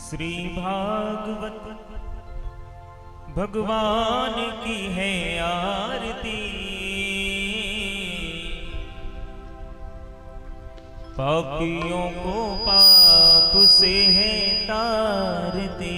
श्री भागवत भगवान की है आरती। पापियों को पाप से है तारती।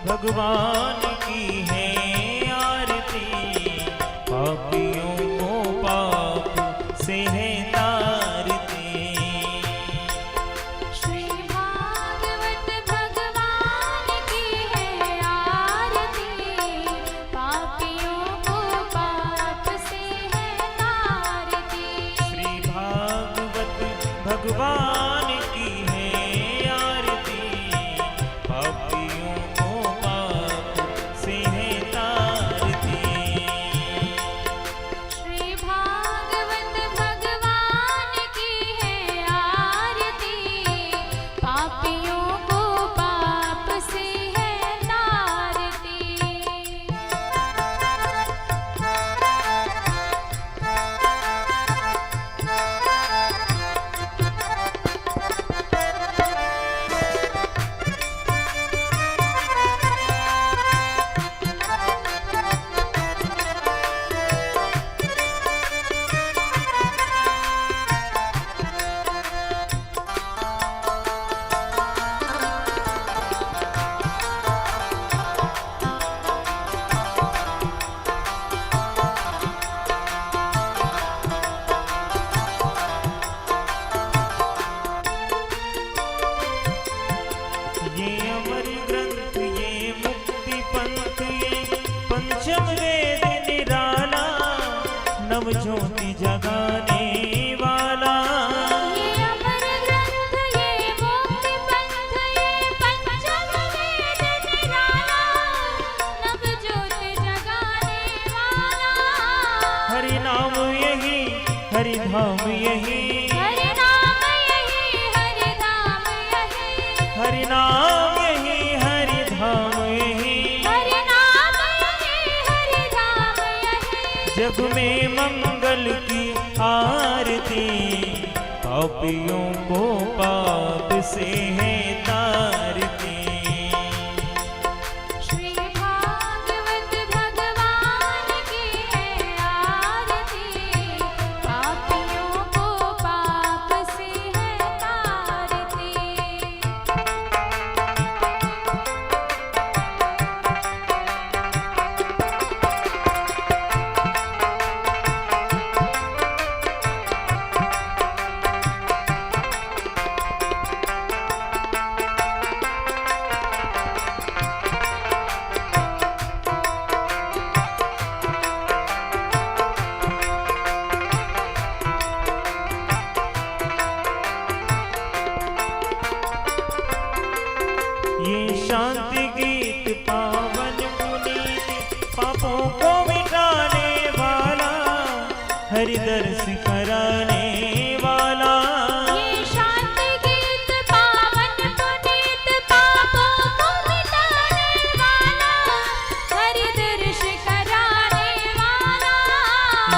भगवान की है आरती। पापियों को पाप से है तारती। श्री भागवत भगवान की है आरती। पापियों को पाप से है तारती। श्री भागवत भगवान की है आरती। पापियों ज्योति जगाने वाला। ये अमर ग्रंथ, ये मुक्ति पंथ, ये पंचम वेद निराला, नव ज्योति जगाने वाला। हरि नाम यही, हरि धाम यही, हरि नाम यही, हरि धाम यही, हरि नाम यही, हरि धाम यही, हरि नाम यही, हरि धाम यही। जग में मंगल की आरती। पापियों को पाप से है तारती। श्री भागवत भगवान की है आरती। पापियों को पाप से है तारती। ये शांति गीत पावन पुनीत, पापों को मिटाने वाला, हरि दर्श कराने वाला। ये शांति गीत पावन पुनीत, पापों को मिटाने वाला, हरि दर्श कराने वाला।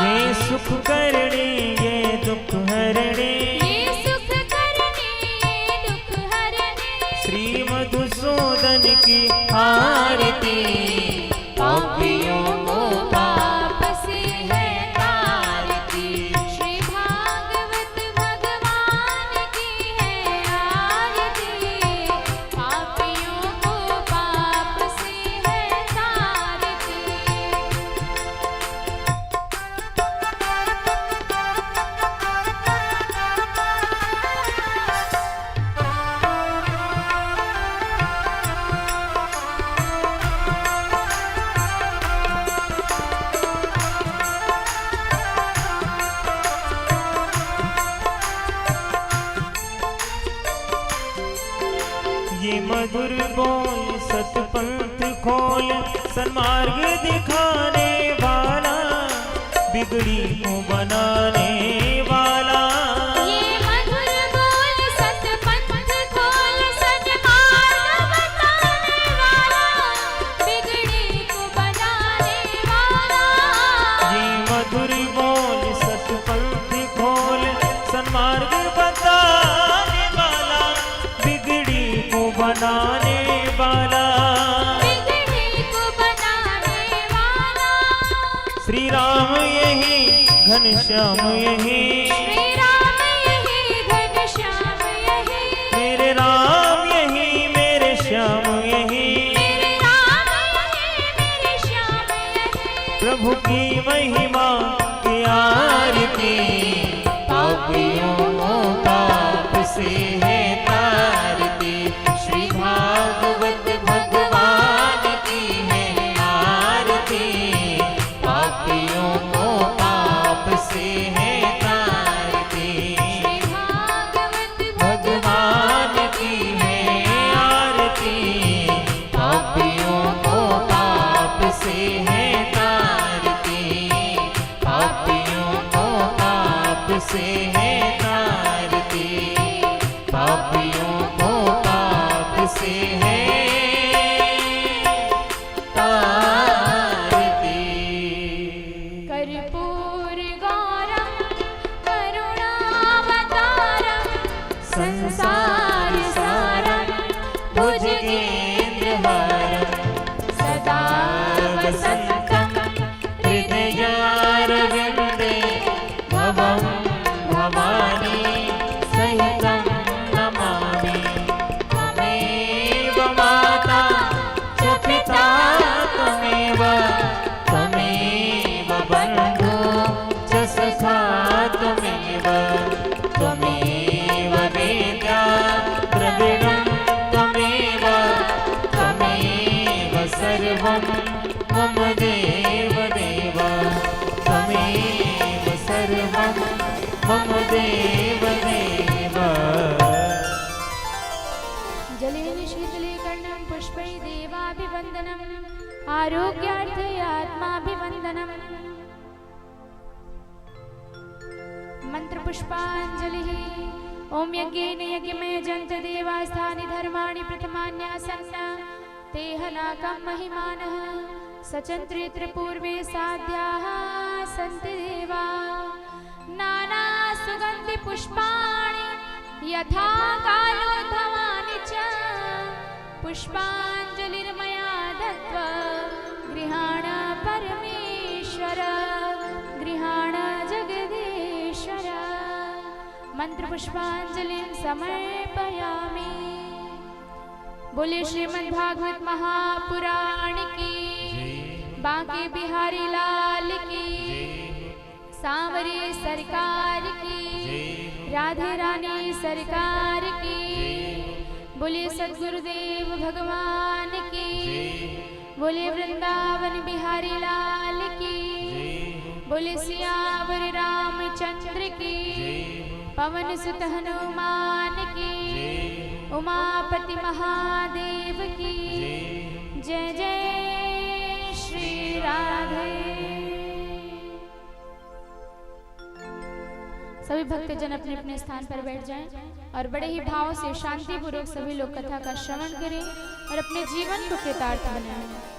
ये सुख करने, ये दुख हरणे, ये सुख करने, ये दुख हरणे। श्री मधुसूदन की आरती। पापियों को पाप से है तारती। श्री भागवत भगवान की है आरती। पापियों को पाप से है तारती। सतपंथ खोल सन्मार्ग दिखाने वाला, बिगड़ी को बनाने वाला। ये मधुर बोल सतपंथ खोल सन्मार्ग बताने वाला, बिगड़ी को बनाने वाला। ये मधुर बोल सतपंथ खोल सन्मार्ग बताने वाला, बिगड़ी को बनाने वाला। बिगड़ी को बनाने वाला। श्री राम यही घनश्याम यही, श्री राम यही घनश्याम यही, मेरे राम यही मेरे श्याम यही। मेरे राम यही मेरे श्याम यही। प्रभु की महिमा की आरती, पापियों को पाप से है तारती। श्री भागवत भगवान की है आरती, पापियों को पाप से है तारती। श्री भागवत भगवान की है आरती, पापियों को पाप से है तारती। पापियों को पाप से है तारती। पापियों को पाप से है तारती। कर्पूर गौरम करुणावतारम, संसार सारम भुजगेन्द्रहारम, सदा वसन्तं हृदयारविन्दे, भवं भवानी सहितं नमामि। त्वमेव माता च पिता त्वमेव, त्वमेव बन्धु च सखा त्वमेव, त्वमेव वेद्या द्रविणं त्वमेव, त्वमेव सर्वं मम देव देव, त्वमेव सर्वं मम देव देव। जलेन शीतले कर्णं पुष्पै देवाभिवन्दनम्, आरोग्यार्थे आत्माभिवन्दनम्। मन्त्रपुष्पाञ्जलिः। ॐ यज्ञेन यज्ञमय जन्त देवास्थानि धर्माणि प्रथमान्यासन्न, ते हनाकं महिमानः, सचन्त्रेऽत्र पूर्वे साध्याः सन्ति देवा। नानासुगन्धिपुष्पाणि यथा कालोद्भवानि च, पुष्पाञ्जलिर्मया दत्त्वा गृहाण परमेश्वर, गृहाण जगदीश्वर। मंत्रपुष्पाञ्जलिं समर्पयामि। बोले श्रीमद्भागवत महापुराण की, बांके बिहारी लाल की, सांवरे सरकार की, राधे रानी सरकार की। बोले सद्गुरुदेव भगवान की, बोले वृंदावन बिहारी लाल की, बोले सियावर रामचंद्र की, पवन सुत हनुमान की, उमापति महादेव की। जय जय श्री राधे। सभी भक्तजन अपने अपने स्थान पर बैठ जाएं और बड़े ही भाव से शांति पूर्वक सभी लोग कथा का श्रवण करें और अपने जीवन को कृतार्थ बनाएं।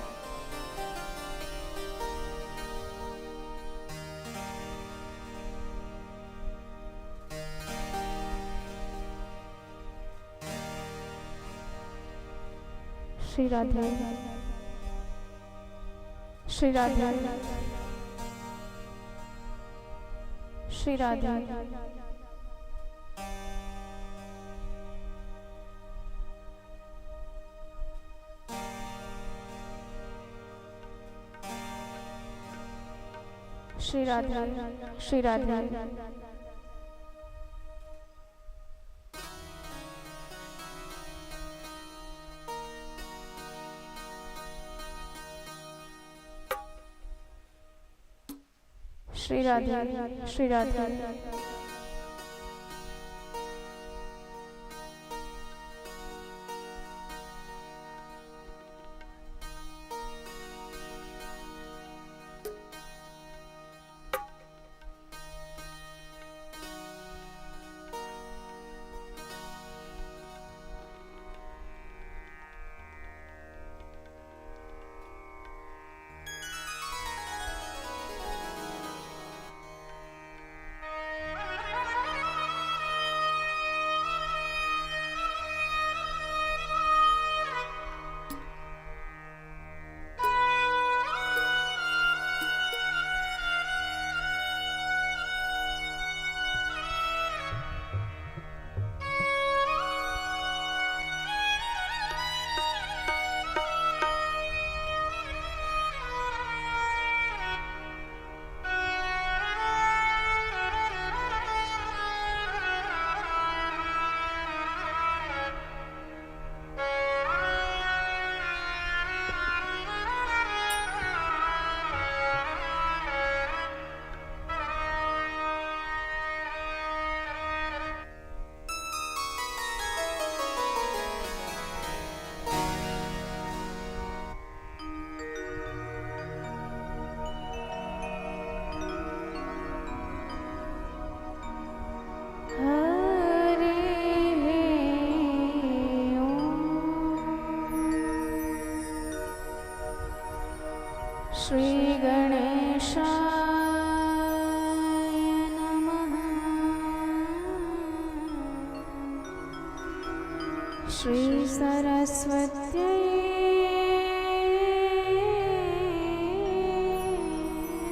श्री राधे, श्री राधे, श्री राधे। श्री राधे, श्री राधे। श्री राधे, श्री राधे। श्री गणेशाय नमः। श्री सरस्वत्यै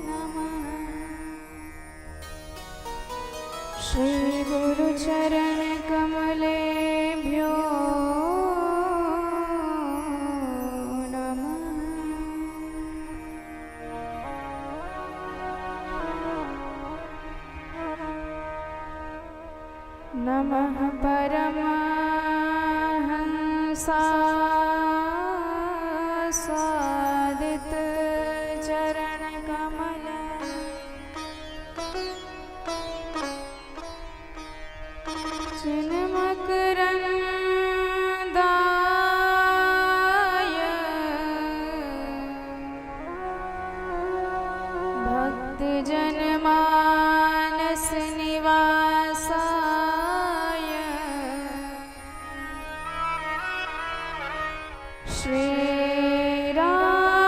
नमः। श्री गुरुचरण कमलेभ्यो नमः परमहंसास्वादित चरण कमल चिन्मकरन्दाय भक्तजनमानस निवासाय श्री रामचंद्राय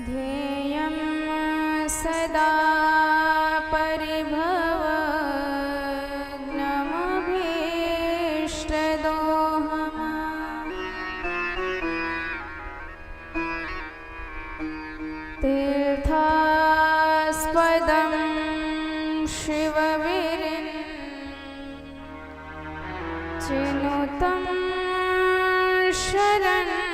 ध्येयं सदा परिभवग्नमभीष्टदोहम् तीर्थास्पदं शिवविरिन् चिनुतं शरण्यम्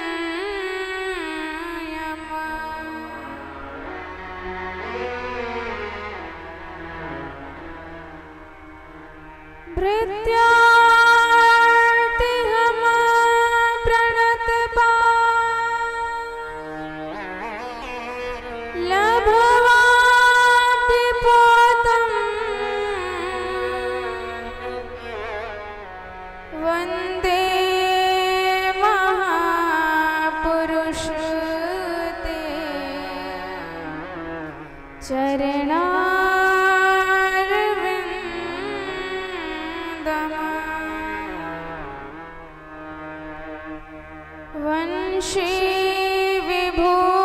भृत्यार्तिहम प्रणतपाल लभवाति पोतं वन्दे महापुरुष ते चरणारविन्दम् वंशी विभूषितकरा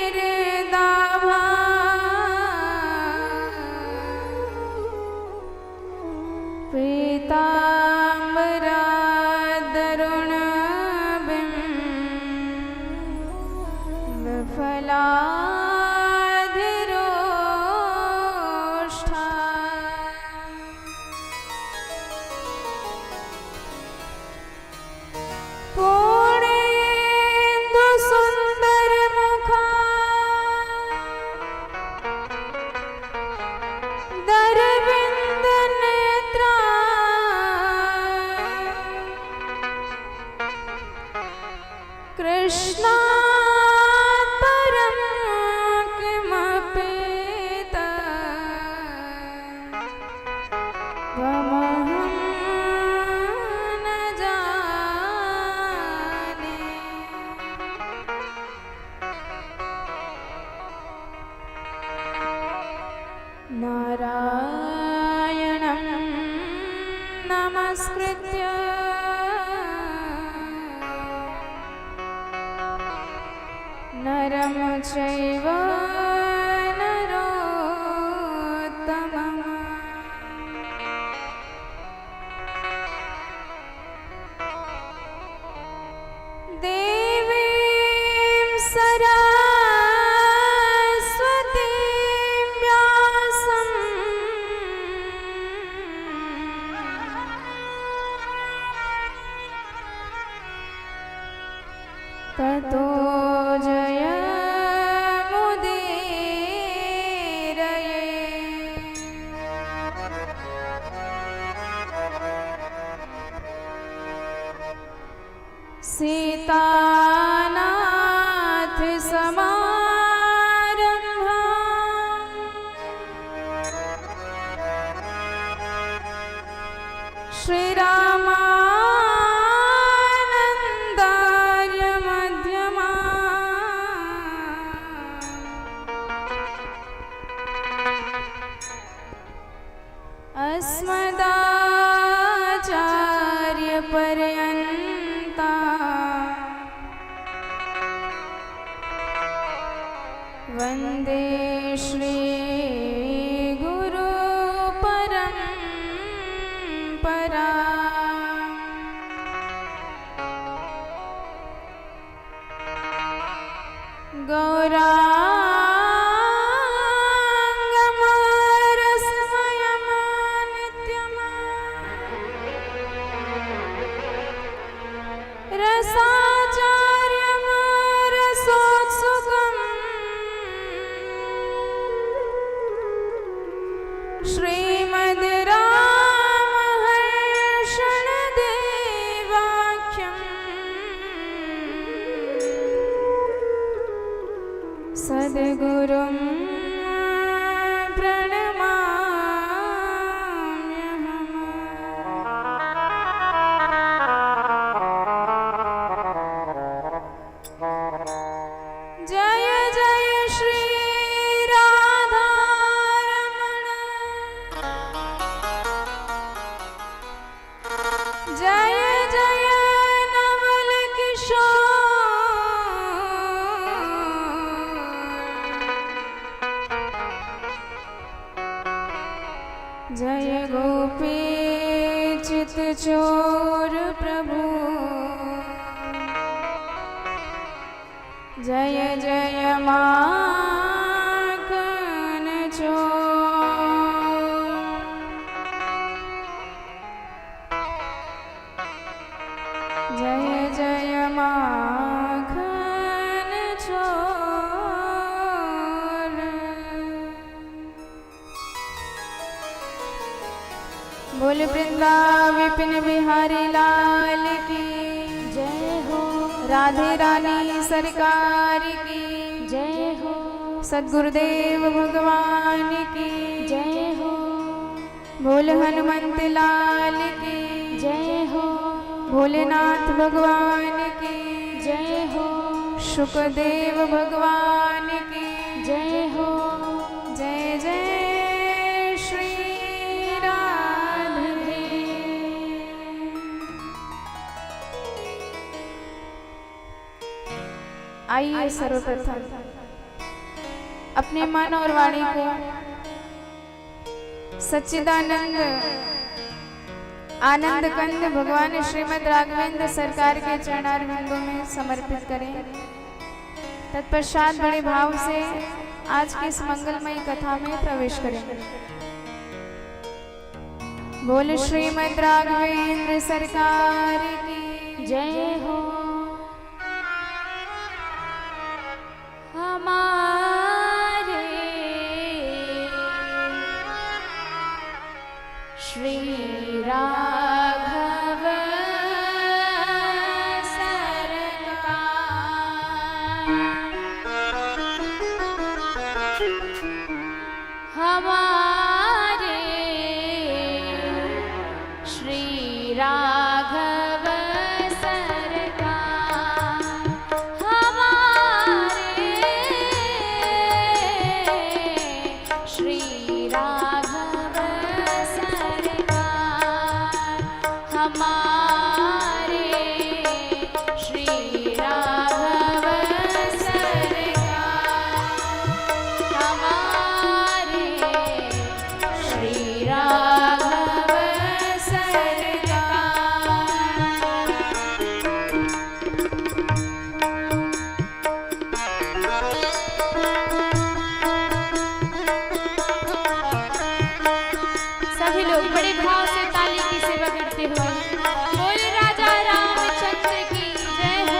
नवनीरदाभा पीताम्बरादरुणबिम्बफलाधिरोष्ठा पूर्णेन्दुसुन्दरमुखा दरविन्दनेत्रा कृष्णात् परं किमपि त्वमहं न जाने। नारायणं नमस्कृत्य नरं चैव नरोत्तमम् देवीं सरस्वतीं व्यासं ततो जयमुदीरये। सीतानाथ समारम्भा श्रीरामानुज पर्यन्ता वन्दे श्री गुरु परम्परा। गौराङ्गमरसमयमा नित्यमा रसाचार्यमरसोत्सुकम् श्रीमद् रामहर्षणदेवाख्यम् सद्गुरुं प्रणमाम्यहम्। जय जय श्री राधारमण, जय जय नवल किशोर, जय गोपी चित चोर प्रभु, जय जय माखन चोर, जय जय माखन चोर। बोल वृंदावन विपिन बिहारी लाल की जय हो, राधे रानी सरकार की जय हो, सद्गुरुदेव भगवान की जय हो, बोल हनुमंत लाल की जय हो, भोलेनाथ भगवान की जय हो, शुकदेव भगवान की जय हो। जय जय श्री राधे। आइए सर्वप्रथम अपने मन और वाणी को सच्चिदानंद आनंद कंद भगवान श्रीमद् राघवेंद्र सरकार के चरणारविंदों में समर्पित करें। तत्पश्चात बड़े भाव से आज की इस मंगलमयी कथा में प्रवेश करेंगे। बोल श्रीमद् राघवेंद्र सरकार की जय हो। हमारे श्री राघव सरकार, हमारे श्री राघव सरकार, हमारे श्री राघव सरकार, हमारे श्री राघव सरकार, हमारे श्री राघव सरकार। सभी लोग बड़े भाव से ताली की सेवा करते हुए बोल राजा रामचंद्र की जय हो।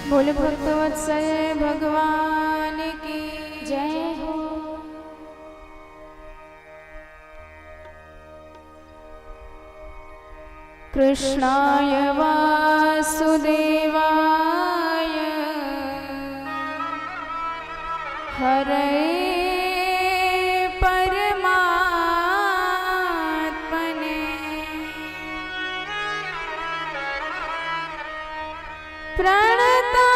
बोले भक्तवत्सल भगवान की जय हो। कृष्णाय वासुदेवाय हरे परमात्मने प्रणतक्लेशनाशाय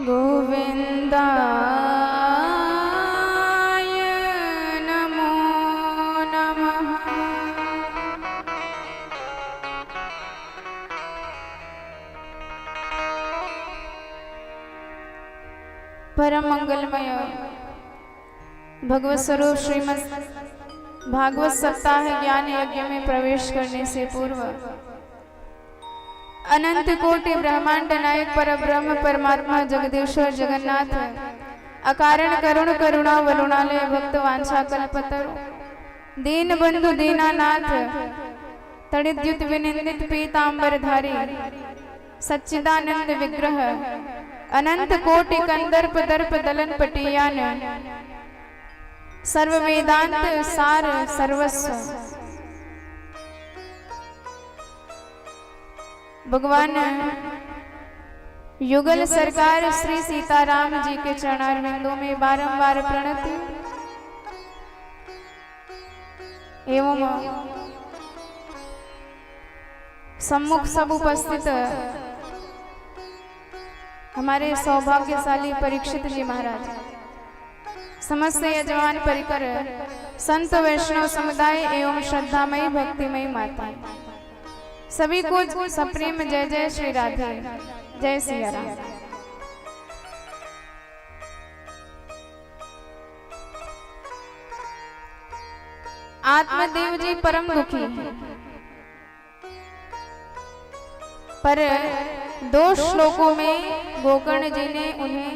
गोविन्दाय नमो नमः। परम मंगलमय भगवत स्वरूप श्रीमद् भागवत सप्ताह ज्ञान यज्ञ में प्रवेश करने से पूर्व अनंत कोटि ब्रह्मांड नायक परब्रह्म परमात्मा जगदीश्वर जगन्नाथ अकारण करुण करुणा वरुणालय भक्त वांछा कल्पतरु दीन बंधु दीनानाथ तड़िद्युत विनिंदित पीतांबरधारी सच्चिदानंद विग्रह अनंत कोटि कंदर्प दर्प दलन पटियान सर्व वेदांत सार सर्वस्व भगवान युगल सरकार श्री सीताराम जी के चरणारविंदों में बारंबार प्रणति एवं सम्मुख सब उपस्थित हमारे सौभाग्यशाली परीक्षित जी महाराज समस्त यजमान परिकर संत वैष्णव समुदाय एवं श्रद्धामयी भक्तिमयी माता सभी को सप्रेम जय जय श्री राधे जय सिया राम। आत्मदेव जी परम दुखी हैं, पर 2 श्लोकों में गोकर्ण जी ने उन्हें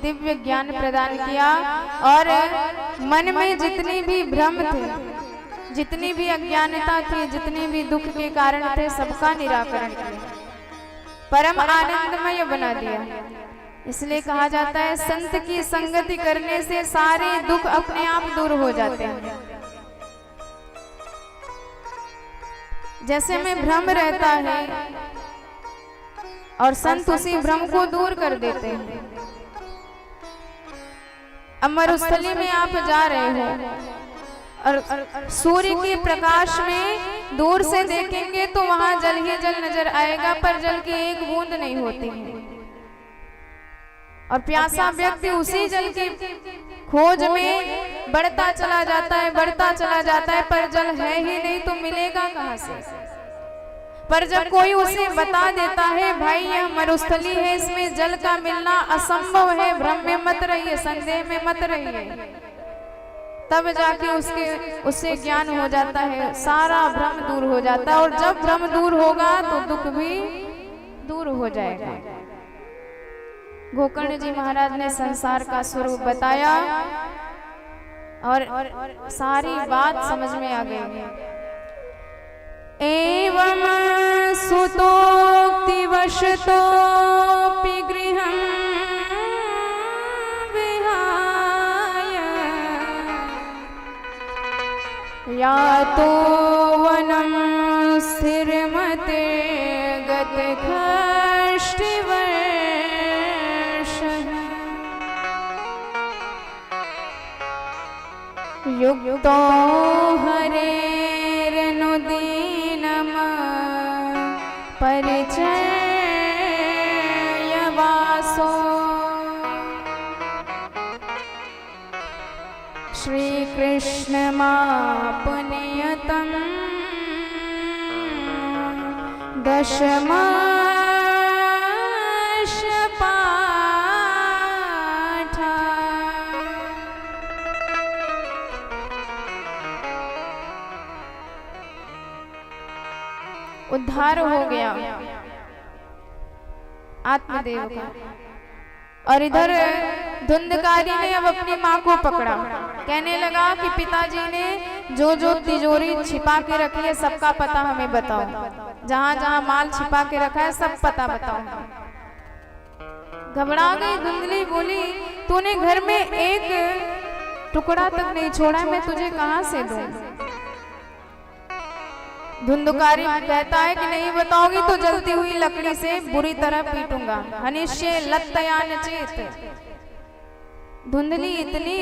दिव्य ज्ञान प्रदान किया और मन में जितनी भी भ्रम थे, जितनी भी अज्ञानता थी, जितने भी दुख के कारण थे, सबका निराकरण किया, परम आनंदमय बना दिया। इसलिए कहा जाता है संत की संगति करने से सारे दुख अपने आप दूर हो जाते हैं। जैसे में भ्रम रहता है और संत उसी भ्रम को दूर कर देते हैं। अमरुस्थली में आप जा रहे हो और सूर्य के प्रकाश में दूर से देखेंगे तो वहां जल ही जल नजर आएगा, पर जल की एक बूंद नहीं होती है। और प्यासा व्यक्ति उसी जल की खोज में बढ़ता चला जाता है, बढ़ता चला जाता है, पर जल है ही नहीं तो मिलेगा कहां से। पर जब कोई उसे बता देता है भाई यह मरुस्थली है, इसमें जल का मिलना असंभव है, भ्रम में मत रहिए, संदेह में मत रहिए, तब जाके उससे ज्ञान हो जाता है, सारा भ्रम दूर हो जाता है। और जब भ्रम दूर होगा तो दुख भी दूर हो जाएगा। गोकर्ण जी महाराज ने संसार का स्वरूप बताया और सारी बात समझ में आ गई। एवं सुतोक्तिवशतोऽपि गृहं विहाय यातो वनं स्थिरमते गतखष्टिवर्षः युक्तो हरेरनुदीनं परिचयवासो श्रीकृष्णमापनियतं दशमाश पाठा। उद्धार हो गया आत्मदेव का। और इधर धुंधकारी ने अब अपनी माँ को पकड़ा, कहने लगा कि पिताजी ने जो जो तिजोरी छिपा के रखी है सबका पता हमें बताओ, जहां जहां माल छिपा के रखा है सब पता बताओ। घबरा गई धुंधली, बोली तूने घर में एक टुकड़ा तक नहीं छोड़ा, मैं तुझे कहां से दूं? धुंधकारी कहता है कि नहीं बताओगी तो जलती हुई लकड़ी से बुरी तरह पीटूंगा। हनिष्ये लत्तयान चेत। धुंधली इतनी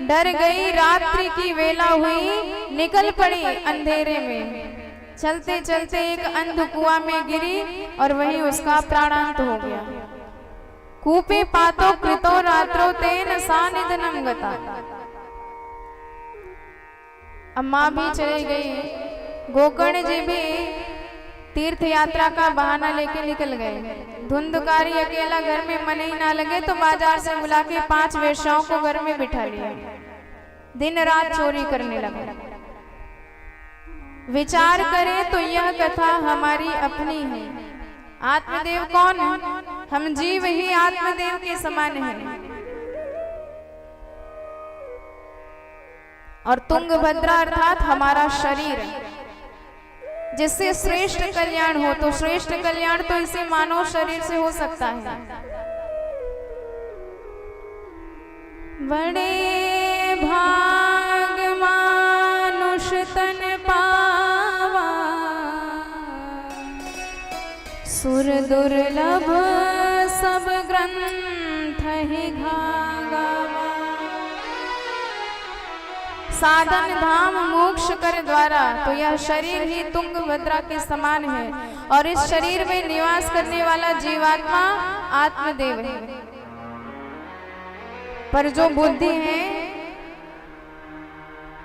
डर गई, रात्रि की वेला हुई, निकल पड़ी अंधेरे में। चलते चलते एक अंध कुआं में गिरी और वहीं उसका प्राणांत हो गया। कूपे पातो कृतो रात्रो तेन सानिधनम गता। अम्मा भी चली गई, गोकर्ण जी भी तीर्थ यात्रा का बहाना लेके निकल गए। धुंधकारी अकेला घर में मन ही ना लगे तो बाजार से बुला के 5 वेश्याओं को घर में बिठा लिया, दिन रात चोरी करने लगा। विचार करें तो यह कथा हमारी अपनी है। आत्मदेव कौन है? हम जीव ही आत्मदेव के समान हैं। और तुंगभद्रा अर्थात हमारा शरीर, जिससे श्रेष्ठ कल्याण हो। तो श्रेष्ठ कल्याण तो इसे मानव शरीर से हो सकता है। बड़े भाग मानुष तन पावा, सुर दुर्लभ सब ग्रंथ ही गावा। साधन धाम मोक्ष कर द्वारा, तो यह शरीर ही तुंगभद्रा के समान है और इस शरीर में निवास करने वाला जीवात्मा आत्मदेव है। पर जो बुद्धि है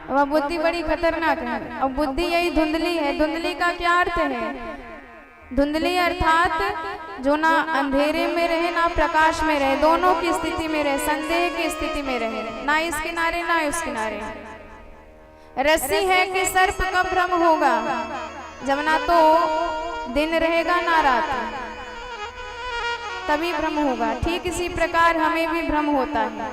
वह बुद्धि बड़ी खतरनाक है। और बुद्धि यही धुंधली है। धुंधली का क्या अर्थ है? धुंधली अर्थात जो ना अंधेरे में रहे ना प्रकाश में रहे, दोनों की स्थिति में रहे, संदेह की स्थिति में रहे, ना इस किनारे ना उस किनारे। रस्सी है कि सर्प का भ्रम होगा, जब ना तो दिन रहेगा ना रात, तभी भ्रम होगा। ठीक इसी प्रकार हमें भी भ्रम होता है।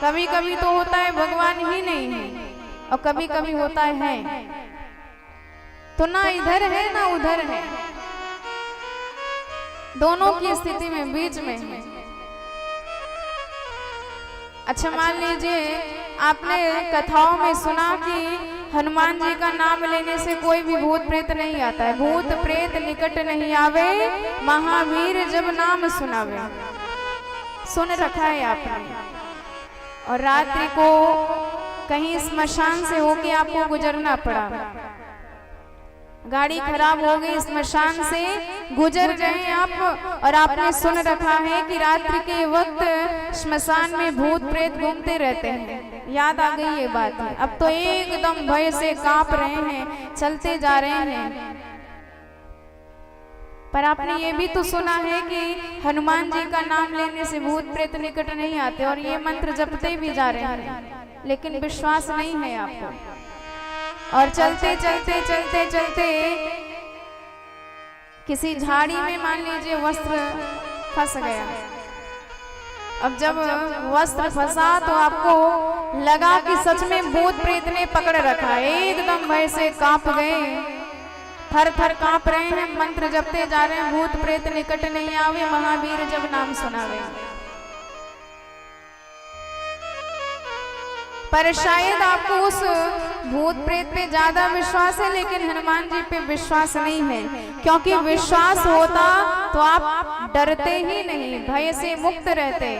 कभी कभी तो होता है भगवान ही नहीं है और कभी कभी होता है तो ना इधर है ना उधर है, दोनों की स्थिति में बीच में है। अच्छा मान लीजिए आपने कथाओं में सुना कि हनुमान जी का नाम लेने से कोई भी भूत प्रेत नहीं आता है। भूत प्रेत निकट नहीं आवे, महावीर जब नाम सुनावे। सुन रखा है आपने। और रात्रि को कहीं स्मशान से होके आपको गुजरना पड़ा, गाड़ी खराब हो गई, स्मशान से गुजर गए आप, और आपने सुन रखा है कि रात्रि के वक्त स्मशान में भूत प्रेत घूमते रहते हैं। याद आ गई ये बात है। अब तो एकदम भय से कांप रहे हैं, चलते जा रहे हैं। पर आपने ये भी तो सुना है कि हनुमान जी का नाम लेने से भूत प्रेत निकट नहीं आते, और ये मंत्र जपते भी जा रहे हैं, लेकिन विश्वास नहीं है आपको। और चलते चलते चलते चलते किसी झाड़ी में मान लीजिए वस्त्र फंस गया। अब जब वस्त्र फंसा तो आपको लगा कि सच में भूत प्रेत ने पकड़ रखा है। एकदम भय से कांप गए, थर थर कांप रहे हैं, मंत्र जपते जा रहे हैं, भूत प्रेत निकट नहीं आवे, महावीर जब नाम सुनावे। पर शायद आपको उस भूत प्रेत पे ज्यादा विश्वास है, लेकिन हनुमान जी पे विश्वास नहीं है। क्योंकि विश्वास होता तो आप डरते ही नहीं, भय से मुक्त रहते।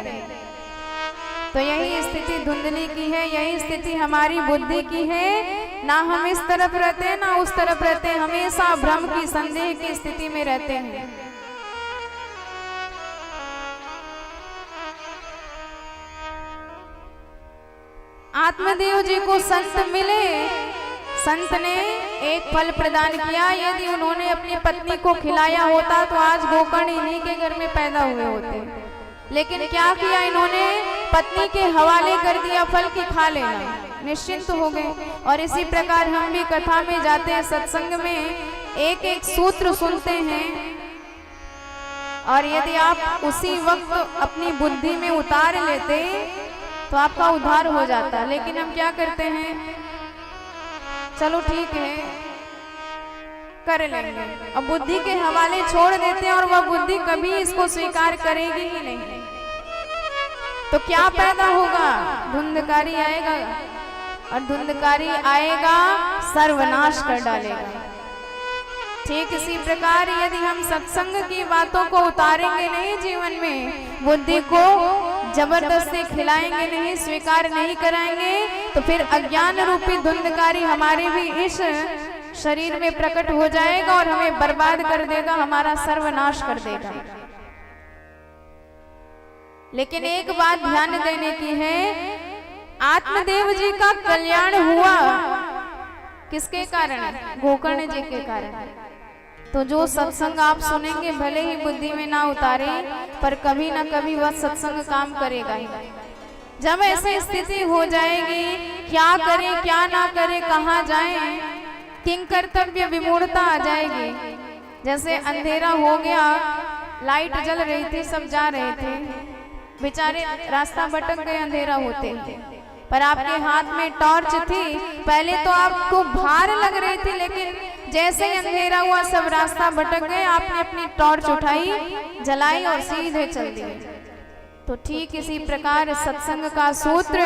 तो यही स्थिति धुंधली की है, यही स्थिति हमारी बुद्धि की है। ना हम इस तरफ रहते ना उस तरफ रहते, हमेशा भ्रम की, संदेह की स्थिति में रहते हैं। आत्मदेव जी को संत मिले, संत ने एक फल प्रदान किया। यदि उन्होंने अपनी पत्नी को खिलाया होता तो आज गोकर्ण इन्हीं के घर में पैदा हुए होते। लेकिन क्या किया इन्होंने? पत्नी के हवाले कर दिया फल की खा लेना, निश्चिंत हो गए। और इसी प्रकार हम भी कथा में जाते हैं, सत्संग में एक एक सूत्र सुनते हैं और यदि आप उसी वक्त अपनी बुद्धि में उतार लेते तो आपका उद्धार हो जाता। लेकिन हम क्या करते हैं, चलो ठीक है कर लेंगे, अब बुद्धि के हवाले छोड़ देते हैं और वह बुद्धि कभी इसको स्वीकार करेगी ही नहीं। तो क्या पैदा होगा, धुंधकारी आएगा, और धुंधकारी आएगा सर्वनाश कर डालेगा। ठीक इसी प्रकार यदि हम सत्संग की बातों को उतारेंगे नहीं जीवन में, बुद्धि को जबरदस्ती खिलाएंगे नहीं, स्वीकार नहीं कराएंगे, तो फिर अज्ञान रूपी धुंधकारी हमारे भी इस शरीर में प्रकट हो जाएगा और हमें बर्बाद कर देगा, हमारा सर्वनाश कर देगा। लेकिन एक बात ध्यान देने की है, आत्मदेव जी का कल्याण हुआ किसके कारण, गोकर्ण जी के कारण। तो जो सत्संग आप सुनेंगे भले ही बुद्धि में ना उतारे, पर कभी ना कभी वह सत्संग काम करेगा ही। जब ऐसी स्थिति हो जाएगी, क्या करें क्या ना करें, कहाँ जाएं, किंग कर्तव्य विमूढ़ता आ जाएगी। जैसे अंधेरा हो गया, लाइट जल रही थी, सब जा रहे थे, बेचारे रास्ता भटक गए अंधेरा होते, पर आपके हाथ में टॉर्च थी। पहले तो आपको भार लग रही थी, लेकिन जैसे ही अंधेरा हुआ सब रास्ता भटक गए, आपने अपनी टॉर्च उठाई, जलाई और सीधे चल दिए। तो ठीक इसी प्रकार सत्संग का सूत्र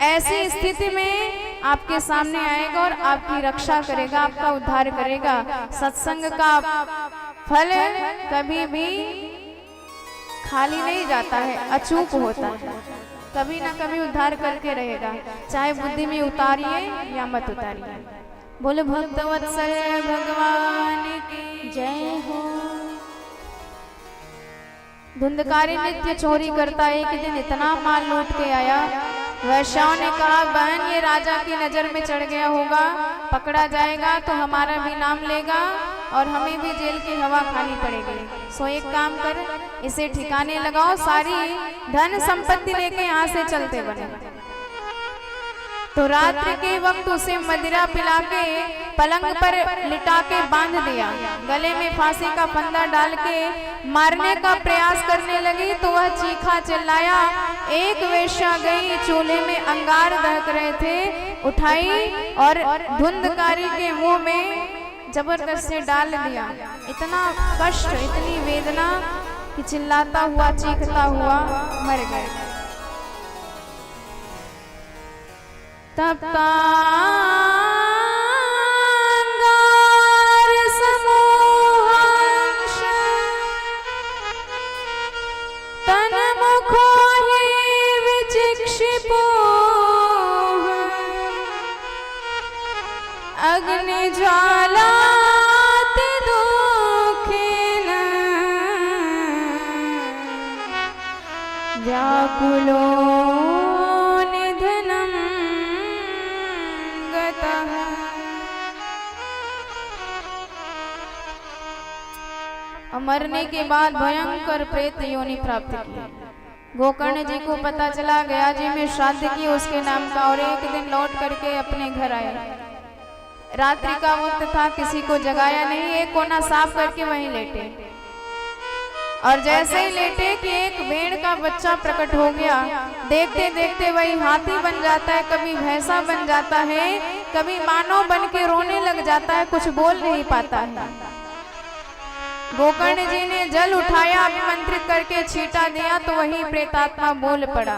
ऐसी स्थिति में आपके सामने आएगा और आपकी रक्षा करेगा, आपका उद्धार करेगा। सत्संग का फल कभी भी खाली नहीं जाता है, अचूक होता है, कभी ना कभी उद्धार करके रहेगा, चाहे बुद्धि में उतारिए या मत उतारिए। बोले भक्तवत्सल भगवान की जय हो। धुंधकारी नित्य चोरी करता, एक दिन इतना माल लूट के आया, वैश्याओं ने कहा बहन ये राजा की नजर में चढ़ गया होगा, पकड़ा जाएगा तो हमारा भी नाम लेगा और हमें भी जेल की हवा खानी पड़ेगी। सो एक काम कर, इसे ठिकाने लगाओ, सारी धन संपत्ति लेके यहाँ से चलते बने। तो रात्रि के वक्त उसे मदिरा पिला के पलंग पर लिटा के बांध दिया, गले में फांसी का फंदा डाल के मारने का प्रयास करने लगी तो वह चीखा चिल्लाया। एक वेश्या गई, चूल्हे में अंगार दहक रहे थे, उठाई और धुंधकारी के मुंह में जबरदस्ती डाल दिया। इतना कष्ट, इतनी वेदना कि चिल्लाता हुआ चीखता हुआ मर गया। तब तन मुखो विचिक्षिपो अग्नि ज्वालाति दुखेन व्याकुलो मरने के बाद भयंकर प्रेत योनि प्राप्त की। गोकर्ण जी को पता चला, गया जी में श्राद्ध की उसके नाम का, और एक दिन लौट करके अपने घर आए। रात्रि का वक्त था, किसी को जगाया नहीं, एक कोना साफ करके वहीं लेटे। और जैसे ही लेटे कि एक भेड़ का बच्चा प्रकट हो गया। देखते देखते वही हाथी बन जाता है, कभी भैंसा बन जाता है, कभी मानव बन के रोने लग जाता है, कुछ बोल नहीं पाता है। गोकर्ण जी ने जल उठाया, अभिमंत्रित करके छींटा दिया तो वही प्रेतात्मा बोल पड़ा।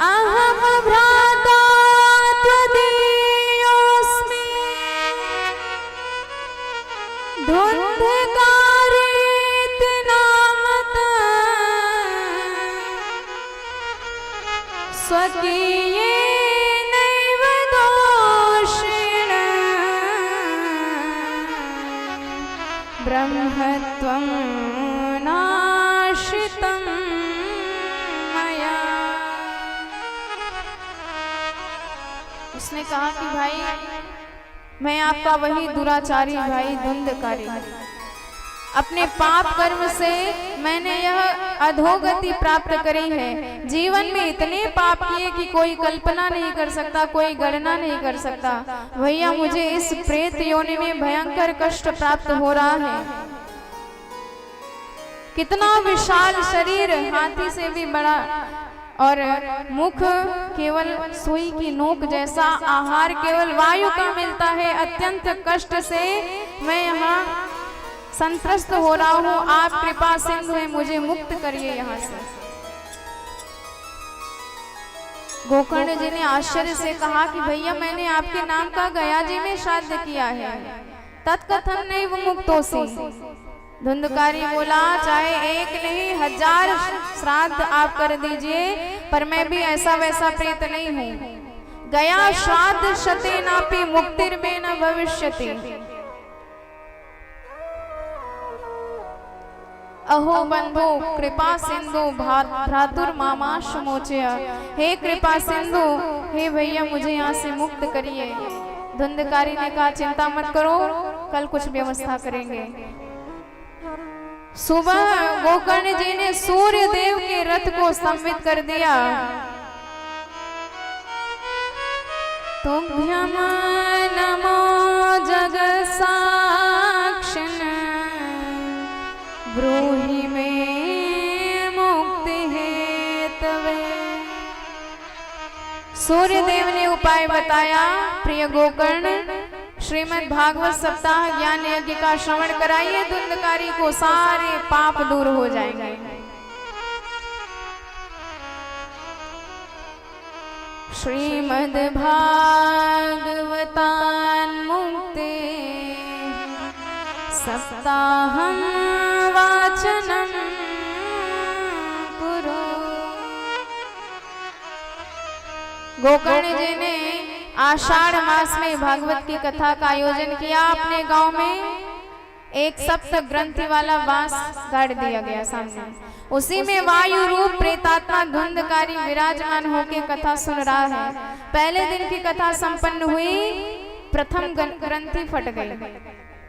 अहम भ्राता त्वदीयोऽस्मि धुंधकारेति नामतः स्वकीयेनैव दोषेण ब्रह्मत्वं नाश्रितं मया। उसने कहा कि भाई मैं आपका वही दुराचारी भाई धुंधकारी, अपने पाप कर्म से मैंने यह अधोगति प्राप्त करी है। जीवन में इतने पाप किए कि कोई कल्पना नहीं कर सकता, कोई गणना नहीं कर सकता। भैया मुझे इस प्रेत योनि में भयंकर कष्ट प्राप्त हो रहा है। कितना विशाल शरीर, हाथी से भी बड़ा, और मुख केवल सुई की नोक जैसा, आहार केवल वायु का मिलता है। अत्यंत कष्ट से मैं यहाँ संत्रस्त हो रहा हूँ, आप कृपा सिंधु है, मुझे मुक्त करिए यहाँ से। गोकर्ण जी ने आश्चर्य से कहा कि भैया मैंने आपके नाम का गया जी में श्राद्ध किया है, तत्कथन नहीं वो मुक्तोसी। धुंधकारी बोला चाहे एक नहीं 1000 श्राद्ध आप कर दीजिए, पर मैं भी ऐसा वैसा प्रेत नहीं हूँ। गया श्राद्ध शते नापि मुक्तिर्मे न भविष्यति। अहो बंधु कृपा सिंधु भ्रातुर मामाश मोचय। हे कृपा सिंधु, हे भैया मुझे यहाँ से मुक्त करिए। धुंधकारी ने कहा चिंता मत करो, कल कुछ व्यवस्था करेंगे। सुबह गोकर्ण जी ने सूर्य देव के रथ को स्तंभित कर दिया। तुभ्यम नमो जग साक्षिण ब्रूहि में मुक्ति हेतवे। सूर्य देव ने उपाय बताया। प्रिय गोकर्ण, श्रीमद् भागवत सप्ताह ज्ञान यज्ञ का श्रवण कराइए, धुंधकारी को सारे पाप दूर हो जाएंगे। श्रीमद् भागवतान मुक्ते सप्ताहं वाचनं कुरु। गोकर्ण जी ने आषाढ़ मास में भागवत की कथा का आयोजन किया। अपने गांव में एक सप्त ग्रंथि वाला बांस गाड़ दिया गया सामने, उसी में वायु रूप प्रेतात्मा धुंधकारी विराजमान होकर कथा सुन रहा है। पहले दिन की कथा संपन्न हुई, प्रथम ग्रंथि फट गई,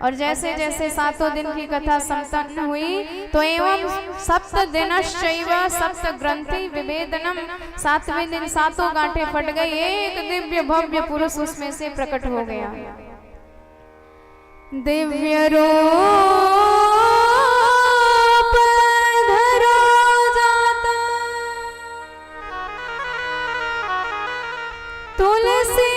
और जैसे जैसे 7 दिन की कथा संपन्न हुई तो एवं सप्त दिनश्चैव सप्त ग्रंथि विभेदनम, 7वें दिन 7 गांठें फट गई। एक दिव्य भव्य पुरुष उसमें से प्रकट हो गया। दिव्य रूप धरो जाता तुलसी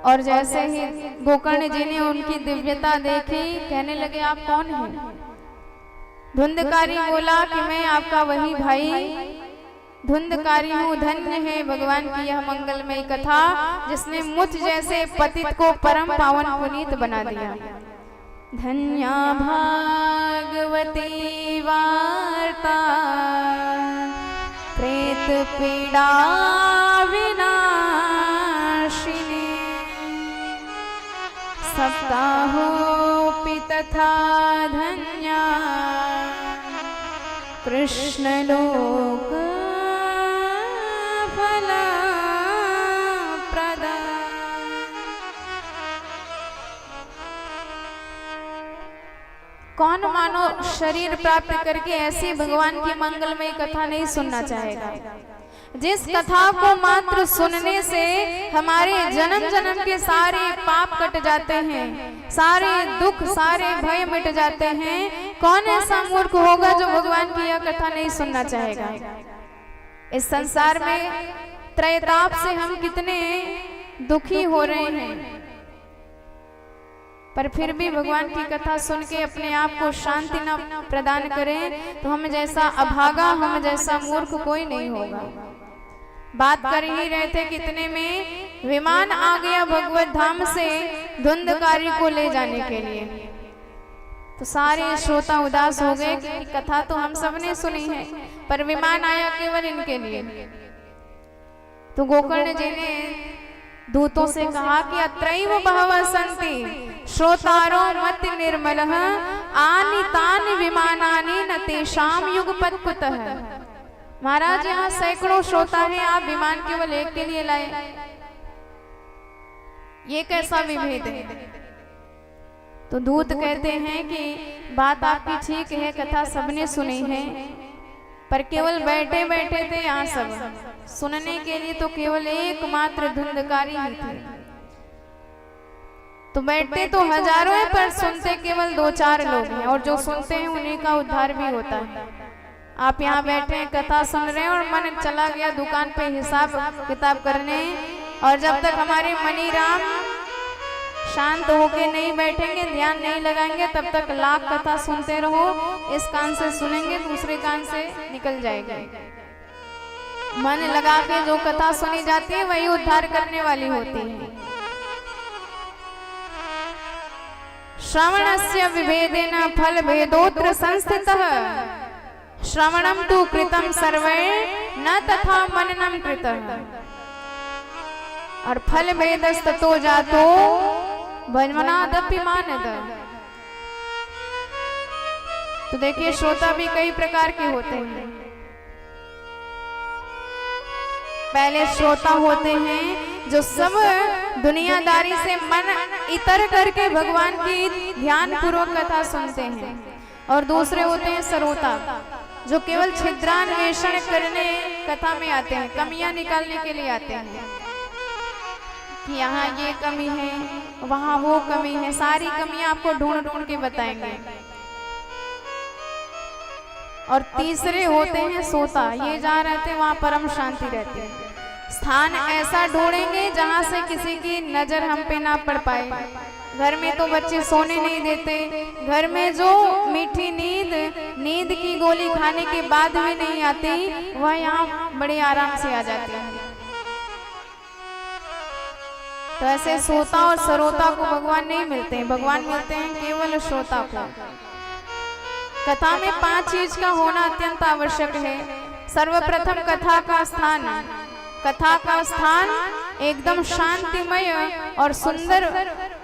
और जैसे ही गोकर्ण जी ने उनकी दिव्यता देखी, कहने लगे आप कौन हैं? धुंधकारी बोला कि मैं आपका वही भाई धुंधकारी हूँ। धन्य है भगवान की यह मंगलमयी कथा जिसने मुझ जैसे पतित को परम पावन पुनीत बना दिया। धन्या भागवती वार्ता प्रेत पीड़ा विनाशिनी। सप्ताहोऽपि तथा धन्या कृष्णलोक फलप्रदा। कौन मानो शरीर प्राप्त करके ऐसी भगवान की मंगलमयी कथा नहीं सुनना चाहेगा, जिस कथा को मात्र सुनने से हमारे जन्म जन्म के सारे पाप कट जाते हैं, सारे दुख सारे भय मिट जाते हैं। कौन ऐसा मूर्ख होगा जो भगवान की यह कथा नहीं सुनना चाहेगा। इस संसार में त्रैताप से हम कितने दुखी हो रहे हैं, पर फिर भी भगवान की कथा सुन के अपने आप को शांति न प्रदान करें तो हम जैसा अभागा, हम जैसा मूर्ख कोई नहीं होगा। बात कर ही रहे थे कितने में विमान आ गया भगवत धाम से धुंधकारी को ले जाने के लिए, तो सारे श्रोता उदास हो गए कि कथा तो हम सबने सुनी है, पर विमान आया केवल इनके लिए। तो गोकर्ण जी ने दूतों से कहा कि अत्रैव बहवः सन्ति श्रोतारो मति निर्मलः आनि तानि विमानानि न तेषां युगपत् कुतः। महाराज यहाँ सैकड़ों श्रोता है, आप विमान केवल एक के लिए लाए, ये कैसा विभेद है? तो दूत कहते हैं कि बात आपकी ठीक है, कथा सबने सुनी है, पर केवल बैठे बैठे थे यहाँ सब सुनने के लिए, तो केवल एकमात्र धुंधकारी ही थे। तो बैठते तो हजारों हैं, पर सुनते केवल 2-4 लोग हैं, और जो सुनते हैं उन्हीं का उद्धार भी होता है। आप यहाँ बैठे हैं, कथा सुन रहे हैं, और मन चला गया दुकान पे हिसाब किताब करने, और जब तक हमारे मनी राम शांत होके नहीं बैठेंगे, ध्यान नहीं लगाएंगे, तब तक लाख कथा सुनते रहो। इस कान से सुनेंगे, दूसरे कान से निकल जाएगा। मन लगा के जो कथा सुनी जाती है वही उद्धार करने वाली होती है। श्रवणस्य विभेदेन फल भेदोत्र संस्थितः, श्रवणम तु कृतं सर्वैः न तथा मननम कृतः, और फल भेदस्ततो जातो भजमनादपि मानद। तो देखिए श्रोता भी कई प्रकार के होते हैं। पहले श्रोता होते हैं जो सब दुनियादारी से मन इतर करके भगवान की ध्यान पूर्वक कथा सुनते हैं, और दूसरे होते हैं सरोता जो केवल छिद्रान्वेषण करने कथा में आते हैं, कमियां निकालने के लिए आते हैं कि यहाँ ये कमी है, वहाँ वो कमी है, सारी कमियां आपको ढूंढ ढूंढ के बताएंगे। और तीसरे होते हैं सोता, ये जहाँ रहते हैं वहाँ परम शांति रहती है। स्थान ऐसा ढूंढेंगे जहाँ से किसी की नजर हम पे ना पड़ पाए। घर में तो बच्चे सोने नहीं देते, घर में जो मीठी नींद की गोली खाने के बाद भी नहीं आती, वह यहाँ बड़े आराम से आ जाती है। तो ऐसे सोता और सरोता को भगवान नहीं मिलते हैं, भगवान मिलते हैं केवल श्रोता को। कथा में 5 चीज का होना अत्यंत आवश्यक है। सर्वप्रथम कथा का स्थान, कथा का स्थान एकदम शांतिमय और सुंदर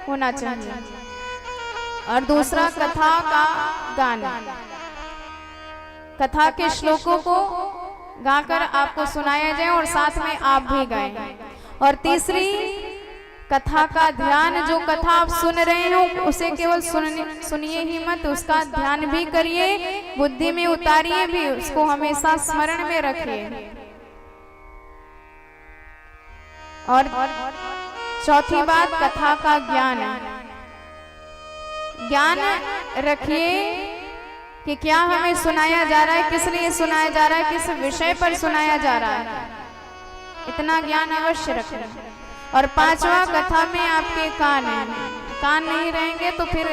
होना चाहिए। और दूसरा कथा का गान, कथा के श्लोकों को गाकर आपको सुनाया जाए और साथ में आप भी गाएं। और तीसरी कथा का ध्यान, जो कथा आप सुन रहे हो उसे केवल सुनिए ही मत, उसका ध्यान भी करिए, बुद्धि में उतारिए भी, उसको हमेशा स्मरण में रखिए। और चौथी बात, कथा का ज्ञान रखिए कि क्या हमें सुनाया जा रहा है, किस लिए सुनाया जा रहा है, किस विषय पर सुनाया जा रहा है, इतना ज्ञान अवश्य रखना। और 5वां, कथा में आपके कान हैं, कान नहीं रहेंगे तो फिर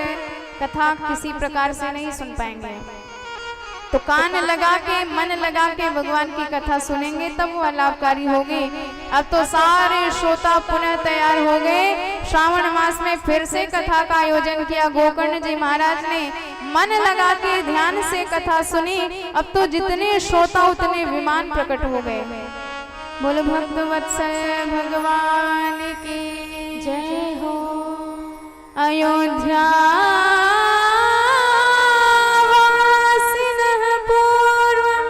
कथा किसी प्रकार से नहीं सुन पाएंगे। तो कान लगा के, मन लगा के भगवान की कथा सुनेंगे, तब वह लाभकारी होगी। अब तो सारे श्रोता पुनः तैयार हो गए। श्रावण मास में फिर से कथा का आयोजन किया गोकर्ण जी महाराज ने, मन लगा के ध्यान से कथा सुनी। अब तो जितने श्रोता उतने विमान प्रकट हो गए। बोल भक्तवत्सल भगवान की जय हो। अयोध्या वासिनः पूर्वं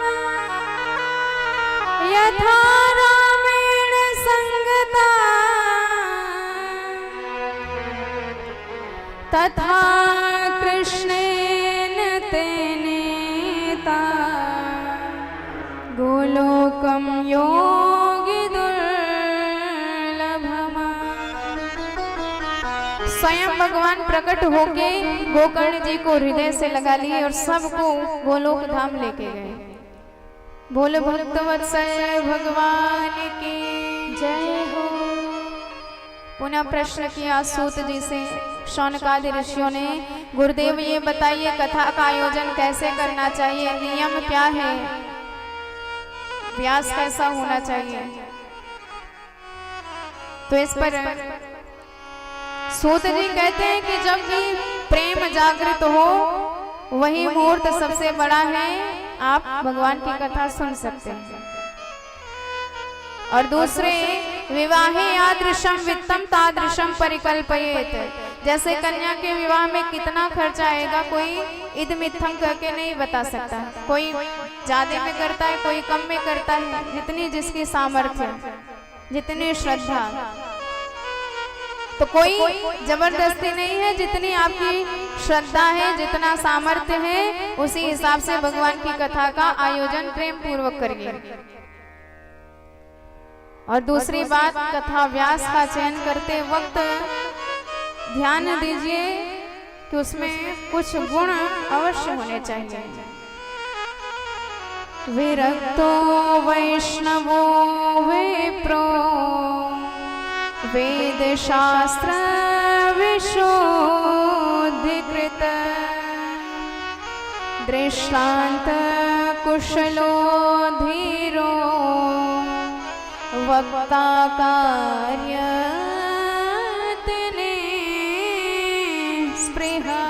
यथा रामेण संगता तथा कृष्णेन तेनेता गोलोकं योगी दुर्लभमा। स्वयं भगवान प्रकट होके गोकर्ण जी को हृदय से लगा लिए और सबको गोलोक धाम लेके गए। बोल भक्तवत्सल भगवान की जय हो। पुनः प्रश्न किया सूत जी से शौनकादि ऋषियों ने, गुरुदेव ये बताइए कथा का आयोजन कैसे करना चाहिए, नियम क्या है, व्यास कैसा होना चाहिए। तो इस पर सूत जी कहते हैं कि जब भी प्रेम जागृत हो वही मुहूर्त सबसे बड़ा है, आप भगवान की कथा सुन सकते हैं। और दूसरे, विवाहे यादृशम वित्तम तादृशम परिकल्पयेत। जैसे कन्या के विवाह में कितना खर्चा आएगा कोई इदमित्थम करके नहीं बता सकता। कोई ज्यादा में करता है, कोई कम में करता है, जितनी जिसकी सामर्थ्य, जितनी श्रद्धा। तो कोई जबरदस्ती नहीं है, जितनी आपकी श्रद्धा है, जितना सामर्थ्य है, उसी हिसाब से भगवान की कथा का आयोजन प्रेम पूर्वक करिए। और दूसरी बात, कथा व्यास का चयन करते वक्त ध्यान दीजिए कि उसमें कुछ गुण अवश्य होने चाहिए। विरक्तो वैष्णवो विप्रो वेद शास्त्र विशोधिकृत दृष्टांत कुशलो धीरो वक्ता कार्य तिने स्पृहा।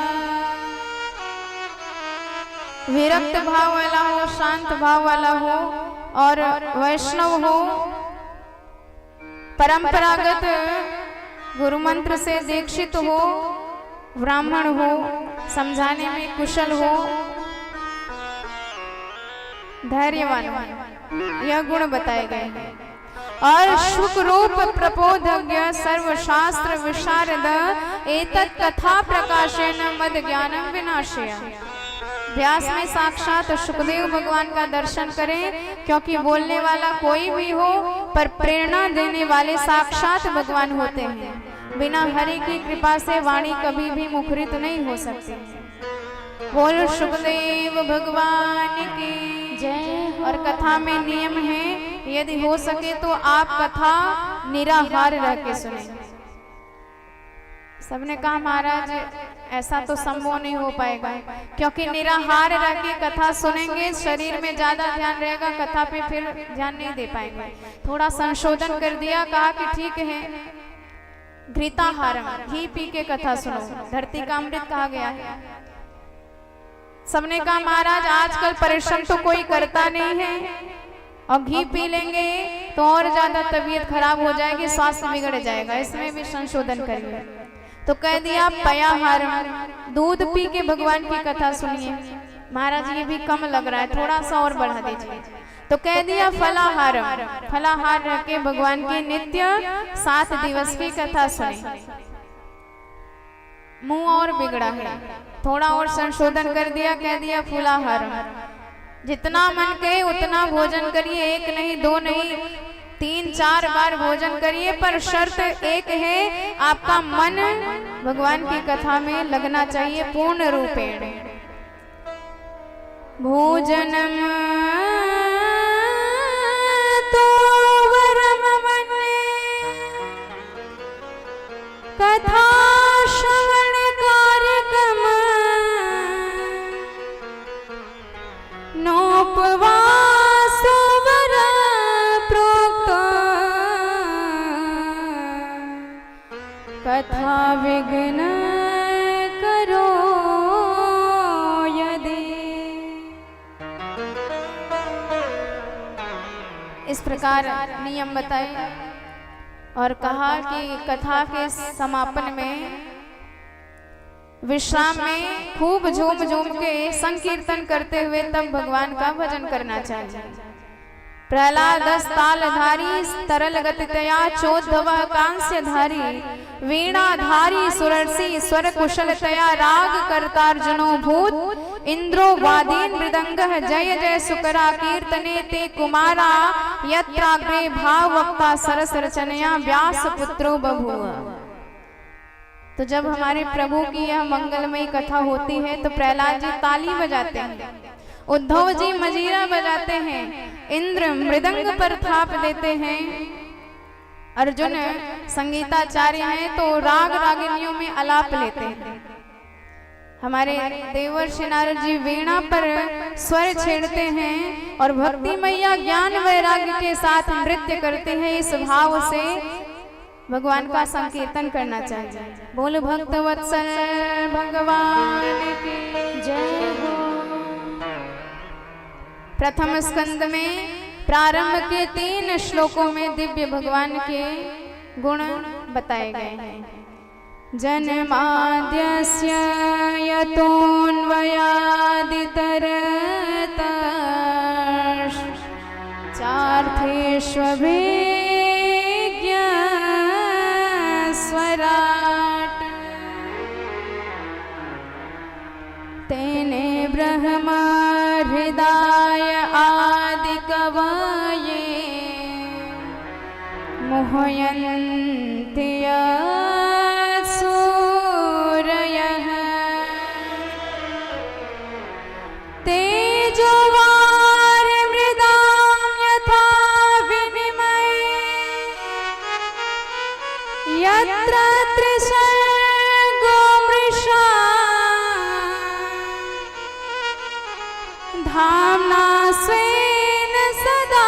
विरक्त भाव वाला हो, शांत भाव वाला हो और वैष्णव हो, परंपरागत गुरु मंत्र से दीक्षित हो, ब्राह्मण हो, समझाने में कुशल हो, धैर्यवान हो, यह गुण बताए गए हैं। और शुक रूप प्रपोधज्ञ सर्वशास्त्र विशारद एतत् कथा प्रकाशेन मद ज्ञानम विनाशय। व्यास में साक्षात शुकदेव भगवान का दर्शन करें, क्योंकि बोलने वाला कोई भी हो पर प्रेरणा देने वाले साक्षात भगवान होते हैं। बिना हरि की कृपा से वाणी कभी भी मुखरित नहीं हो सकती। बोल शुकदेव भगवान की जय। और कथा में नियम है, यदि हो सके तो आप कथा निराहार रह के सुने। सबने कहा महाराज ऐसा तो संभव नहीं हो पाएगा, क्योंकि निराहार रह के कथा सुनेंगे, शरीर में ज्यादा ध्यान रहेगा, कथा पे फिर ध्यान नहीं दे पाएंगे। थोड़ा संशोधन कर दिया, कहा कि ठीक है घृताहारम, घी पी के कथा सुनो, धरती का अमृत कहा गया है। सबने कहा महाराज आजकल परिश्रम तो कोई करता नहीं है, और घी पी लेंगे तो और ज्यादा तबीयत खराब हो जाएगी, स्वास्थ्य बिगड़ जाएगा, इसमें भी संशोधन करिए। तो कह दिया पयाहारम, दूध पी के भगवान की कथा सुनिए। महाराज ये भी कम लग रहा है, थोड़ा सा और बढ़ा दीजिए। तो कह दिया फलाहारम, फलाहार रख के भगवान की नित्य 7 दिवस की कथा सुने। मुंह और बिगड़ा है, थोड़ा और संशोधन कर दिया, कह दिया फूलाहारम, जितना मन कहे उतना भोजन करिए, एक नहीं, 2 नहीं, 3-4 बार भोजन करिए, पर शर्त एक है, आपका मन भगवान की कथा में लगना चाहिए पूर्ण रूपेण। भोजनम तो वरम मन कथा श्रवण कार्यक्रम नोपवास वर प्रोक्त कथा विघ्न करो यदि। इस प्रकार नियम बताए और कहा कि कथा के समापन में विश्राम में खूब झूम झूम के संकीर्तन करते हुए तब भगवान का भजन करना चाहिए। प्रहलाद तालधारी तरल गतितया चोद्धव कांस्यधारी वीणाधारी सुरर्षि स्वर कुशलतया राग कर्तार्जुनो भूत इंद्रो वादीन मृदंगः जय जय सुकरा कीर्तने ते कुमारा यत्राग्रे भाव वक्ता सरस रचनया व्यास पुत्रो बभूव। तो जब हमारे प्रभु की यह मंगलमयी कथा होती है तो प्रहलाद जी ताली बजाते हैं, उद्धव जी मजीरा बजाते हैं, इंद्र मृदंग पर थाप देते हैं, अर्जुन संगीताचार्य हैं तो राग रागिनियों में आलाप लेते हैं, हमारे देवर्षि नारद जी वीणा पर स्वर छेड़ते हैं और भक्ति मैया ज्ञान वैराग्य के साथ नृत्य करते हैं। इस भाव से भगवान का संकीर्तन करना चाहिए। बोल भक्त वत्सल भगवान की जय हो। प्रथम स्कंद में प्रारंभ के 3 श्लोकों में दिव्य भगवान के गुण बताए गए हैं। जन्माद्यस्य यतोऽन्वयादितरतः पार्थेष्वभिज्ञ स्वराट तेने ब्रह्म हृदय आदि कवये मोहयन्ति सूरयः तेजोवारिमृदां यथा विनिमये यत्र त्रिसर्गो मृषा धाम्ना स्वेन सदा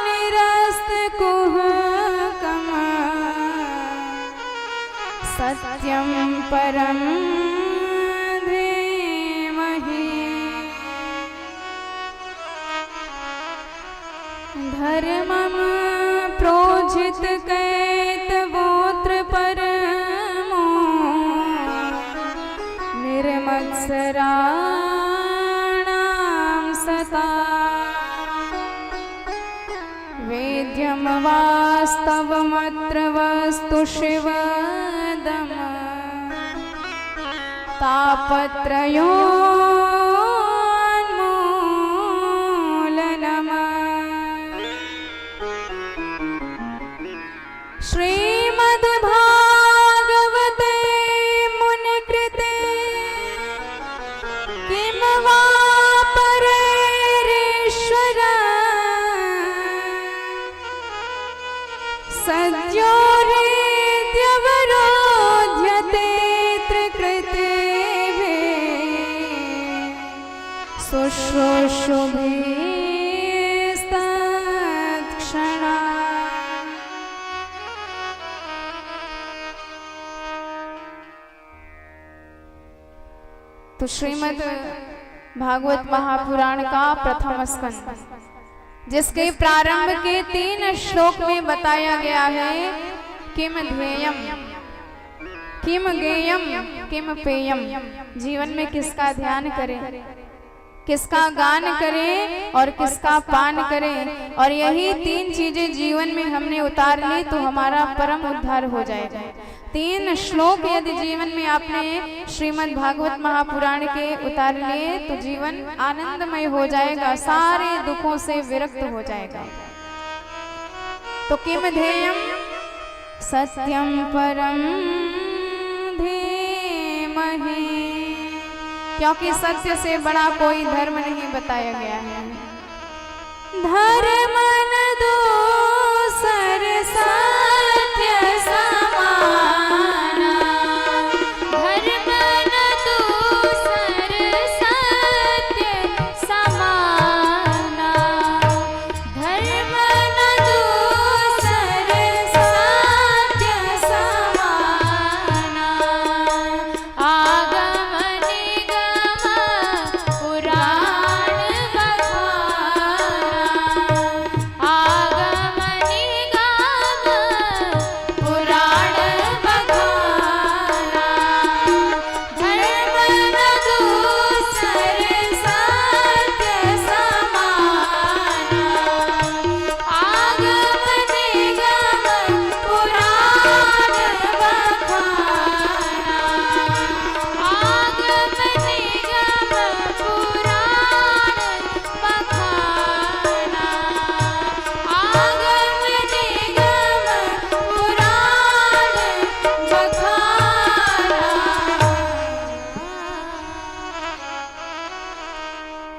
निरस्तकुहकम् सत्यं परं धीमहि धर्मं प्रोजित कैतवोऽत्र परमो निर्मत्सराणां सता वेद्यं वास्तवमत्र वस्तु शिवदम् तापत्रयोन्मूलनम् श्रीमद्भागवते मुनिकृते किं वा परेरीश्वर सद्यो हृद्यवरोध्यते त्रिकृतिभिः शुश्रूषुभिस्तत्क्षणा। तो श्रीमद् भागवत महापुराण का प्रथम स्कंद, जिसके प्रारंभ के 3 श्लोक में बताया गया है किम ध्येयम, किम गेयम, किम पेयम। जीवन में किसका ध्यान करें, किसका गान करें और किसका पान करें, और यही 3 चीजें जीवन में हमने उतार ली तो हमारा परम उद्धार हो जाएगा। 3 श्लोक यदि जीवन में आपने श्रीमद् भागवत महापुराण के उतार लिए तो जीवन आनंदमय हो जाएगा, सारे दुखों से विरक्त हो जाएगा। तो किम ध्येयम सत्यम परम धीमहि, क्योंकि सत्य से बड़ा कोई धर्म नहीं बताया गया है। धर्म न दूसर सत्य समाना, धर्म न दूसर सत्य समाना, धर्म न दूसर सत्य समाना। आगम निगम पुराण बखाना, आगम निगम पुराण बखाना। धर्म न दूसर सत्य समाना, आगम निगम पुराण बखाना, आगम निगम पुराण बखाना, आगम निगम पुराण बखाना।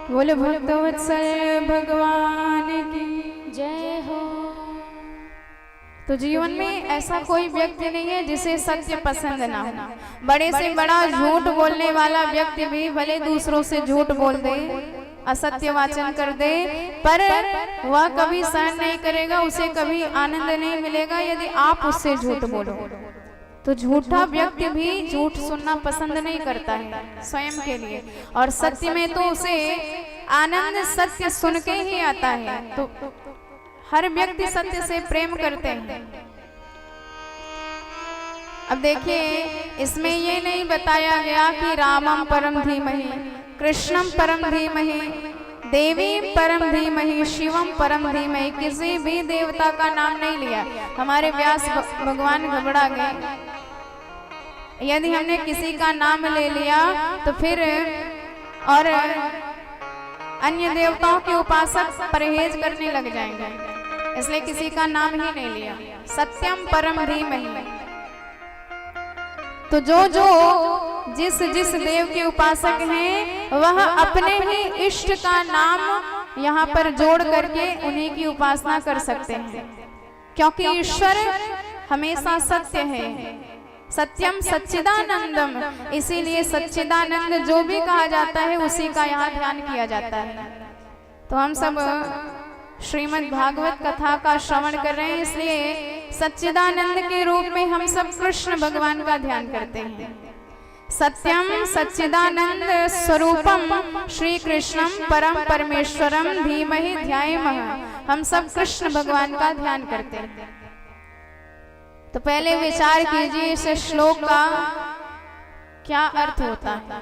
बोले भक्तवत्सल भगवान की जय हो। तो जीवन में ऐसा कोई व्यक्ति नहीं है जिसे सत्य पसंद ना हो। बड़े से बड़ा झूठ बोलने वाला व्यक्ति भी भले दूसरों से झूठ बोल दे, असत्य वाचन कर दे, पर वह कभी सहन नहीं करेगा, उसे कभी आनंद नहीं मिलेगा यदि आप उससे झूठ बोलो। तो झूठा व्यक्ति भी झूठ सुनना पसंद नहीं करता है स्वयं के लिए, और सत्य में तो उसे आनंद सत्य सुन के ही आता है। तो हर व्यक्ति सत्य से प्रेम करते हैं। अब देखिए, इसमें ये नहीं बताया गया कि रामम परम धीमहि, कृष्णम परम धीमहि, देवी परम धीमहि शिवम परम धीमहि, किसी भी देवता का नाम नहीं लिया। हमारे व्यास भगवान घबरा गए, यदि हमने किसी का नाम ले लिया तो फिर और अन्य देवताओं के उपासक परहेज करने लग जाएंगे, इसलिए किसी का नाम ही नहीं लिया। सत्यम परम धीमहि, तो जो जिस जिस देव के उपासक हैं वह अपने ही इष्ट का नाम यहाँ पर जोड़ करके उन्हीं की उपासना कर सकते हैं, क्योंकि ईश्वर हमेशा सत्य है। सत्यम सच्चिदानंदम, इसीलिए सच्चिदानंद जो भी कहा जाता है उसी का यहाँ ध्यान किया जाता है। तो हम सब श्रीमद् भागवत कथा का श्रवण कर रहे हैं, इसलिए सच्चिदानंद के रूप में हम सब कृष्ण भगवान का ध्यान करते हैं। सत्यम सच्चिदानंद स्वरूपम श्री कृष्णम परम परमेश्वरम धीमहि ध्यायेमः, हम सब कृष्ण भगवान का ध्यान करते हैं। तो पहले विचार कीजिए इस श्लोक का क्या अर्थ होता है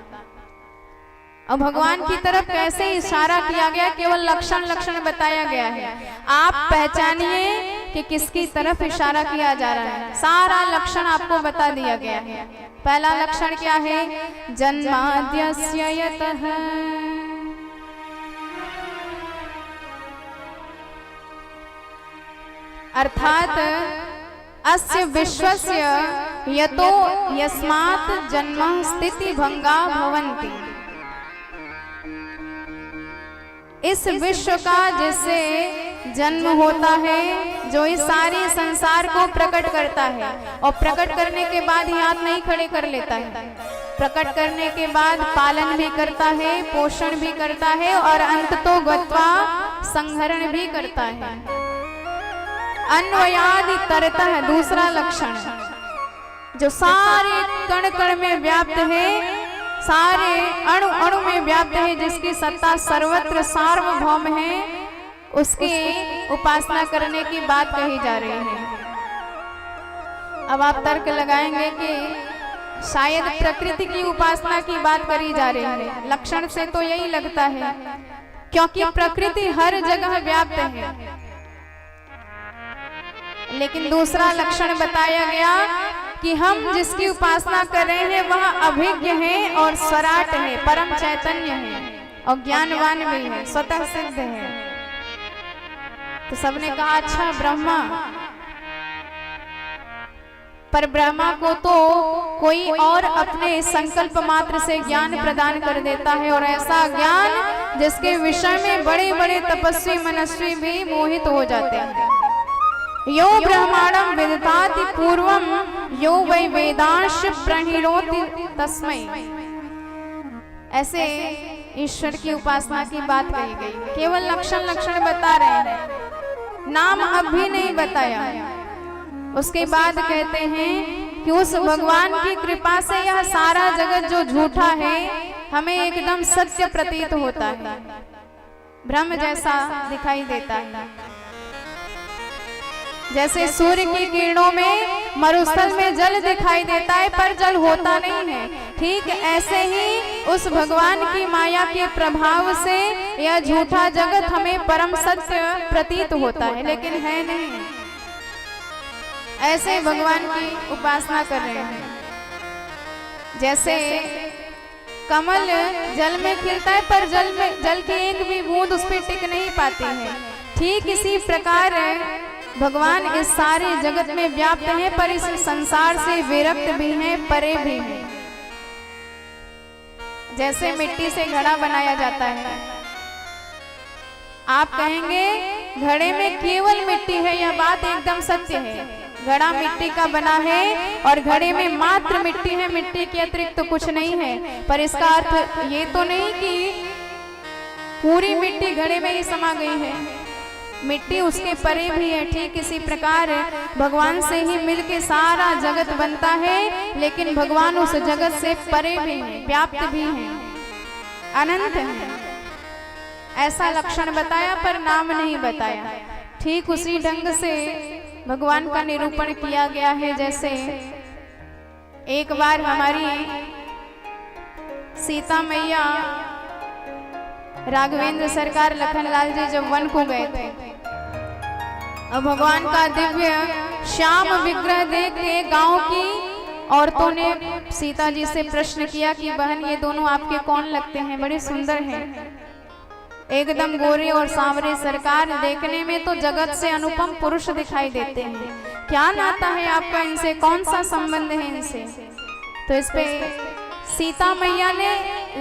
और भगवान की तरफ कैसे इशारा किया गया, केवल लक्षण बताया गया है। आप पहचानिए कि किसकी तरफ इशारा किया जा रहा है। सारा लक्षण आपको बता दिया गया है। पहला लक्षण क्या है? जन्माद्यस्य यतः, अर्थात अस्य विश्वस्य यतो यस्मात् जन्म स्थिति भंगा भवन्ति, इस विश्व का जिससे जन्म होता है, जो इस सारे संसार को प्रकट करता है और प्रकट करने के बाद ही हाथ नहीं खड़े कर लेता है, प्रकट करने के बाद पालन भी करता है, पोषण भी करता है और अंततो गत्वा संहरण भी करता है। अन्वयादि तरतः, दूसरा लक्षण, जो सारे कण कण में व्याप्त है, सारे अणु अणु में व्याप्त है, जिसकी सत्ता सर्वत्र सार्वभौम है, उसकी उपासना करने की बात कही जा रही है। अब आप तर्क लगाएंगे कि शायद प्रकृति की उपासना की बात करी जा रही है। लक्षण से तो यही लगता है, क्योंकि प्रकृति हर जगह व्याप्त है। लेकिन दूसरा लक्षण बताया गया कि हम जिसकी उपासना कर रहे हैं वह अभिज्ञ है और स्वराट है, परम चैतन्य है और ज्ञानवान भी है, स्वतः सिद्ध है। तो सबने कहा अच्छा ब्रह्मा, पर ब्रह्मा को तो कोई और अपने संकल्प मात्र से ज्ञान प्रदान कर देता है, और ऐसा ज्ञान जिसके विषय में बड़े बड़े तपस्वी मनस्वी भी मोहित हो जाते हैं। यो ब्रह्मांडं विदधाति पूर्वम यो वै वेदांश प्रणिनोति तस्मै, ऐसे ईश्वर की उपासना की बात कही गई। केवल लक्षण बता रहे हैं, नाम अब भी नहीं बताया। उसके बाद कहते हैं कि उस भगवान की कृपा से यह सारा जगत जो झूठा है हमें एकदम सत्य प्रतीत होता है, ब्रह्म जैसा दिखाई देता है। जैसे सूर्य की किरणों में मरुस्थल में जल दिखाई देता है पर जल होता नहीं है, ठीक ऐसे ही उस भगवान की माया के प्रभाव से यह झूठा जगत हमें परम सत्य प्रतीत होता है, लेकिन है नहीं। ऐसे भगवान की उपासना कर रहे हैं। जैसे कमल जल में खिलता है पर जल की एक भी बूंद उस पर टिक नहीं पाती है, ठीक इसी प्रकार भगवान इस सारे जगत में व्याप्त हैं, पर इस संसार से विरक्त भी हैं, परे भी हैं। जैसे मिट्टी से घड़ा बनाया जाता है, आप कहेंगे घड़े में केवल मिट्टी है, यह बात एकदम सत्य है। घड़ा मिट्टी का बना है और घड़े में मात्र मिट्टी है, मिट्टी के अतिरिक्त तो कुछ नहीं है, पर इसका अर्थ ये तो नहीं कि पूरी मिट्टी घड़े में ही समा गई है, मिट्टी उसके परे भी है। ठीक इसी प्रकार भगवान से ही मिलके सारा जगत बनता है, लेकिन भगवान उस जगत से परे भी हैं, व्याप्त भी हैं, अनंत हैं। ऐसा लक्षण बताया पर नाम नहीं बताया। ठीक उसी ढंग से भगवान का निरूपण किया गया है। जैसे एक बार हमारी सीता मैया राघवेंद्र सरकार लखनलाल जी जब वन को गए थे और भगवान का दिव्य श्याम विग्रह देख के गांव की औरतों ने सीता जी से प्रश्न किया कि बहन ये दोनों आपके कौन लगते हैं, बड़े सुंदर हैं, एकदम गोरे और सांवरे, सरकार देखने में तो जगत से अनुपम पुरुष दिखाई देते हैं, क्या नाता है आपका इनसे, कौन सा संबंध है इनसे। तो इस पे सीता मैया ने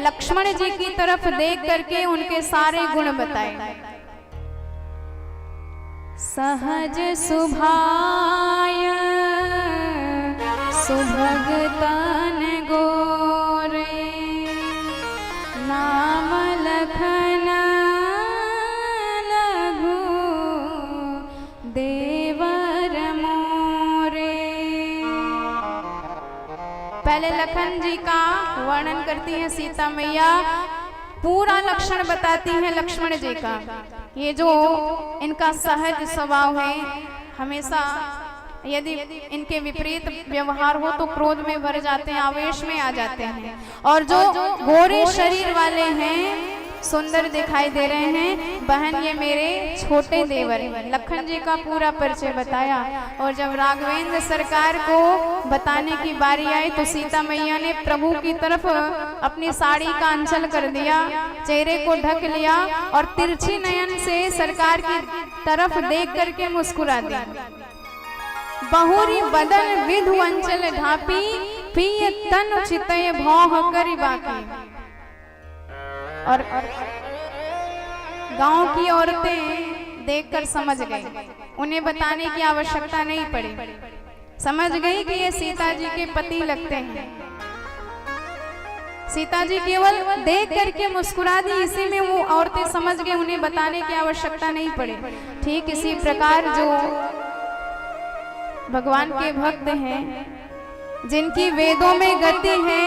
लक्ष्मण जी की तरफ देख करके उनके सारे गुण बताए। सहज सुभाय सुभगतन गोरे नाम लखन लघु देवर मोरे। पहले लखन जी का वर्णन करती है सीता मैया, पूरा लक्षण बताती है लक्ष्मण जी का। ये जो इनका सहज स्वभाव है, हमेशा यदि इनके विपरीत व्यवहार हो तो क्रोध में भर जाते हैं, आवेश में आ जाते हैं। और जो गोरे शरीर वाले हैं, सुंदर दिखाई दे रहे हैं, बहन ये मेरे छोटे देवर हैं। लखन जी का पूरा परिचय बताया। और जब राघवेंद्र सरकार को बताने की बारी आई तो सीता मैया ने प्रभु की तरफ अपनी साड़ी का अंचल कर दिया, चेहरे को ढक लिया और तिरछी नयन से सरकार की तरफ देख करके मुस्कुरा दी। बहुरी बदन विधु अंचल ढापी, पिय तन चितय भौह करी बाकी। और गांव की औरतें देखकर समझ गई, उन्हें बताने की आवश्यकता नहीं पड़ी, समझ गई कि ये सीता जी के पति लगते हैं। सीता जी केवल देख करके मुस्कुरा दी, इसी में वो औरतें समझ गई, उन्हें बताने की आवश्यकता नहीं पड़ी। ठीक इसी प्रकार जो भगवान के भक्त हैं, जिनकी वेदों में गति है,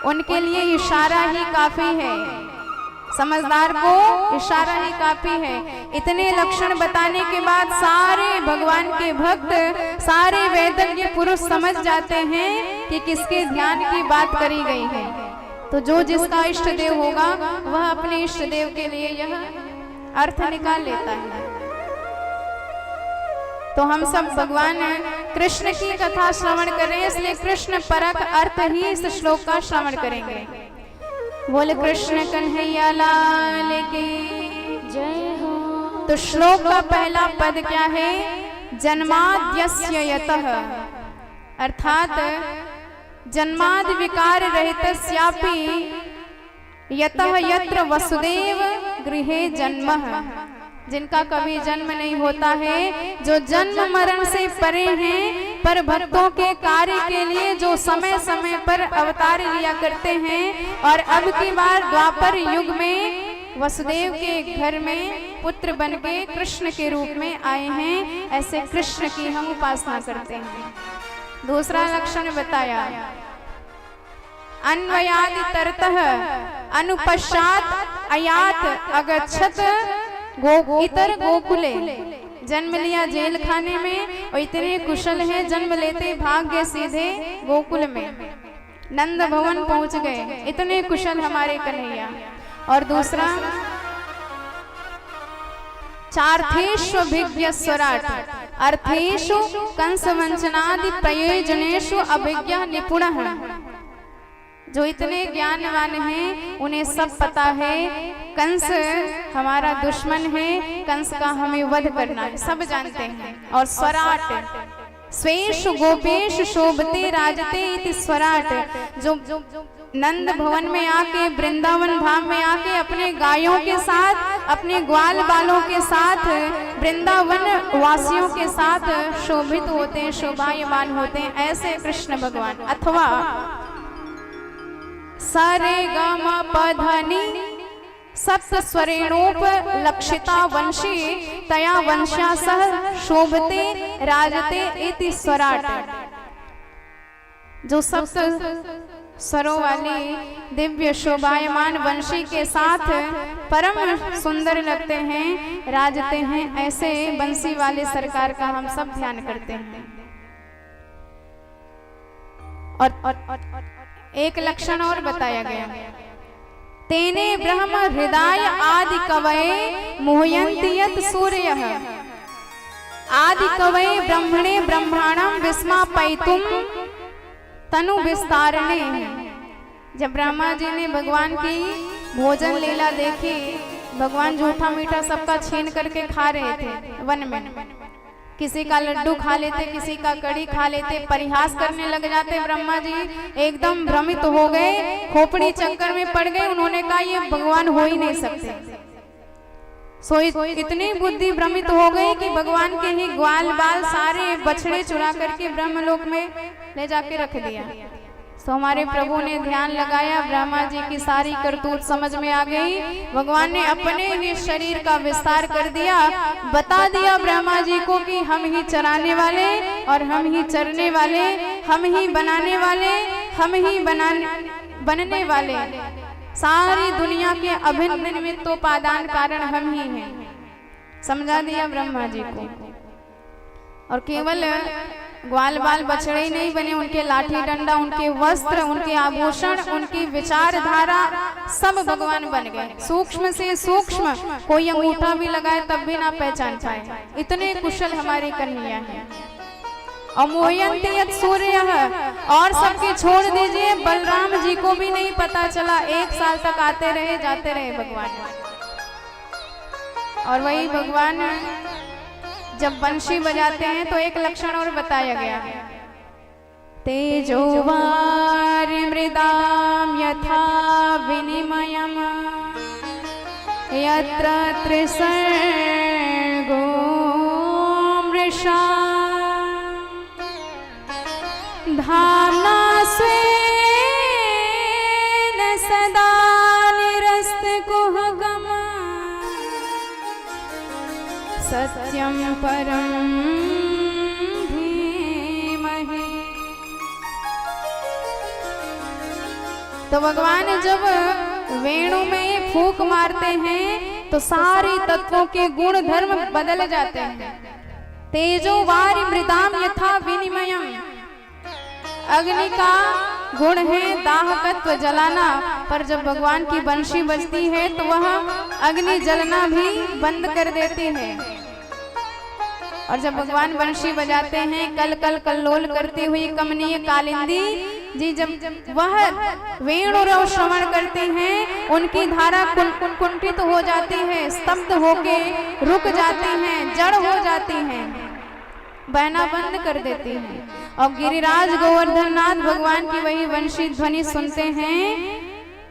उनके लिए इशारा ही काफी है, समझदार को इशारा ही काफी है। इतने लक्षण बताने के बाद सारे भगवान के भक्त, सारे वेदज्ञ पुरुष समझ जाते हैं कि किसके ध्यान की बात करी गई है। तो जो जिसका इष्ट देव होगा वह अपने इष्ट देव के लिए यह अर्थ निकाल लेता है। तो हम सब भगवान कृष्ण की कथा श्रवण कर रहे हैं, इसलिए कृष्ण परक अर्थ ही इस श्लोक का श्रवण करेंगे। बोले कृष्ण कन्हैया लाल की जय हो। तो श्लोक का पहला पद क्या है? जन्माद्यस्य यतः, अर्थात जन्मादि विकार रहितस्यापि यतः यत्र वसुदेव गृहे जन्मः, जिनका कभी जन्म नहीं होता है, जो जन्म मरण से परे हैं, पर भक्तों के कार्य के लिए जो समय समय पर अवतार लिया करते हैं। और अब की बार द्वापर युग में वसुदेव के घर में पुत्र बन के कृष्ण के रूप में आए हैं, ऐसे कृष्ण की हम उपासना करते हैं। दूसरा लक्षण बताया, अन्वयादि तरतः अनुपश्चात अयात अगच्छत इतर गोकुले, जन्म लिया जेल खाने में और इतने कुशल हैं, जन्म लेते भाग गए सीधे गोकुल में, नंद भवन पहुंच गए, इतने कुशल हमारे कन्हैया। और दूसरा चार्थेष्वभिज्ञ स्वराट, अर्थेषु कंस वंचनादि प्रयोजनेषु अभिज्ञ निपुणः, जो इतने ज्ञानवान हैं उन्हें सब पता है कंस हमारा दुश्मन है, कंस का हमें वध करना है, सब जानते हैं। और स्वराट, स्वेषु गोपेषु शोभते राजते इति स्वराट, जो नंद भवन में आके, वृंदावन धाम में आके अपने गायों के साथ, अपने ग्वाल बालों के साथ, वृंदावन वासियों के साथ शोभित होते हैं, शोभायमान होते हैं, ऐसे कृष्ण भगवान। अथवा सारे गम पधनी सप्त स्वरेणोप लक्षिता वंशी तया वंश्या सह शोभते राजते इति स्वराट, जो सप्त स्वरों वाली दिव्य शोभायमान वंशी के साथ परम सुंदर लगते हैं, राजते हैं, ऐसे बंसी वाले सरकार का हम सब ध्यान करते हैं। और एक लक्षण और बताया गया, तेने ब्रह्म हृदय आदि कवये मोहयन्ति यत् सूर्यः। आदि कवये ब्रह्मणे ब्रह्माणं विस्मापयितुं तनु विस्तारणे। जब ब्रह्मा जी ने भगवान की भोजन लीला देखी, भगवान झूठा मीठा सबका छीन करके खा रहे थे वन में। किसी का लड्डू खा लेते, किसी का कड़ी खा लेते, परिहास करने लग जाते। ब्रह्मा जी एकदम भ्रमित हो गए, खोपड़ी चक्कर में पड़ गए। उन्होंने कहा ये भगवान हो ही नहीं सकते। सो इतनी बुद्धि भ्रमित हो गई कि भगवान के ही ग्वाल बाल सारे बछड़े चुरा करके ब्रह्मलोक में ले जाके रख दिया। तो हमारे प्रभु ने ध्यान लगाया, ब्रह्मा जी की सारी करतूत समझ में आ गई। भगवान ने अपने ही शरीर का विस्तार कर दिया, बता दिया ब्रह्मा जी को कि हम ही चराने वाले और हम ही चरने वाले, हम ही बनाने वाले, हम ही बनने वाले, सारी दुनिया के अभिन्न निमित्तोपादान कारण हम ही हैं। समझा दिया ब्रह्मा जी को। और केवल ग्वाल बाल बछड़े ही नहीं बने, उनके लाठी डंडा, उनके वस्त्र, उनके आभूषण, उनकी विचारधारा सब भगवान बन गए। सूक्ष्म से सूक्ष्म कोई अंगूठा भी लगाए तब भी ना पहचान पाए, इतने कुशल हमारी कन्या है। और मोहयन्ति यत् सूर्यः, और सबके छोड़ दीजिए, बलराम जी को भी नहीं पता चला। 1 साल तक आते रहे जाते रहे भगवान। और वही भगवान जब बंशी बजाते हैं तो एक लक्षण और बताया गया, तेजोवार मृदाम यथा विनिमयम यत्र त्रिसर्गो मृषा धाम्ना स्वेन सदा निरस्तकुहकम् सत्यं परं धीमहि। तो भगवान जब वेणु में फूंक मारते हैं तो सारे तत्वों के गुण धर्म बदल जाते हैं। तेजो वारि मृदाम यथा विनिमयम, अग्नि का गुण है दाहकत्व, जलाना, पर जब भगवान की बंशी बजती है तो वह अग्नि जलना भी बंद कर देती है। और जब भगवान बंशी बजाते हैं, कल कल कल्लोल करती हुई कमनीय कालिंदी जी जब वह वेणुरव श्रवण करती हैं, उनकी धारा कुंठित हो जाती है, स्तब्ध होके रुक जाती हैं, जड़ हो जाती हैं, बहना बंद कर देती हैं। और गिरिराज गोवर्धन नाथ भगवान की वही वंशी ध्वनि सुनते हैं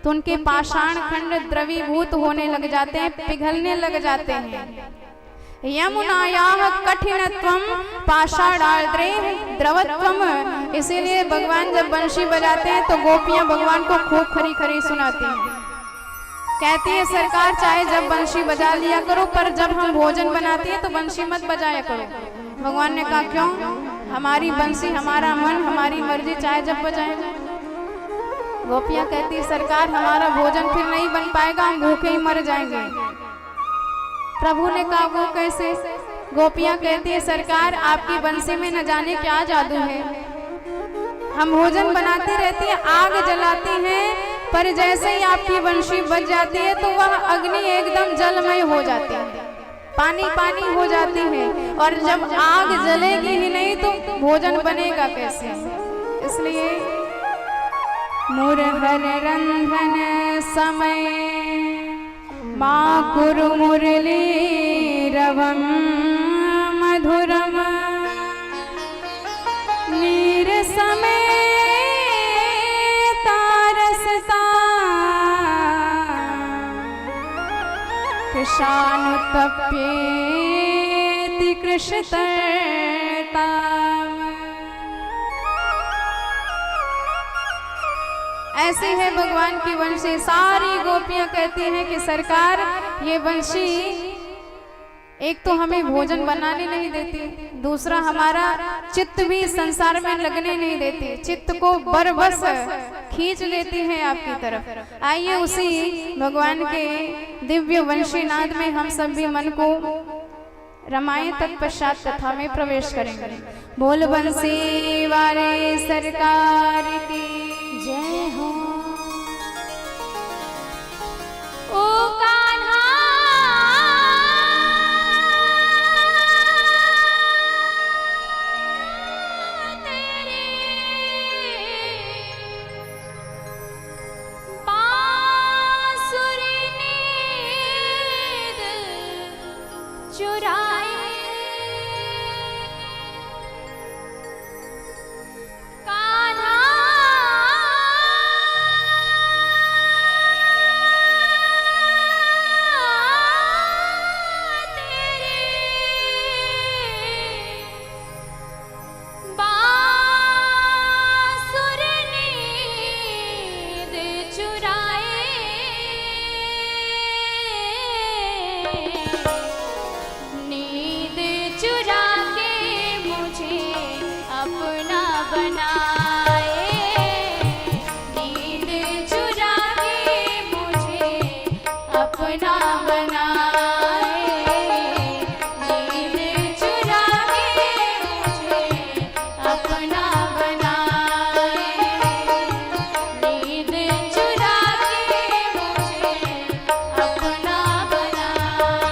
तो उनके पाषाण खंड द्रवीभूत होने लग जाते हैं, पिघलने लग जाते हैं। यमुनायाः कठिनत्वम पाषाणार्द्रे द्रवत्वम। इसीलिए भगवान जब बंशी बजाते हैं तो गोपियां भगवान को खूब खरी खरी सुनाती हैं। कहती है सरकार चाहे जब बंशी बजा लिया करो, पर जब हम भोजन बनाती है तो बंशी मत बजाया करो। भगवान ने कहा क्यों? हमारी बंसी, हमारा मन, हमारी मर्जी, चाहे जब बजाए। गोपियां कहती है सरकार हमारा भोजन फिर नहीं बन पाएगा, हम भूखे ही मर जाएंगे। प्रभु ने कहा वो कैसे? गोपियां कहती है सरकार आपकी बंसी में न जाने क्या जादू है, हम भोजन बनाती रहती है, आग जलाती हैं, पर जैसे ही आपकी बंशी बज जाती है तो वह अग्नि एकदम जलमय हो जाती है, पानी पानी हो जाती है। और जब आग जलेगी ही नहीं तो भोजन बनेगा कैसे? इसलिए मुरहर रंधन समय माँ कुरु मुरली रवम मधुरम नीर समय तारसता कृशानुतप्येति कृषतर्ता। ऐसी है भगवान की वंशी। सारी गोपियां कहती हैं कि सरकार ये वंशी एक तो हमें भोजन बनाने नहीं देती, दूसरा हमारा चित्त भी संसार में लगने नहीं देती, चित्त को बरबस खींच लेती है आपकी तरफ। आइए उसी भगवान के दिव्य वंशी नाद में हम सब भी मन को रमाएं, तत्पश्चात कथा में प्रवेश करेंगे। बोल बंसी वाले सरकार की जय हो। बनाए, नींद चुरा के मुझे अपना बनाए, नींद चुरा के मुझे अपना बनाए, नींद चुरा के मुझे अपना बनाए।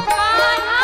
कान्हा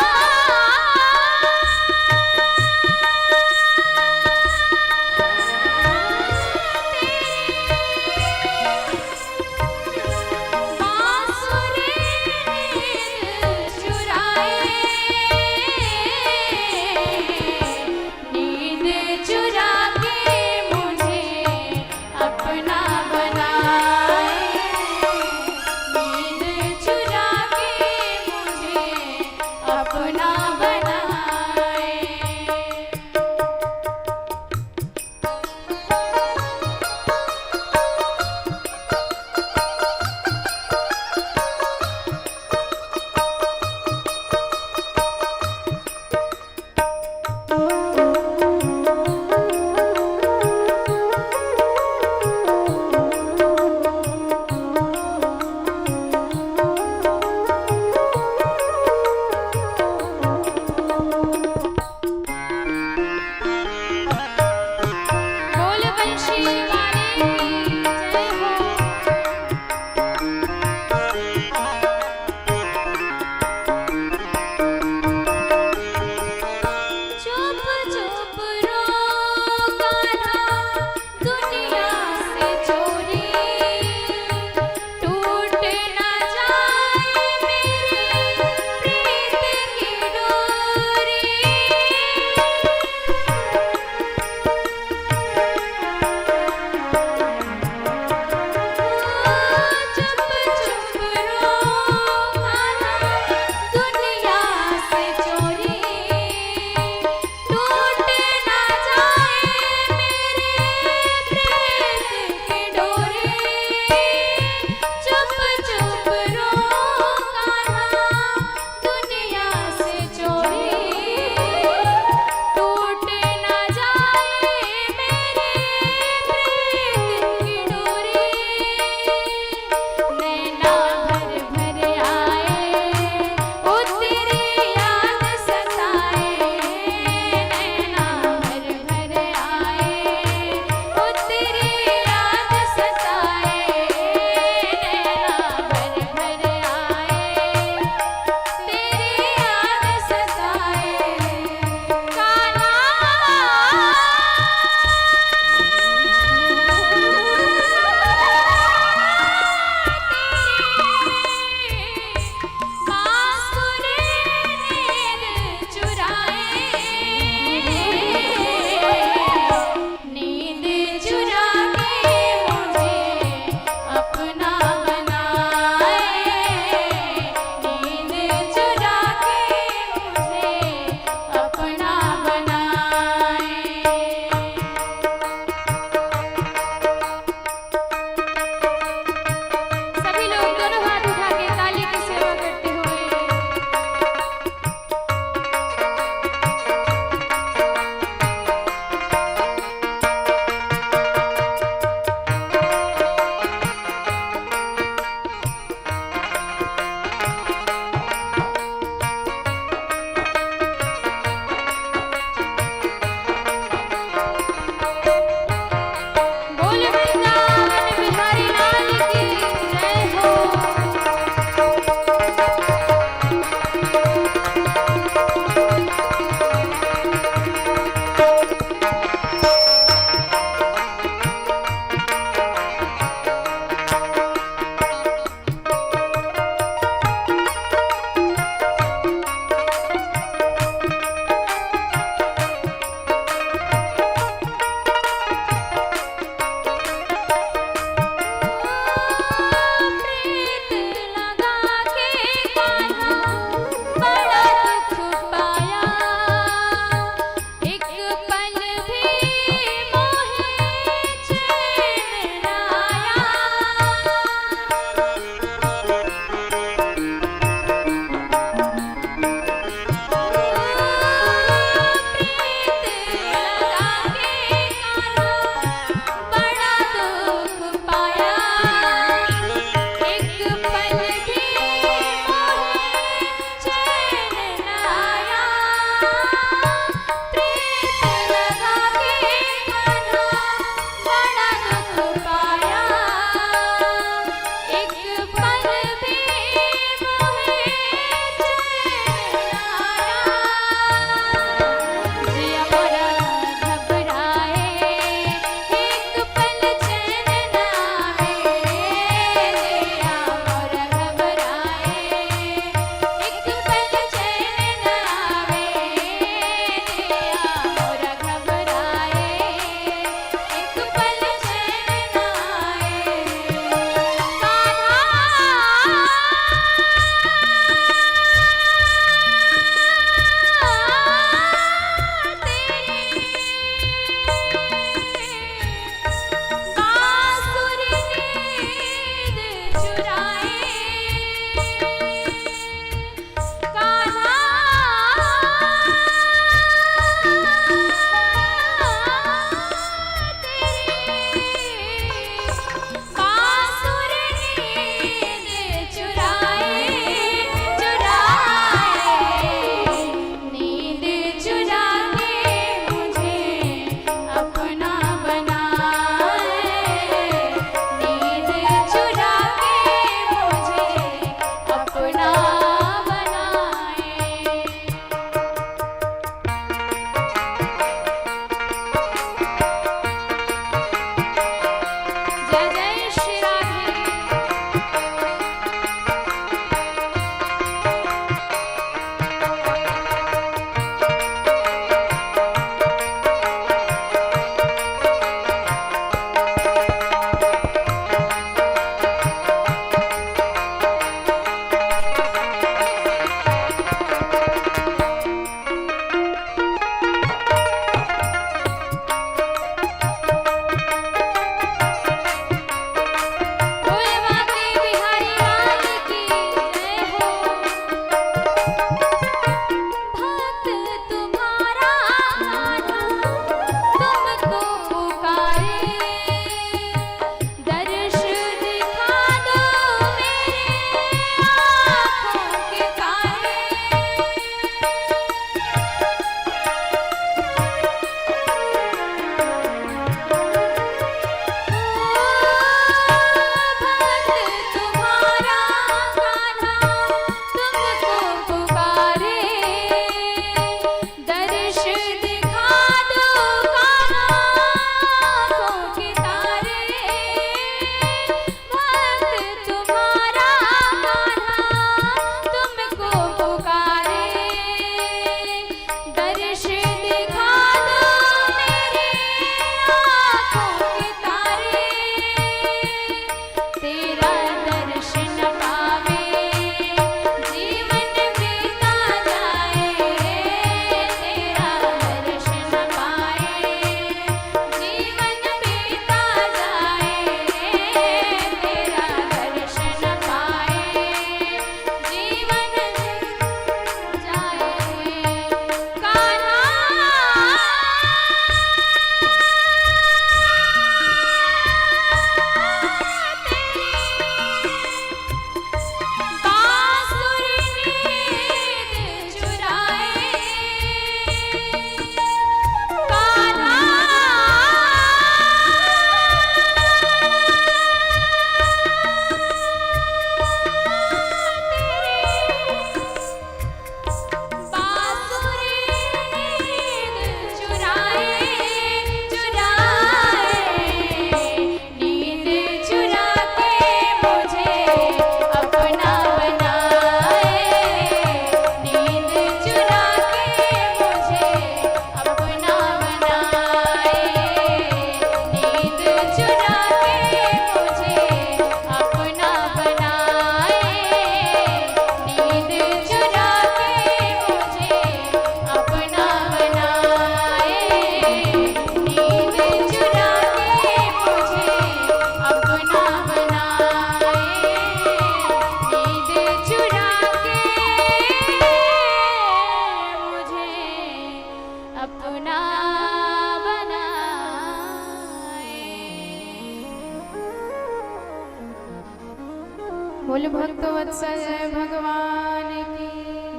बोल भक्त वत्सल भगवान की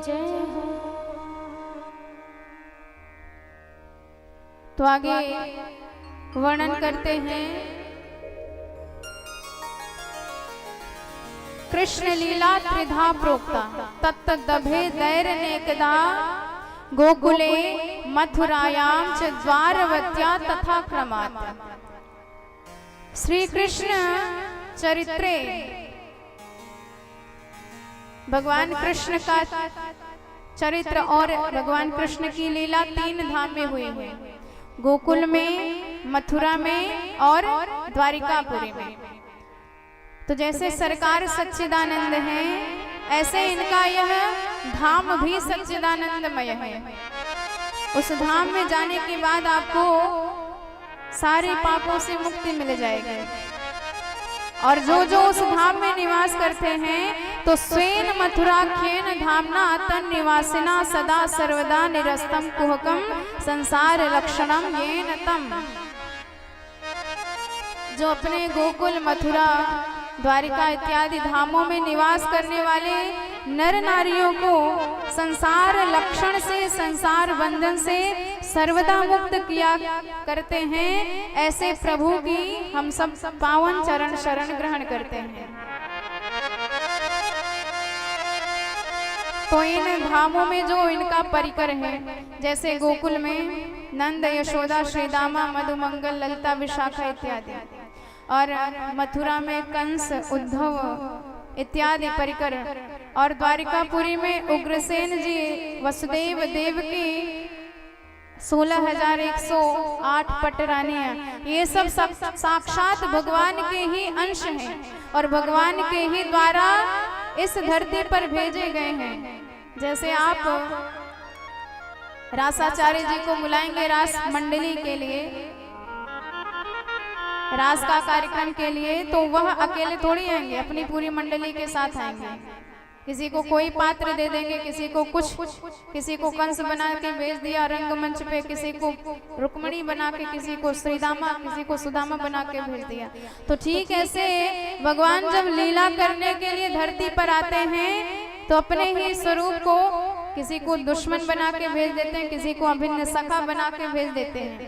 जय हो। तो आगे वर्णन करते हैं कृष्ण लीला त्रिधा प्रोक्ता तत्तदभे दैर नेकदा गोकुले मथुरायाम च द्वारवत्या तथा क्रमात्। श्री कृष्ण चरित्रे भगवान कृष्ण का चरित्र और भगवान कृष्ण की लीला 3 धाम में हुई है, गोकुल में, मथुरा में और द्वारिकापुरी में। तो जैसे सरकार सच्चिदानंद है, ऐसे इनका यह धाम भी सच्चिदानंदमय है। उस धाम में जाने के बाद आपको सारे पापों से मुक्ति मिल जाएगी। और जो उस धाम में निवास करते हैं तो स्वेन मथुरा खेन धामना तन निवासिना सदा सर्वदा निरस्तम कुहकम संसार लक्षणम येन तम। जो अपने गोकुल, मथुरा, द्वारिका इत्यादि धामों में निवास करने वाले नर नारियों को संसार लक्षण से, संसार बंधन से सर्वदा मुक्त किया करते हैं, ऐसे प्रभु की हम सब पावन चरण शरण ग्रहण करते हैं। तो इन धामों में जो इनका परिकर है, जैसे गोकुल में नंद, यशोदा, श्रीदामा, मधुमंगल, ललिता, विशाखा इत्यादि, और मथुरा में कंस, उद्धव इत्यादि परिकर, और द्वारिकापुरी में उग्रसेन जी, वसुदेव देव की 16,108 पटरानियां, ये सब साक्षात भगवान के ही अंश हैं और भगवान के ही द्वारा इस धरती पर भेजे गए हैं। जैसे आप रासाचार्य जी को बुलाएंगे रास मंडली के लिए, रास का कार्यक्रम के लिए, तो वह अकेले थोड़ी आएंगे, अपनी पूरी मंडली के साथ आएंगे। किसी को कोई पात्र दे देंगे, किसी को कुछ, किसी को कंस बना के भेज दिया रंगमंच पे, किसी को रुक्मणी बना के, किसी को श्रीदामा, किसी को सुदामा बना के भेज दिया। तो ठीक ऐसे भगवान जब लीला करने के लिए धरती पर आते हैं तो अपने ही स्वरूप को किसी को दुश्मन बना के भेज देते हैं, किसी को अभिन्न सखा बना के भेज देते हैं।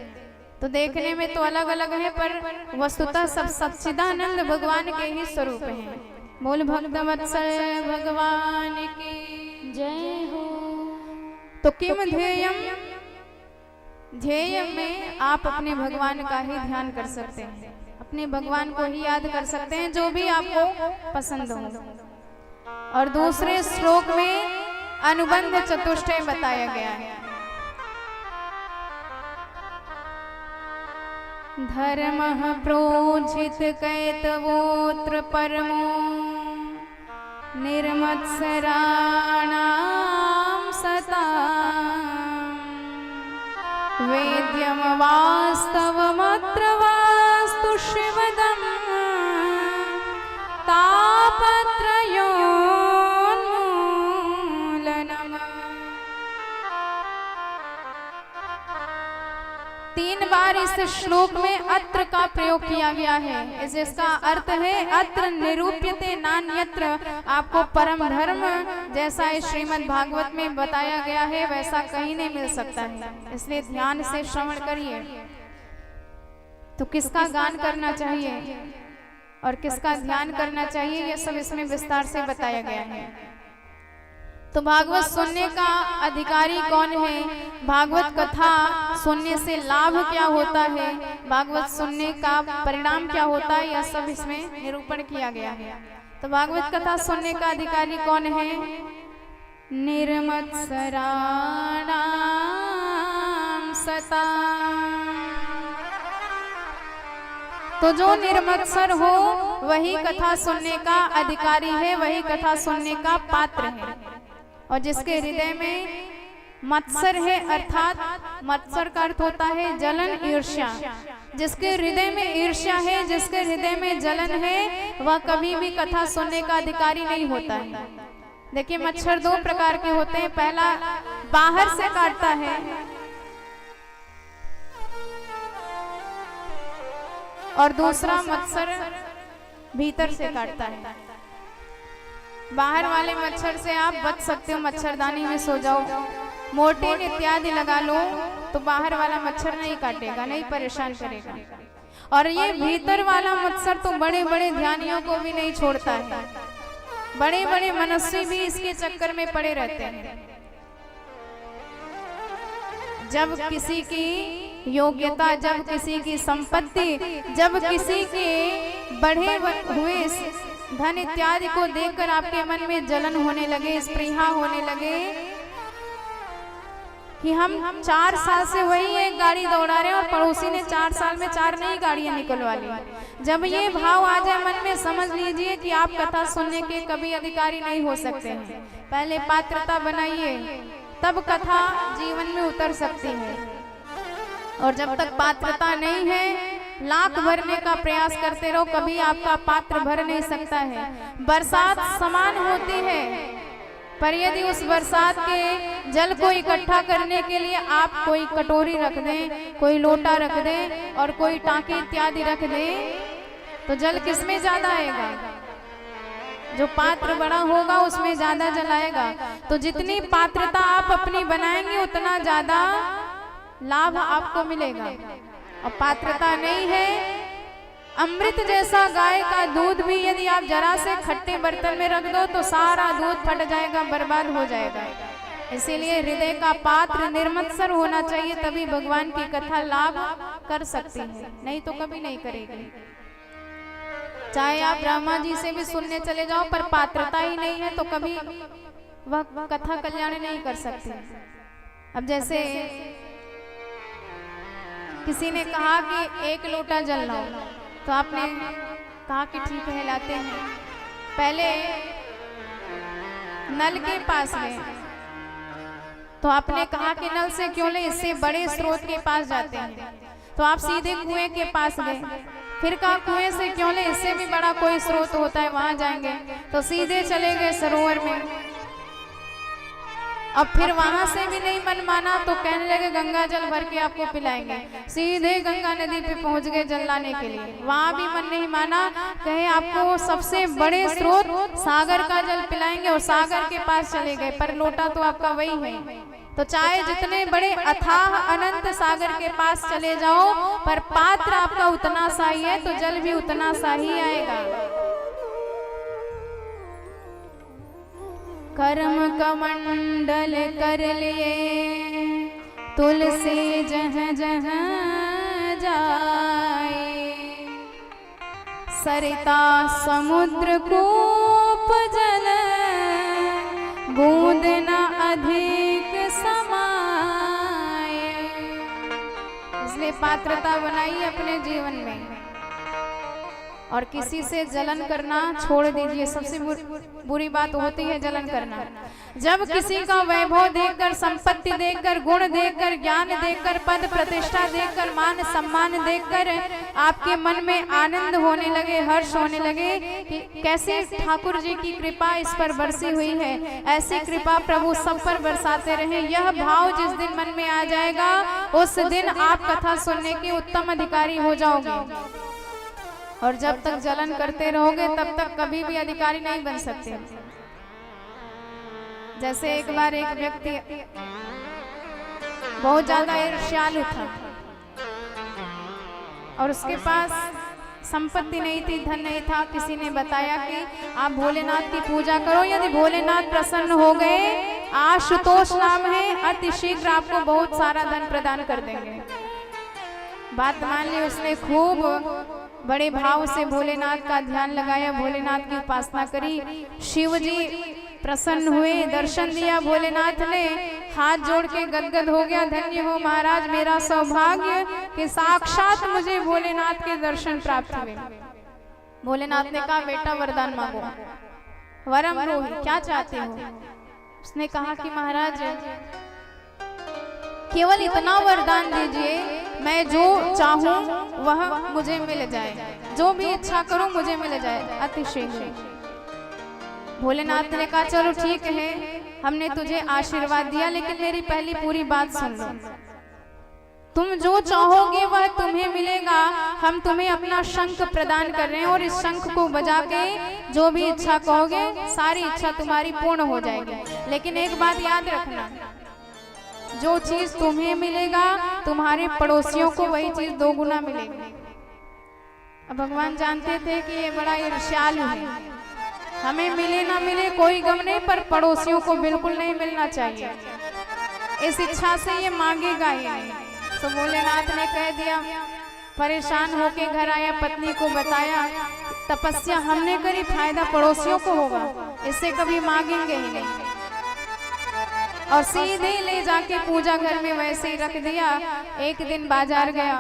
तो देखने में तो अलग अलग है, पर वस्तुतः सब सच्चिदानंद भगवान के ही स्वरूप हैं। बोल भक्त वत्सल भगवान की जय हो। तो किम ध्येयम, ध्येय में आप अपने भगवान का ही ध्यान कर सकते हैं, अपने भगवान को ही याद कर सकते हैं, जो भी आपको पसंद हो। और दूसरे श्लोक में अनुबंध चतुष्टय बताया गया है। धर्मः प्रोज्झित कैतवोऽत्र परमो निर्मत्सराणां सताम् वेद्यं वास्तवमत्र वास्तु शिवदम् तापत्रयोन्मूलनम्। तीन बार इस श्लोक में अत्र का प्रयोग किया गया है, जिसका अर्थ है अत्र निरूप्यते नान्यत्र। आपको परम धर्म जैसा इस श्रीमद् भागवत में बताया गया है वैसा कहीं नहीं मिल सकता है, इसलिए ध्यान से श्रवण करिए। तो किसका गान करना चाहिए और किसका ध्यान करना चाहिए, यह सब इसमें विस्तार से बताया गया है। तो भागवत सुनने का अधिकारी कौन है, भागवत कथा सुनने से लाभ क्या होता है, भागवत सुनने का परिणाम क्या होता है, यह सब इसमें निरूपण किया गया है। तो भागवत कथा सुनने का अधिकारी कौन है, निर्मत्सराणां सताम्। तो जो निर्मत्सर हो वही कथा सुनने का अधिकारी है, वही कथा सुनने का पात्र है। और जिसके हृदय में मत्सर है, अर्थात मत्सर का अर्थ होता है जलन, ईर्ष्या। जिसके हृदय में ईर्ष्या है, जिसके हृदय में जलन है, वह कभी भी कथा सुनने का अधिकारी नहीं होता है। देखिए, मच्छर 2 प्रकार के होते हैं। पहला बाहर से काटता है और दूसरा मत्सर भीतर से काटता है। बाहर वाले मच्छर से आप बच सकते हो, मच्छरदानी में सो जाओ, मोर्टीन इत्यादि लगा लो तो बाहर वाला मच्छर नहीं काटेगा, नहीं परेशान करेगा। और ये भीतर वाला मच्छर तो बड़े बड़े ध्यानियों को भी नहीं छोड़ता है, बड़े बड़े मनुष्य भी इसके चक्कर में पड़े रहते हैं। जब किसी की योग्यता, जब किसी की संपत्ति, जब किसी के बढ़े हुए धन इत्यादि को देखकर आपके मन में जलन होने लगे, स्पृहा होने लगे कि हम 4 साल से वही एक गाड़ी दौड़ा रहे हैं और पड़ोसी ने 4 साल में 4 नई गाड़ियां निकलवा ली। जब ये भाव आ जाए मन में, समझ लीजिए कि आप कथा सुनने के कभी अधिकारी नहीं हो सकते हैं। पहले पात्रता बनाइए, तब कथा जीवन में उतर सकती है। और जब तक पात्रता नहीं है, लाख भरने का प्रयास करते रहो, कभी आपका पात्र भर नहीं सकता है। बरसात समान होती है, पर यदि उस बरसात के जल को इकट्ठा करने के लिए आप कोई कटोरी रख दें, कोई लोटा रख दें और कोई टांकी इत्यादि रख दें, तो जल किसमें ज्यादा आएगा? जो पात्र बड़ा होगा उसमें ज्यादा जल आएगा। तो जितनी पात्रता आप अपनी बनाएंगे उतना ज्यादा लाभ आपको मिलेगा। और पात्रता नहीं है, अमृत जैसा गाय का दूध भी यदि आप जरा से खट्टे बर्तन में रख दो तो सारा दूध फट जाएगा, बर्बाद हो जाएगा। इसीलिए हृदय का पात्र निर्मत्सर होना चाहिए, तभी भगवान की कथा लाभ कर सकती है, नहीं तो कभी नहीं करेगी। चाहे आप ब्रह्मा जी से भी सुनने चले जाओ, पर पात्रता ही नहीं है तो कभी वह कथा कल्याण नहीं कर सकती। अब जैसे किसी ने कहा कि 1 लोटा जल लाओ, तो आपने कहा कि ठीक है लाते हैं। पहले नल के पास गए तो आपने कहा कि नल से क्यों ले, इससे बड़े स्रोत के पास जाते हैं। तो आप सीधे कुएं के पास गए, फिर कहा कुएं से क्यों ले, इससे भी बड़ा कोई स्रोत होता है, वहां जाएंगे। तो सीधे चले गए सरोवर में। अब फिर वहां से भी नहीं मन माना तो कहने लगे गंगा जल भर के आपको पिलाएंगे। सीधे गंगा नदी पे पहुंच गए जल लाने के लिए, वहां भी मन नहीं माना, कहे आपको सबसे बड़े स्रोत सागर का जल पिलाएंगे, और सागर के पास चले गए। पर लोटा तो आपका वही है। तो चाहे जितने बड़े अथाह अनंत सागर के पास चले जाओ, पर पात्र आपका उतना सा ही है, तो जल भी उतना सा ही आएगा। कर्म कमंडल कर लिए तुलसी जहाँ जहाँ जाए, सरिता समुद्र कूप जल बूंद न अधिक समाए। इसलिए पात्रता बनाइए अपने जीवन में, और किसी से जलन करना छोड़ दीजिए। सबसे बुरी बात होती है जलन करना। जब किसी का वैभव देखकर, संपत्ति देखकर, गुण देखकर, ज्ञान देखकर, पद प्रतिष्ठा देखकर, मान सम्मान देखकर आपके मन में आनंद होने लगे, हर्ष होने लगे कि कैसे ठाकुर जी की कृपा इस पर बरसी हुई है, ऐसी कृपा प्रभु सब पर बरसाते रहे। यह भाव जिस दिन मन में आ जाएगा, उस दिन आप कथा सुनने के उत्तम अधिकारी हो जाओगे। और जब तक जलन करते रहोगे तब तक कभी भी अधिकारी नहीं बन सकते। जैसे एक बार एक व्यक्ति बहुत ज्यादा ईर्ष्यालु था और उसके पास संपत्ति नहीं थी, धन नहीं था। किसी ने बताया कि आप भोलेनाथ की पूजा करो, यदि भोलेनाथ प्रसन्न हो गए, आशुतोष नाम है, अति शीघ्र आपको बहुत सारा धन प्रदान कर देंगे। बात मान ली उसने, खूब बड़े भाव से भोलेनाथ का ध्यान लगाया, भोलेनाथ की उपासना करी। शिव जी प्रसन्न हुए, दर्शन दिया भोलेनाथ ने, हाथ जोड़ के गदगद हो गया, धन्य हो महाराज, मेरा सौभाग्य कि साक्षात मुझे भोलेनाथ के दर्शन प्राप्त हुए। भोलेनाथ ने कहा बेटा वरदान मांगो, वरम रोहि, क्या चाहते हो? उसने कहा कि महाराज केवल इतना वरदान दीजिए, मैं जो चाहूं वह मुझे मिल जाए, जो भी इच्छा करूं मुझे मिल जाए अति शीघ्र। भोलेनाथ ने कहा चलो ठीक है, हमने तुझे आशीर्वाद दिया, लेकिन मेरी पहली पूरी बात सुन लो। तुम जो चाहोगे वह तुम्हें मिलेगा। हम तुम्हें अपना शंख प्रदान कर रहे हैं और इस शंख को बजा के जो भी इच्छा कहोगे सारी इच्छा तुम्हारी पूर्ण हो जाएगी। लेकिन एक बात याद रखना, जो चीज तुम्हें मिलेगा तुम्हारे पड़ोसियों को वही चीज 2 गुना मिलेगी। अब भगवान जानते थे कि ये बड़ा ईर्ष्यालु है, हमें मिले ना मिले कोई गम नहीं, पर पड़ोसियों को बिल्कुल नहीं मिलना चाहिए। इस इच्छा से ये मांगेगा ही नहीं। तो भोलेनाथ ने कह दिया, परेशान होके घर आया, पत्नी को बताया तपस्या हमने करी, फायदा पड़ोसियों को होगा, इससे कभी मांगेंगे ही नहीं। और सीधे ले जाके पूजा घर में वैसे ही रख दिया। एक दिन बाजार गया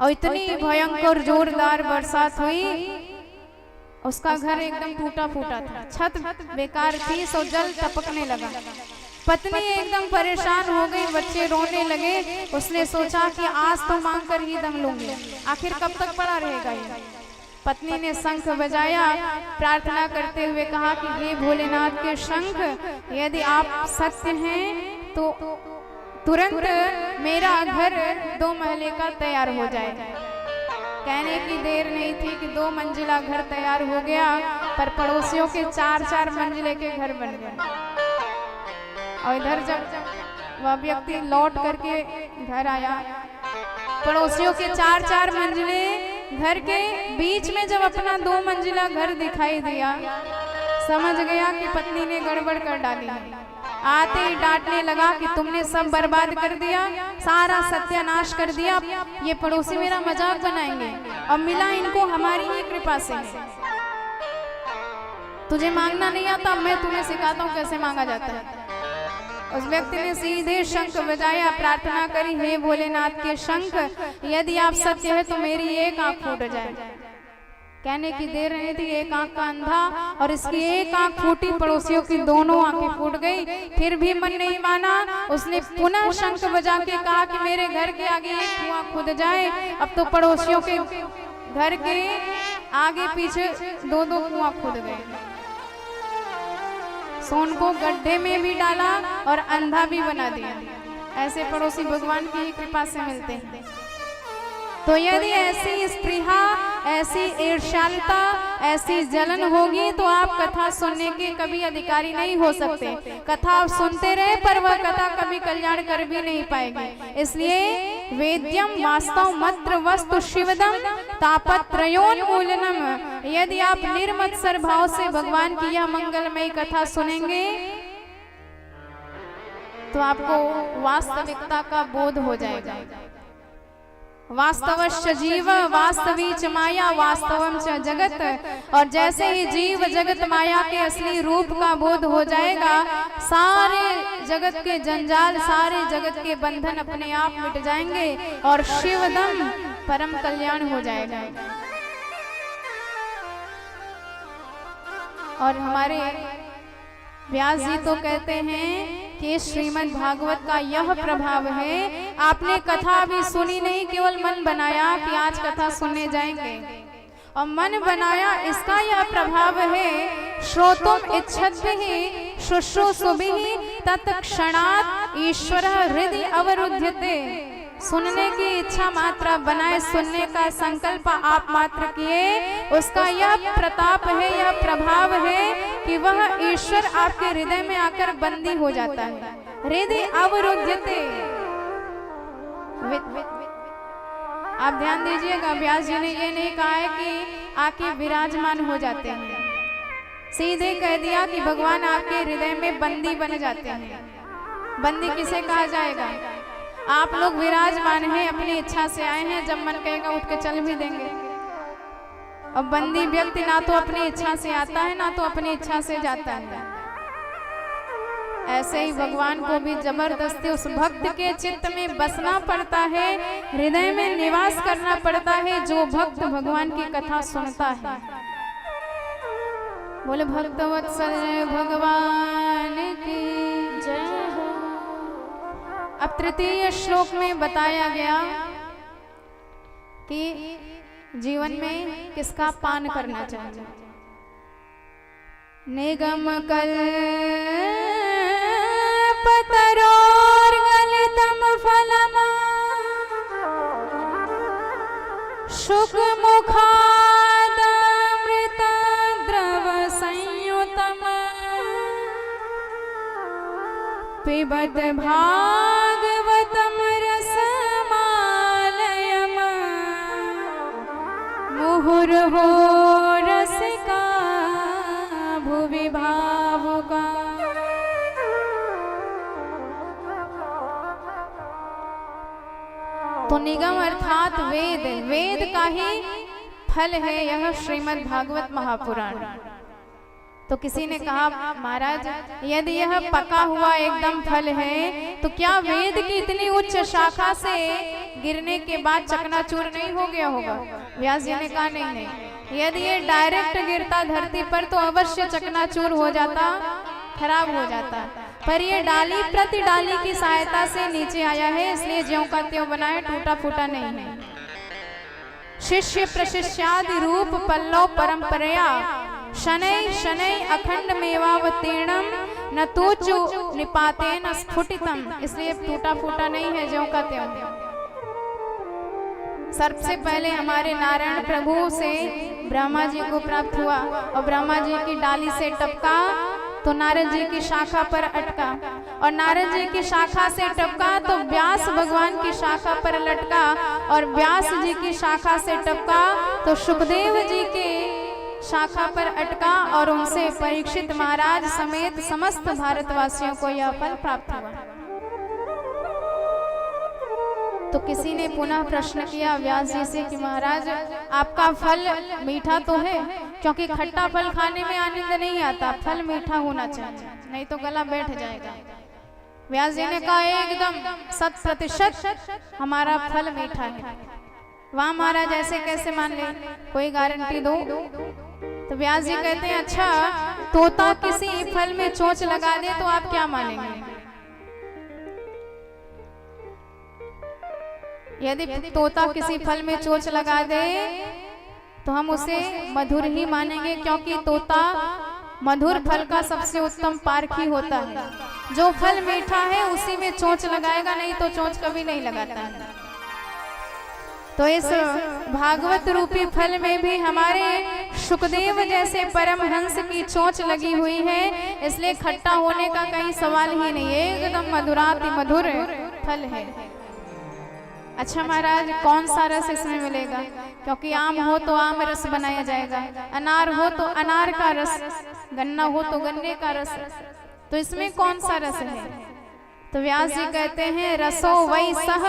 और इतनी भयंकर जोरदार बरसात हुई, उसका घर एकदम टूटा फूटा था, छत बेकार थी, सो जल टपकने लगा। पत्नी एकदम परेशान हो गई, बच्चे रोने लगे। उसने सोचा कि आज तो मांग कर ही दम लूंगी, आखिर कब तक पड़ा रहेगा ये। पत्नी ने शंख बजाया, प्रार्थना करते हुए कहा कि हे भोलेनाथ के शंख, यदि आप सत्य हैं तो तुरंत मेरा घर 2 महले का तैयार हो जाए। कहने की देर नहीं थी कि 2 मंजिला घर तैयार हो गया, पर पड़ोसियों के 4-4 मंजिले के घर बन गए। और इधर जब वह व्यक्ति लौट करके घर आया, पड़ोसियों के 4-4 मंजिले घर के बीच में जब अपना 2 मंजिला घर दिखाई दिया, समझ गया कि पत्नी ने गड़बड़ कर डाली है। आते ही डांटने लगा कि तुमने सब बर्बाद कर दिया, सारा सत्यानाश कर दिया, ये पड़ोसी मेरा मजाक बनाएंगे, और मिला इनको हमारी ही कृपा से। तुझे मांगना नहीं आता, मैं तुम्हें सिखाता हूँ कैसे मांगा जाता है। उस व्यक्ति ने सीधे शंख बजाया, प्रार्थना करी, हे भोलेनाथ के शंख, यदि आप सत्य है तो मेरी एक आंख फूट जाए। कहने की देर नहीं थी, एक आंख का अंधा और इसकी एक आंख फूटी, पड़ोसियों की दोनों आंखें फूट गई। फिर भी मन नहीं माना, उसने पुनः शंख बजा के कहा कि मेरे घर के आगे एक कुआं खुद जाए। अब तो पड़ोसियों के घर के आगे पीछे 2-2 कुआं खुद गए। सोन को गड्ढे में भी डाला और अंधा भी बना दिया। ऐसे पड़ोसी भगवान की ही कृपा से मिलते हैं। तो यदि ऐसी स्पृहा, ऐसी ईर्ष्यालता, ऐसी जलन होगी तो आप कथा सुनने के कभी अधिकारी नहीं हो सकते। कथा आप सुनते रहे पर वह कथा कभी कल्याण कर भी नहीं पाएगी। इसलिए वेद्यम वास्तव मत्र वस्तु शिवदम तापत्रयोन्मूलनम। यदि आप निर्मत्सर भाव से भगवान की यह मंगलमयी कथा सुनेंगे तो आपको वास्तविकता का बोध हो जाएगा। वास्तवश्च जीव वास्तवी च माया वास्तवम च जगत। और जैसे ही जीव जगत माया के असली रूप का बोध हो जाएगा, सारे जगत के जंजाल, सारे जगत के बंधन अपने आप मिट जाएंगे और शिवदम परम कल्याण हो जाएगा। और हमारे व्यास जी तो कहते हैं कि श्रीमद् भागवत का यह प्रभाव है। आपने कथा अभी सुनी नहीं, केवल मन बनाया कि आज कथा सुनने जाएंगे, और मन बनाया, इसका यह प्रभाव है। श्रोतुम इच्छद्भिः शुश्रूषुभिः तत्क्षणात् ईश्वरः हृदि अवरुध्यते। सुनने की इच्छा मात्रा बनाए, सुनने का संकल्प आप मात्र किए, उसका यह प्रताप है, यह प्रभाव है कि वह ईश्वर आपके हृदय में आकर बंदी हो जाता है। हृदय अवरुध्यते। आप ध्यान दीजिएगा, व्यास जी ने ये नहीं कहा है कि आके विराजमान हो जाते हैं, सीधे कह दिया कि भगवान आपके हृदय में बंदी बन जाते हैं। बंदी किसे कहा जाएगा? आप लोग विराजमान हैं, अपनी इच्छा से आए हैं, जब मन कहेगा उठ के चल भी देंगे। और बंदी व्यक्ति ना तो अपनी इच्छा से आता है, ना तो अपनी इच्छा से जाता है। ऐसे ही भगवान को भी जबरदस्ती उस भक्त के चित्त में बसना पड़ता है, हृदय में निवास करना पड़ता है, जो भक्त भगवान की कथा सुनता है। बोले भक्तवत्सल भगवान की जय। अब तृतीय श्लोक में बताया गया कि जीवन में किसका पान करना चाहिए। निगम कल्पतरोर्गलितम फलम् शुक मुखादमृत द्रव संयुतम पिबत भागवतम रसमालयम मुहुर्हो रसिका भुवि भावुका। तो निगम अर्थात वेद, वेद का ही फल है यह श्रीमद् भागवत महापुराण। तो किसी ने कहा महाराज यदि यह पका हुआ एकदम फल है तो क्या वेद की इतनी उच्च शाखा से गिरने के बाद चकनाचूर नहीं हो गया होगा? व्यास जी ने कहा नहीं नहीं, यदि ये डायरेक्ट गिरता धरती पर तो अवश्य चकनाचूर हो जाता, खराब हो जाता, पर ये डाली प्रति डाली की सहायता से नीचे आया है, इसलिए ज्यों का त्यों बना है, टूटा फूटा नहीं है। शिष्य प्रशिष्यादि रूप पल्लव परंपरया शनै शनै अखंड मेवावतीर्णम न तूचु निपातेन स्फुटितम, इसलिए टूटा फूटा नहीं है, ज्यों का त्यों। सबसे पहले हमारे नारायण प्रभु से ब्रह्मा जी को प्राप्त हुआ और ब्रह्मा जी की डाली से टपका तो नारद जी की शाखा पर अटका और नारद जी की शाखा से टपका तो व्यास भगवान की शाखा पर लटका और व्यास जी की शाखा से टपका तो सुखदेव जी के शाखा पर अटका और उनसे परीक्षित महाराज समेत समस्त भारतवासियों को यह फल प्राप्त हुआ। तो किसी ने पुनः प्रश्न किया व्यास जी से कि महाराज आपका फल मीठा तो है, क्योंकि खट्टा फल खाने में आनंद नहीं आता, फल मीठा होना चाहिए नहीं तो गला बैठ जाएगा। व्यास जी ने कहा एकदम 100% हमारा फल मीठा है। वहाँ महाराज ऐसे कैसे मान ले, कोई गारंटी दो? तो व्यास जी कहते हैं अच्छा तोता किसी फल में चोंच लगा दे तो आप क्या मानेंगे? यदि तोता किसी फल में चोंच लगा दे तो हम उसे मधुर ही मानेंगे, क्योंकि तोता मधुर फल का सबसे उत्तम पारखी होता है। जो फल मीठा है उसी में चोंच लगाएगा, नहीं तो चोंच कभी नहीं लगाता है। तो इस भागवत रूपी फल में भी हमारे सुखदेव जैसे परमहंस की चोंच लगी हुई है, इसलिए खट्टा होने का कहीं सवाल ही नहीं है, एकदम मधुराति मधुर फल है। अच्छा महाराज कौन सा रस इसमें मिलेगा? क्योंकि आम हो तो आम रस बनाया जाएगा, अनार हो तो अनार का रस, गन्ना हो तो गन्ने का रस, तो इसमें कौन सा रस है? तो व्यास जी कहते हैं रसो वै सह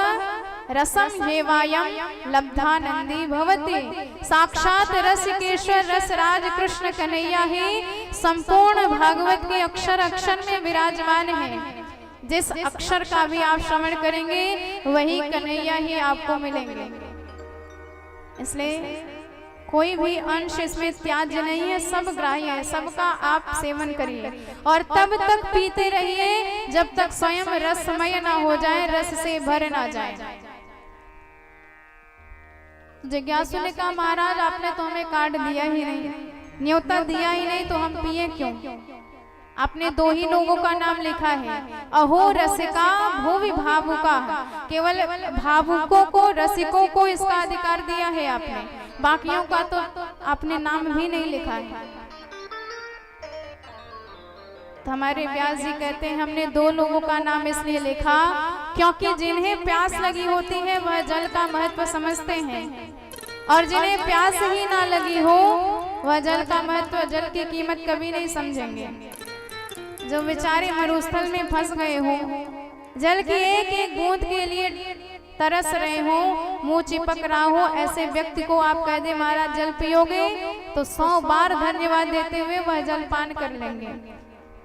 रसम हेवायम लब्धानंदी भवति, साक्षात रसिकेश्वर रसराज कृष्ण कन्हैया ही संपूर्ण भागवत के अक्षर अक्षर में विराजमान है। जिस अक्षर का भी आप श्रवण करेंगे वही कन्हैया ही आपको मिलेंगे। इसलिए कोई भी अंश इसमें त्याज्य नहीं है, सब ग्राह्य है, सबका आप सेवन करिए और तब तक पीते रहिए जब तक स्वयं रसमय ना हो जाए, रस से भर ना जाए। जिज्ञासु ने कहा महाराज आपने तो हमें कार्ड दिया ही नहीं, न्योता दिया ही नहीं, तो हम पिए क्यों? आपने दो ही लोगों का नाम लिखा है, अहो रसिका भुवि भावुका, केवल भावुकों को रसिकों को इसका अधिकार दिया है आपने, बाकियों का तो आपने नाम भी नहीं लिखा है। तो हमारे व्यास जी कहते हैं हमने दो लोगों का नाम इसलिए लिखा क्योंकि जिन्हें प्यास लगी होती है वह जल का महत्व समझते हैं, और जिन्हें प्यास ही ना लगी हो वह जल का महत्व, जल की कीमत कभी नहीं समझेंगे। जो बेचारे मरुस्थल में फंस गए हो, जल की एक एक बूंद के लिए तरस रहे हो, मुंह चिपक रहा हो, ऐसे व्यक्ति को आप कह दे महाराज जल पियोगे तो 100 बार धन्यवाद देते हुए वह जल पान कर लेंगे।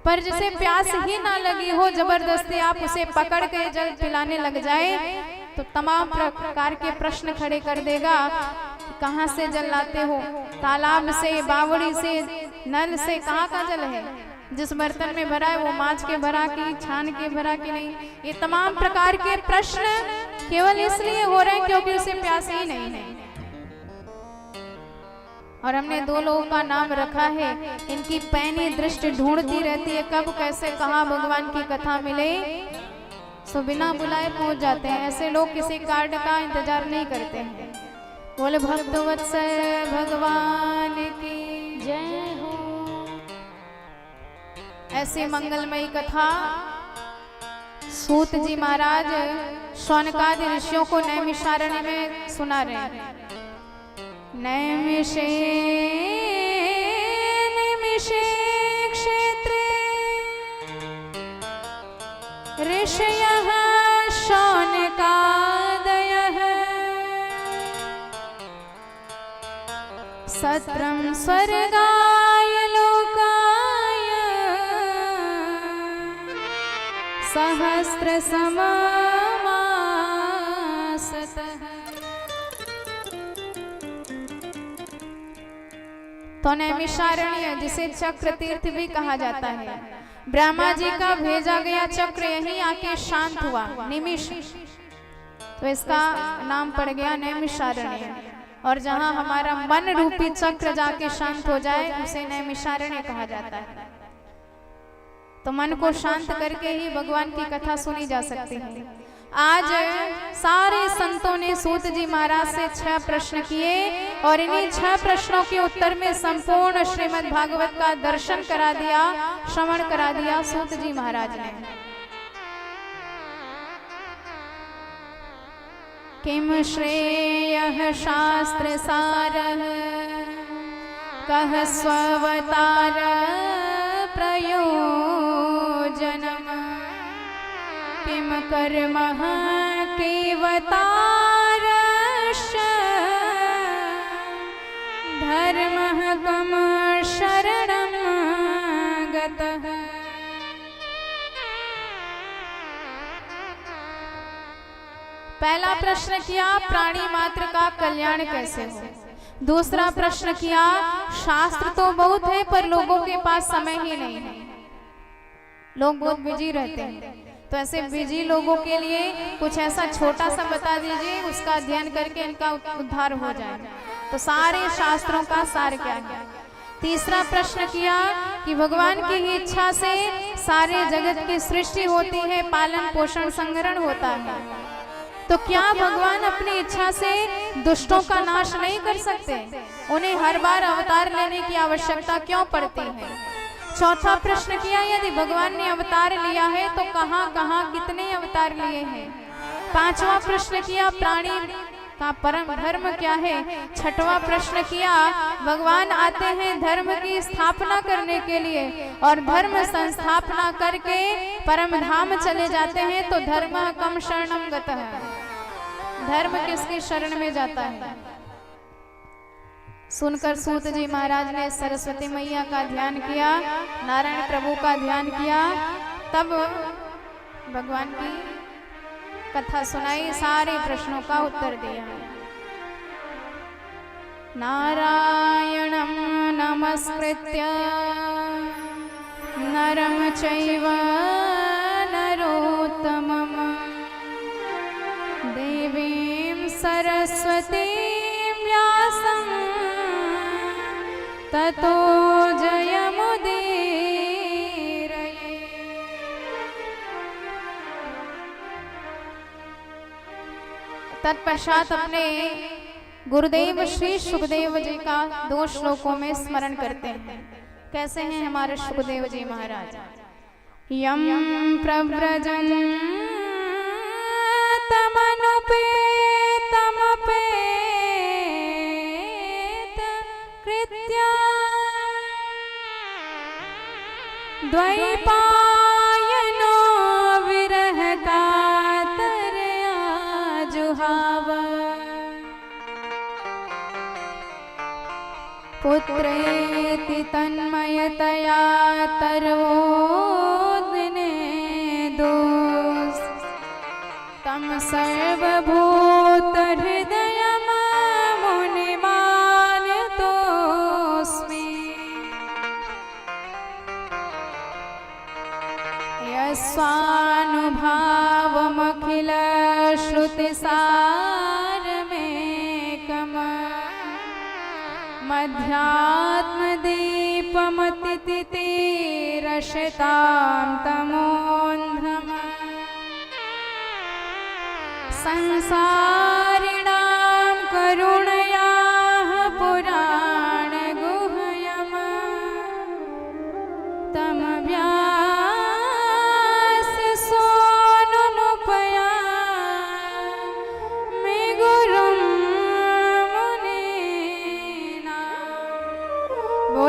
पर जिसे प्यास ही ना लगी हो, जबरदस्ती आप उसे पकड़ के जल पिलाने लग जाए तो तमाम प्रकार के प्रश्न खड़े कर देगा। कहाँ से जल लाते हो? तालाब से, बावड़ी से, नल से? कहाँ का जल है? जिस बर्तन में भरा है वो मांझ के भरा की, छान के भरा की नहीं? ये तमाम प्रकार के प्रश्न केवल इसलिए हो रहे हैं क्योंकि उसे प्यास ही नहीं है। और हमने दो लोगों का नाम रखा है, इनकी पैनी दृष्टि ढूंढती रहती है कब कैसे कहाँ भगवान की कथा मिले, सो बिना बुलाए पहुंच जाते हैं। ऐसे लोग किसी कार्ड का इंतजार नहीं करते हैं, बोले भक्तवत्सल भगवान की जय हो। ऐसी मंगलमयी कथा सूत जी महाराज शौनकादि ऋषियों को नैमिषारण्य में सुना रहे हैं। नैमिषे नैमिषे क्षेत्रे ऋषयः शौनकादयः सत्रं स्वर्गाय लोकाय सहस्रसमासतः। तो नैमिषारण्य जिसे चक्र तीर्थ भी कहा जाता है, ब्रह्मा जी का भेजा गया चक्र यही आके शांत हुआ निमिष, तो इसका नाम पड़ गया नैमिषारण्य। और जहाँ हमारा मन रूपी चक्र जाके शांत हो जाए उसे नैमिषारण्य कहा जाता है। तो मन को शांत करके ही भगवान की कथा सुनी जा सकती है। आज सारे संतों ने सूत जी महाराज से 6 प्रश्न किए और इन्हीं 6 प्रश्नों के उत्तर में संपूर्ण श्रीमद् भागवत का दर्शन करा दिया, श्रवण करा दिया सूत जी महाराज ने। किम श्रेयः शास्त्र सारः कः स्ववतार प्रयोजनम् किम कर्मः केवतारश्च धर्मः कम शरणं गतः। पहला प्रश्न किया प्राणी मात्र का कल्याण कैसे हो। दूसरा प्रश्न किया शास्त्र तो बहुत है पर लोगों के पास समय ही नहीं है, लोग बहुत बिजी रहते हैं, तो ऐसे बिजी लोगों के लिए कुछ ऐसा छोटा सा बता दीजिए उसका अध्ययन करके इनका उद्धार हो जाए। तो सारे शास्त्रों का सार क्या है। तीसरा प्रश्न किया कि भगवान की ही इच्छा से सारे जगत की सृष्टि होती है, पालन पोषण संग्रहण होता है, तो क्या भगवान अपनी इच्छा से दुष्टों का नाश नहीं कर सकते? उन्हें हर बार अवतार लेने की आवश्यकता क्यों पड़ती है? चौथा प्रश्न किया यदि भगवान ने अवतार लिया है तो कहाँ कहाँ कितने अवतार लिए हैं। पांचवा प्रश्न किया प्राणी का परम धर्म क्या है। छठवां प्रश्न किया भगवान आते हैं धर्म की स्थापना करने के लिए और धर्म संस्थापना करके परम धाम चले जाते हैं, तो धर्म कम शरणं गतः, धर्म किसकी शरण में जाता है। सुनकर सूत जी महाराज ने सरस्वती मैया का ध्यान किया, नारायण प्रभु का ध्यान किया, तब भगवान की कथा सुनाई, सारे प्रश्नों का उत्तर दिया। नारायणं नमस्कृत्य नरं चैव नरोत्तमं देवीं सरस्वतीं व्यासं ततो जयमुदीरये। तत्पश्चात अपने गुरुदेव श्री सुखदेव जी का 2 श्लोकों में स्मरण करते हैं। कैसे हैं हमारे सुखदेव जी महाराज। यम प्रव्रजन् तमनुपेत कृत्या द्वैपायनो विरह कातरया जुहाव पुत्रेति तन्मयतया तर्वोदने दोष तम सर्वभूत हृदयं मुनिमानतोऽस्मि। यस्वानुभावमखिल श्रुतिसारमेकम् मध्यात्मदीपमतितिरशतां तमोन्धम् संसारिणां करुणया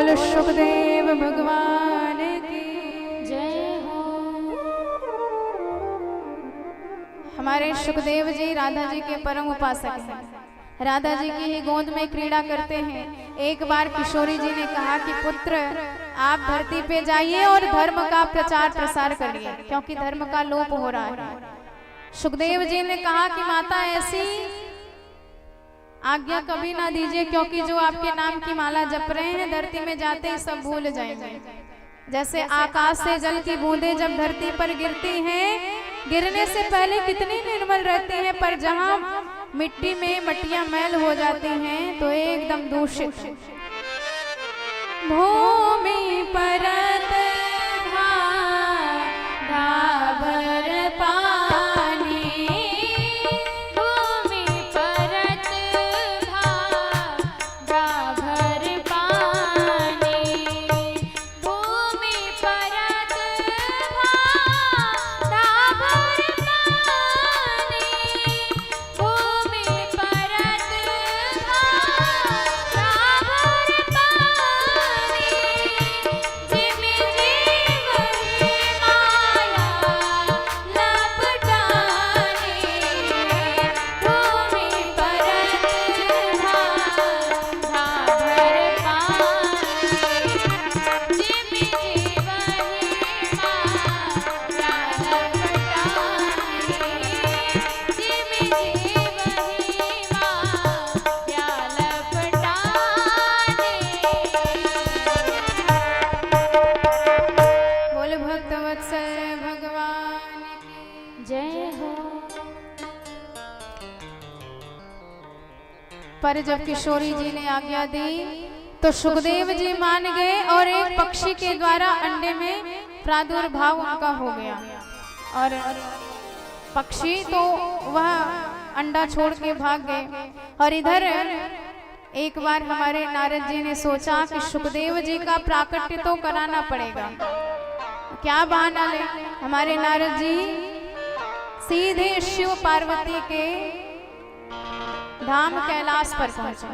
बोलो सुखदेव भगवान की जय हो। हमारे सुखदेव जी राधा जी के परम उपासक हैं। राधा जी की ही गोद में क्रीड़ा करते हैं। एक बार किशोरी जी ने कहा कि पुत्र आप धरती पे जाइए और धर्म का प्रचार प्रसार करिए, क्योंकि धर्म का लोप हो रहा है। सुखदेव जी ने कहा कि माता ऐसी आज्ञा कभी ना दीजिए, क्योंकि जो आपके नाम की माला जप रहे हैं धरती में जाते ही सब भूल जाएंगे। जैसे आकाश से जल की बूंदें जब धरती पर गिरती हैं, गिरने से पहले कितनी निर्मल रहती हैं, पर जहां मिट्टी में मटियां मैल हो जाती हैं तो एकदम दूषित। भूमि परत ढाबर पानी, भूमि परत ढाबर पानी, भूमि परत ढाबर पानी, भूमि परत ढाबर पानी, जिम जीव माया लपटानी, भूमि परत ढाबर पानी, जिम जीव माया लपटानी, जिम जीव माया लपटानी। बोले भक्त वत्सल भगवान की जय हो। पर जब किशोरी जी ने आज्ञा दी तो सुखदेव जी मान गए और एक पक्षी के द्वारा अंडे में प्रादुर्भाव उनका हो गया। और पक्षी तो वह अंडा छोड़ के भाग गए। और इधर एक बार हमारे नारद जी ने सोचा कि सुखदेव जी का प्राकट्य तो कराना पड़ेगा। क्या बहाना ले? हमारे नारद जी सीधे शिव पार्वती के धाम कैलाश पर पहुंचे।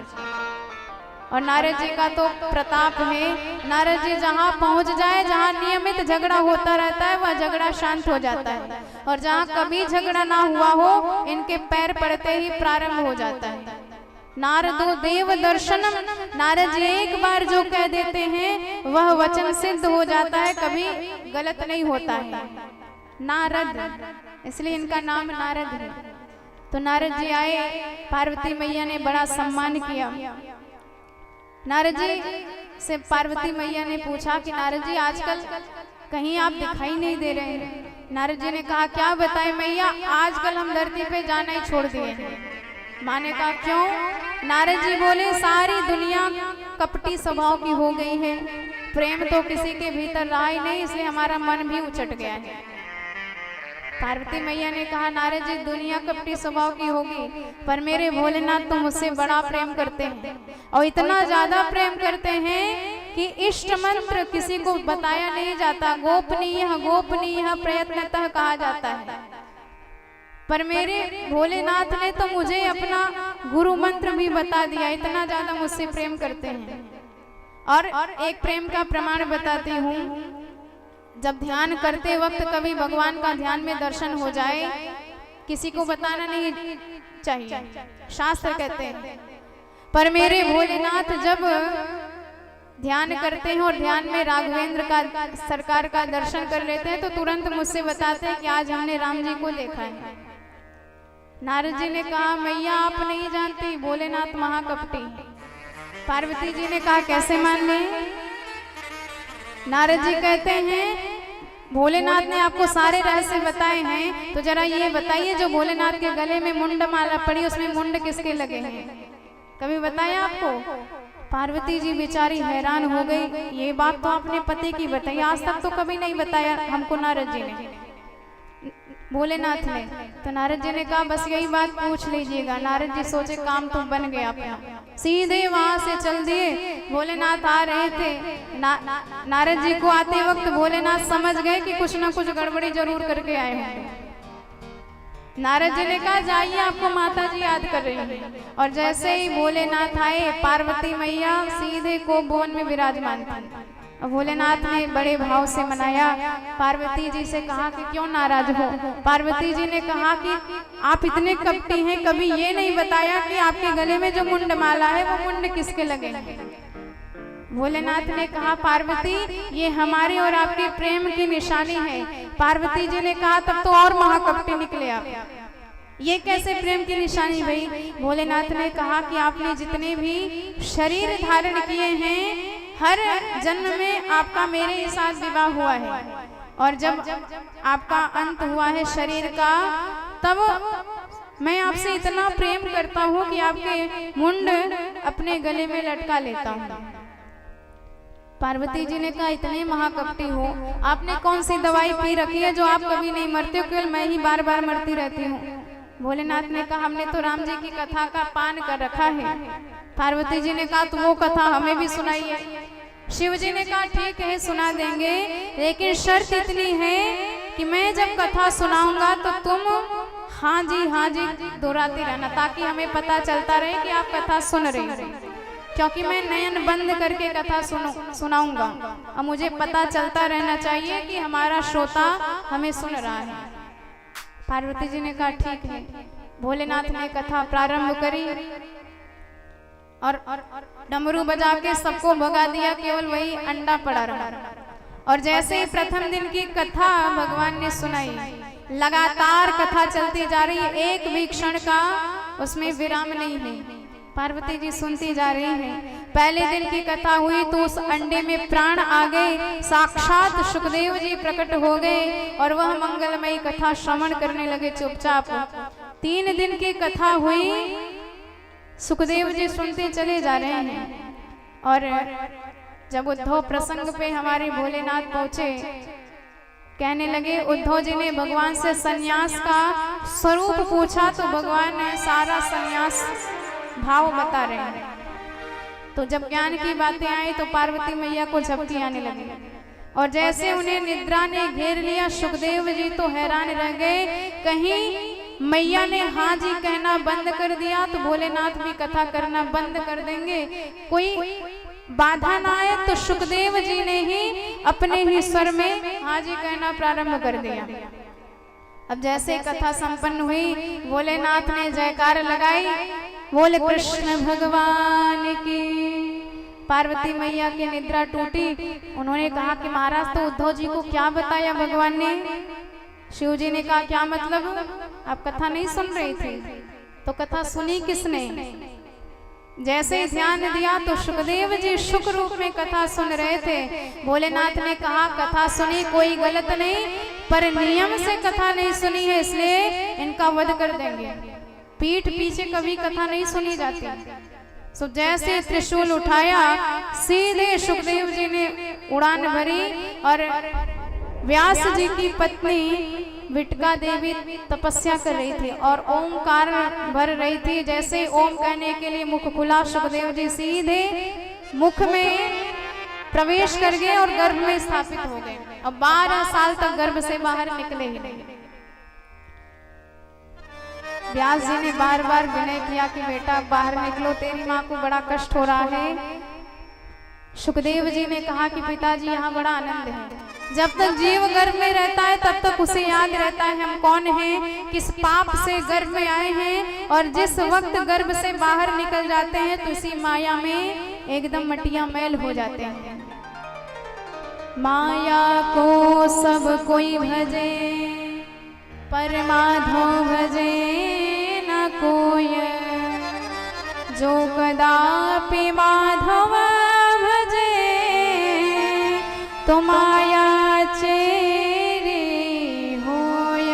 और नारद जी का तो प्रताप है, नारद जी जहां पहुंच जाए, जहां नियमित झगड़ा होता रहता है वह झगड़ा शांत हो जाता है, और जहां कभी झगड़ा ना हुआ हो इनके पैर पड़ते ही प्रारंभ हो जाता है। नारदो देव दर्शनम, नारद जी एक बार जो कह देते हैं वह वचन सिद्ध हो जाता है, कभी गलत नहीं होता है। नारद, इसलिए इनका नाम नारद है। तो नारद जी आए, पार्वती मैया ने बड़ा सम्मान किया। नारद जी से पार्वती मैया ने पूछा कि नारद जी आजकल कहीं आप दिखाई नहीं दे रहे हैं। नारद जी ने कहा क्या बताएं मैया, आजकल हम धरती पे जाना ही छोड़ दिए हैं। माँ ने कहा क्यों? नारद जी बोले सारी दुनिया कपटी स्वभाव की हो गई है, प्रेम तो किसी के भीतर रहा ही नहीं, इसलिए हमारा मन भी उचट गया है। पार्वती मैया ने कहा नारद जी दुनिया कपटी स्वभाव की होगी, पर मेरे भोलेनाथ तो मुझसे बड़ा प्रेम करते हैं, और इतना ज्यादा प्रेम करते हैं कि इष्ट मंत्र किसी को बताया नहीं जाता, गोपनीय गोपनीय प्रयत्नतः कहा जाता है। पर मेरे भोलेनाथ ने तो मुझे अपना गुरु मंत्र भी बता दिया, इतना ज्यादा मुझसे प्रेम करते हैं। और एक प्रेम का प्रमाण बताती हूँ, जब ध्यान करते वक्त कभी भगवान का ध्यान में दर्शन हो जाए, किसी को बताना नहीं चाहिए, शास्त्र कहते हैं। पर मेरे भोलेनाथ जब ध्यान करते हैं और ध्यान में राघवेंद्र का सरकार का दर्शन कर लेते हैं तो तुरंत मुझसे बताते हैं कि आज हमने राम जी को देखा है। नारद जी ने कहा मैया आप नहीं जानती, भोलेनाथ महाकपटी। पार्वती जी ने कहा कैसे मान ले? नारद जी कहते हैं भोलेनाथ ने आपको सारे रहस्य बताए हैं, तो जरा ये बताइए जो भोलेनाथ के गले में मुंड माला पड़ी उसमें मुंड किसके लगे हैं, कभी बताया आपको? पार्वती जी बेचारी हैरान हो गई, ये बात तो आपने पति की बताई, आज तक तो कभी नहीं बताया हमको नारद जी ने, भोलेनाथ ने। तो नारद जी ने कहा बस यही बात पूछ लीजिएगा। नारद जी सोचे काम तो बन गया अपना, सीधे वहां से चल दिए। भोलेनाथ आ रहे थे, नारद जी को आते वक्त भोलेनाथ समझ गए कि कुछ ना कुछ गड़बड़ी जरूर करके आए होंगे। नारद जी ने कहा जाइए, आपको माता जी याद कर रही हैं। और जैसे ही भोलेनाथ आए, पार्वती मैया सीधे कोपवन में विराजमान थी। और भोलेनाथ ने बड़े भाव से मनाया। पार्वती जी से कहा कि क्यों नाराज हो। पार्वती जी ने कहा कि आप इतने कपटी हैं, कभी ये नहीं बताया कि आपके गले में जो मुंड माला है वो मुंड किसके लगे। भोलेनाथ ने कहा पार्वती ये हमारे और आपके प्रेम की निशानी है। पार्वती जी ने कहा तब तो और महाकपटी निकले आप, ये कैसे प्रेम की निशानी भाई। भोलेनाथ ने कहा कि आपने जितने भी शरीर धारण किए हैं, हर जन्म में आपका मेरे साथ विवाह हुआ है, और जब आपका अंत हुआ है शरीर का, तब मैं आपसे इतना प्रेम करता हूँ कि आपके मुंड अपने गले में लटका लेता हूँ। पार्वती जी ने कहा इतने महाकपटी हो, आपने कौन सी दवाई पी रखी है जो आप कभी नहीं मरते हो, केवल मैं ही बार बार मरती रहती हूँ। भोलेनाथ ने कहा हमने तो राम जी की कथा का पान कर रखा है। पार्वती जी ने कहा तो वो कथा हमें भी सुनाइए। शिव जी ने कहा ठीक है सुना देंगे, लेकिन शर्त इतनी है कि मैं जब कथा सुनाऊंगा तो तुम हाँ जी दोहराती रहना, ताकि हमें पता चलता रहे कि आप कथा सुन रहे हैं। क्योंकि मैं नयन बंद करके कथा सुनाऊंगा और मुझे पता चलता रहना चाहिए कि हमारा श्रोता हमें सुन रहा है। पार्वती जी ने कहा ठीक है। भोलेनाथ ने कथा प्रारंभ करी और डमरू बजा के सबको भगा दिया, केवल वही अंडा पड़ा रहा। और जैसे ही प्रथम दिन की कथा भगवान ने सुनाई, लगातार कथा चलती जा रही है, एक भी क्षण का उसमें विराम नहीं है। पार्वती जी सुनती जा रही हैं। पहले दिन की कथा हुई तो उस अंडे में प्राण आ गए, साक्षात सुखदेव जी प्रकट हो गए और वह मंगलमयी कथा श्रवण करने लगे चुपचाप। 3 दिन की कथा हुई, सुखदेव जी सुनते चले जा रहे हैं। और जब उद्धव प्रसंग पे हमारे भोलेनाथ पहुंचे, कहने लगे, उद्धव जी ने भगवान से सन्यास का स्वरूप पूछा तो भगवान ने सारा सन्यास भाव बता रहे हैं। तो जब ज्ञान की बातें आई तो पार्वती मैया को झपकी आने लगी, और जैसे उन्हें निद्रा ने घेर लिया, सुखदेव जी तो हैरान रह गए। कहीं मैया ने हाँ जी कहना बंद कर दिया तो भोलेनाथ भी कथा करना बंद कर देंगे, कोई बाधा ना आए। तो सुखदेव जी ने ही अपने ही स्वर में हाँ जी कहना प्रारंभ कर दिया। अब जैसे कथा संपन्न हुई, भोलेनाथ ने जयकार लगाई, बोले कृष्ण भगवान की। पार्वती मैया की निद्रा टूटी। उन्होंने कहा कि महाराज तो उद्धव जी को क्या बताया भगवान ने। शिव जी ने कहा क्या मतलब, आप कथा नहीं सुन रही थी? तो कथा सुनी किसने? जैसे ध्यान दिया तो सुखदेव जी शुक्र रूप में कथा सुन रहे थे। भोलेनाथ ने कहा कथा सुनी कोई गलत नहीं, पर नियम से कथा नहीं सुनी है, इसलिए इनका वध कर देंगे। पीठ पीछे कभी कथा नहीं सुनी जाती। तो जैसे त्रिशूल उठाया, सीधे सुखदेव जी ने उड़ान भरी और व्यास जी की पत्नी विटका देवी तपस्या कर रही थी और ओमकार भर रही थी। जैसे ओम कहने के लिए मुख खुला, सुखदेव जी सीधे मुख में प्रवेश कर गए और गर्भ में स्थापित हो गए। अब 12 साल तक गर्भ से बाहर निकले ही नहीं। व्यास जी ने बार बार विनय किया कि बेटा बाहर निकलो, तेरी माँ को बड़ा कष्ट हो रहा है। सुखदेव जी ने कहा कि पिताजी यहाँ बड़ा आनंद है। जब तक जीव गर्भ में रहता है तब तक उसे याद रहता है हम कौन हैं, किस पाप से गर्भ में आए हैं, और जिस वक्त गर्भ से बाहर निकल जाते हैं तो इसी माया में एकदम मटिया मैल हो जाते हैं। माया को सब कोई भजे, पर माधव भजे न कोई, जो कदापि माधव भजे तो माया चेरी होय।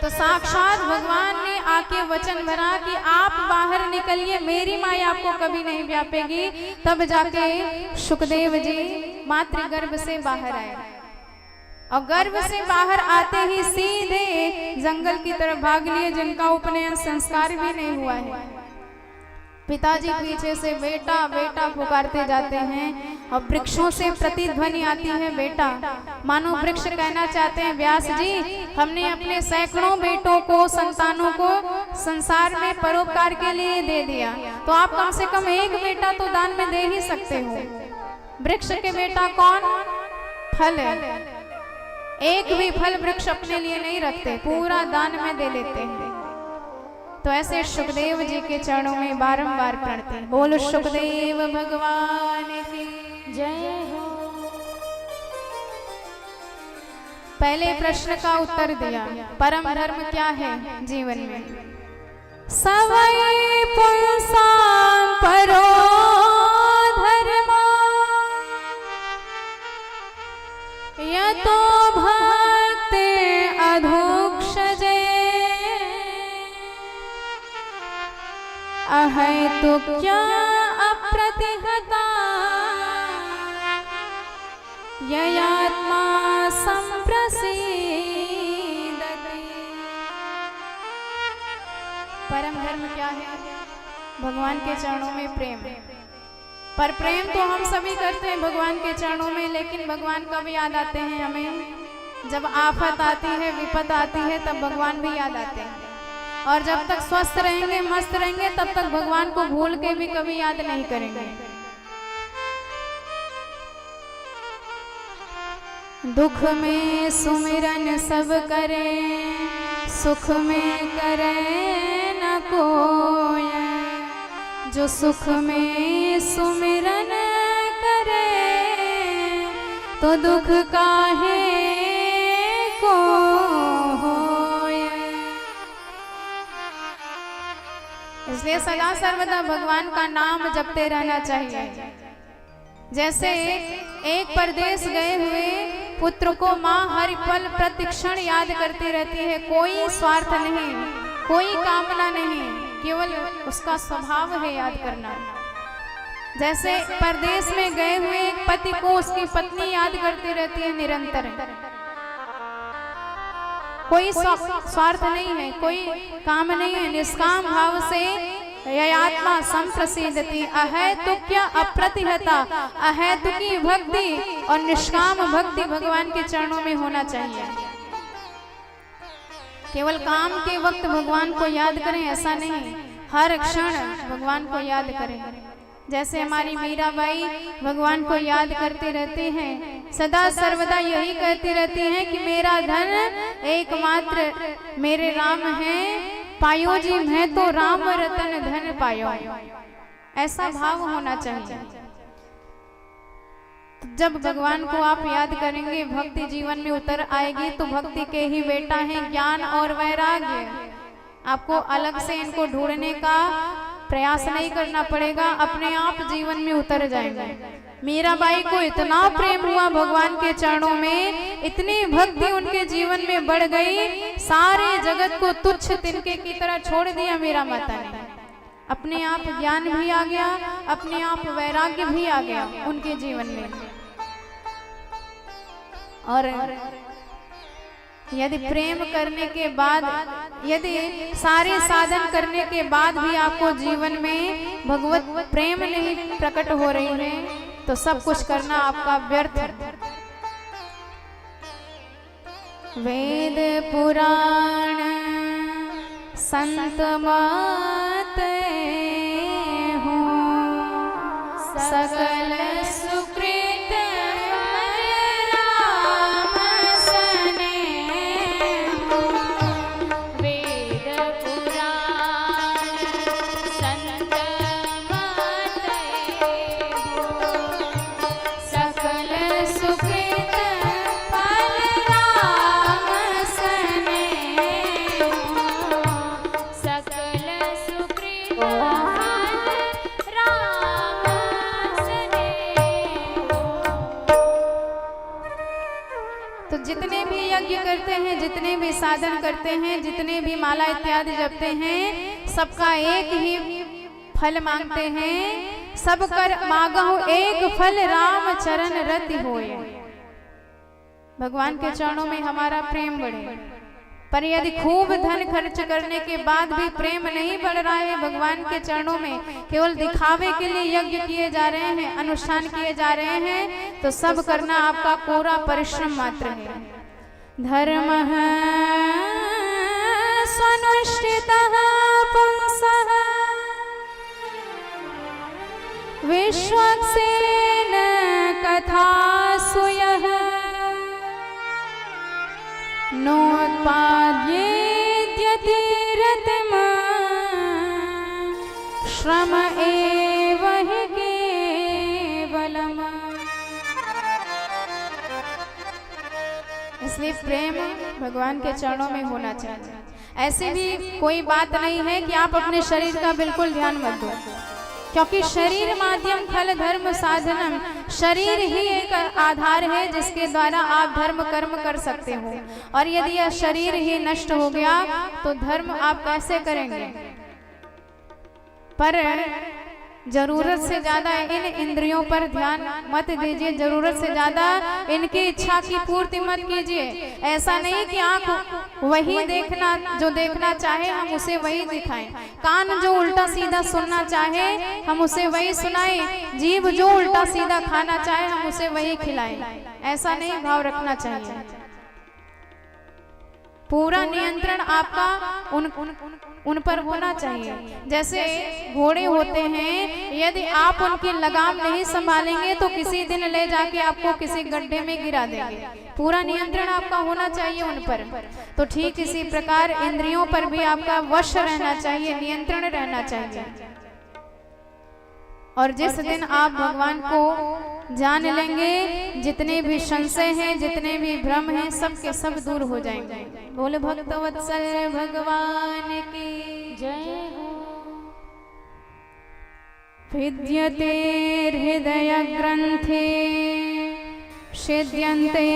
तो साक्षात भगवान ने आके वचन भरा कि आप बाहर निकलिए, मेरी माया आपको कभी नहीं व्यापेगी। तब जाके सुखदेव जी मातृ गर्भ से बाहर आए और गर्भ से बाहर आते ही सीधे जंगल की तरफ भाग लिए, जिनका उपनयन संस्कार भी नहीं हुआ है। पिताजी पीछे से बेटा बेटा पुकारते जाते हैं और वृक्षों से प्रतिध्वनि आती है बेटा। मानो वृक्ष कहना चाहते हैं व्यास जी, हमने अपने सैकड़ों बेटों को, संतानों को संसार में परोपकार के लिए दे दिया, तो आप कम से कम एक बेटा तो दान में दे ही सकते हो। वृक्ष के बेटा कौन? फल है। एक भी फल वृक्ष अपने लिए नहीं रखते, पूरा दान में दे देते हैं। तो ऐसे सुखदेव जी के चरणों में बारंबार प्रणति। बोलो सुखदेव भगवान की जय हो। पहले प्रश्न का उत्तर दिया, परम धर्म क्या है जीवन में? सवै पुंसां परो धर्म यतो भक्ति अधोक्षजे अहैतुक्या अप्रतिहता ययात्मा संप्रसीदति। परम धर्म क्या है? भगवान के चरणों में प्रेम। पर प्रेम तो हम सभी करते हैं भगवान के चरणों में, लेकिन भगवान कब याद आते हैं हमें? जब आफत आती है, विपत आती है, तब भगवान भी याद आते हैं। और जब तक स्वस्थ रहेंगे, मस्त रहेंगे, तब तक भगवान को भूल के भी कभी याद नहीं करेंगे। दुख में सुमिरन सब करें, सुख में करे न कोई। जो सुख में सुमिरन करे, तो दुख काहे को होए। इसलिए सदा सर्वदा भगवान का नाम जपते रहना चाहिए। जैसे एक परदेश गए हुए पुत्र को माँ हर पल प्रतिक्षण याद करती रहती है, कोई स्वार्थ नहीं, कोई कामना नहीं, केवल उसका स्वभाव है याद करना। जैसे परदेश में गए हुए एक पति को उसकी पत्नी याद करती रहती है निरंतर। कोई स्वार्थ नहीं है, कोई काम नहीं है, निष्काम भाव से ययात्मा संप्रसीदति। अहैतुक्य अप्रतिहता, अहैतुकी भक्ति और निष्काम भक्ति भगवान के चरणों में होना चाहिए। केवल काम के वक्त भगवान को याद करें ऐसा नहीं, हर क्षण भगवान को याद करें। जैसे हमारी मीराबाई भगवान को याद करते रहते हैं, सदा सर्वदा यही कहती रहती हैं कि मेरा धन एकमात्र मेरे राम हैं, पायो जी मैं तो राम रतन धन पायो। ऐसा भाव होना चाहिए। जब भगवान को आप याद करेंगे, भक्ति जीवन में उतर आएगी। तो भक्ति के ही बेटा है ज्ञान और वैराग्य। आपको अलग से इनको ढूंढने का प्रयास नहीं करना पड़ेगा, अपने आप जीवन में उतर जाएंगे। मीराबाई को इतना प्रेम हुआ भगवान के चरणों में, इतनी भक्ति उनके जीवन में बढ़ गई, सारे जगत को तुच्छ तिनके की तरह छोड़ दिया मीरा माता ने। अपने आप ज्ञान भी आ गया, अपने आप वैराग्य भी आ गया उनके जीवन में। और यदि प्रेम करने के बाद, यदि सारे साधन करने के बाद भी आपको जीवन में भगवत प्रेम नहीं प्रकट हो रही है, तो सब कुछ करना आपका व्यर्थ है। वेद पुराण संत मत हो, सकल सुकृत राम सने हो। वेद पुराण संत मत हो, सकल सुकृत फल राम सने हो। सकल सुकृत फल राम सने हो। तो जितने भी यज्ञ करते हैं, जितने भी साधन करते हैं, जितने भी माला इत्यादि जपते हैं, सबका एक ही फल मांगते हैं। सब कर मांगहु एक फल, राम चरण रति होए। भगवान के चरणों में हमारा प्रेम बढ़े, पर यदि खूब धन खर्च करने के बाद भी प्रेम नहीं बढ़ रहा है भगवान के चरणों में, केवल दिखावे के लिए यज्ञ किए जा रहे हैं, अनुष्ठान किए जा रहे हैं, तो सब करना आपका पूरा परिश्रम मात्र है। धर्मः स्वनुष्ठितः पुंसः विश्वक्सेन कथासु यः नोत्पाद्येद्यति रतिम् श्रम एव हि केवलम्। इसलिए प्रेम भगवान के चरणों में होना चाहिए। ऐसी भी कोई बात नहीं है कि आप अपने शरीर का बिल्कुल ध्यान मत दो, क्योंकि शरीर माध्यम फल धर्म साधनम, शरीर ही एक आधार है जिसके द्वारा आप धर्म कर्म कर सकते हो। और यदि यह शरीर ही नष्ट हो गया तो धर्म आप कैसे करेंगे? पर जरूरत से ज्यादा इन इंद्रियों पर ध्यान मत दीजिए, जरूरत से ज्यादा इनकी इच्छा की पूर्ति मत कीजिए। ऐसा नहीं कि आंख वही देखना, जो देखना चाहे हम उसे वही दिखाएं, कान जो उल्टा सीधा सुनना चाहे हम उसे वही सुनाएं, जीभ जो उल्टा सीधा खाना चाहे हम उसे वही खिलाएं। ऐसा नहीं भाव रखना चाहिए। पूरा नियंत्रण आपका उन पर होना चाहिए। जैसे घोड़े होते हैं, यदि आप उनकी लगाम नहीं संभालेंगे तो किसी दिन ले जाके आपको किसी गड्ढे में गिरा देंगे। पूरा नियंत्रण आपका होना चाहिए उन पर। तो ठीक इसी प्रकार इंद्रियों पर भी आपका वश रहना चाहिए, नियंत्रण रहना चाहिए। और जिस दिन आप भगवान को जान लेंगे, जितने भी संशय हैं, जितने भी भ्रम हैं, सब के सब दूर हो जाएंगे। बोले भक्तवत्सल भगवान की जय हो। विद्यते हृदय ग्रंथे छिद्यन्ते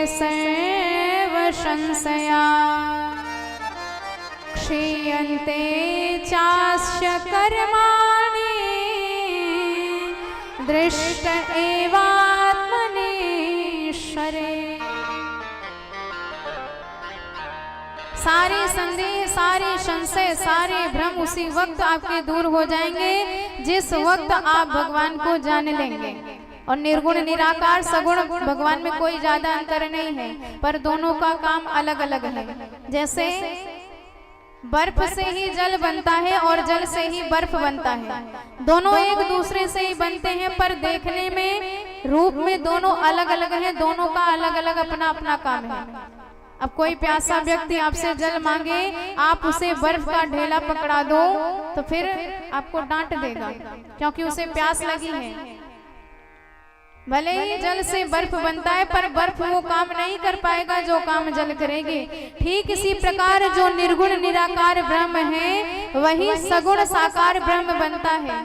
सर्व संशया क्षीयन्ते चास्य कर्माणि दृष्ट एवात्मनेश्वरे। सारे संदेह, सारे संशय, सारे भ्रम उसी वक्त आपके दूर हो जाएंगे जिस वक्त आप भगवान को जान लेंगे। और निर्गुण निराकार सगुण भगवान में कोई ज्यादा अंतर नहीं है, पर दोनों का काम अलग अलग है। जैसे बर्फ से ही जल बनता है और जल से ही बर्फ बनता है, दोनों एक दूसरे से ही बनते हैं, पर देखने में रूप में दोनों अलग अलग हैं, दोनों का अलग अलग अपना अपना काम है। अब कोई प्यासा व्यक्ति आपसे जल मांगे, आप उसे बर्फ का ढेला पकड़ा दो तो फिर आपको डांट देगा, क्योंकि उसे प्यास लगी है। भले ही जल से बर्फ बनता है, पर बर्फ वो काम नहीं कर पाएगा जो काम जल करेगी। ठीक इसी प्रकार जो निर्गुण निराकार ब्रह्म है, वही सगुण साकार ब्रह्म बनता है।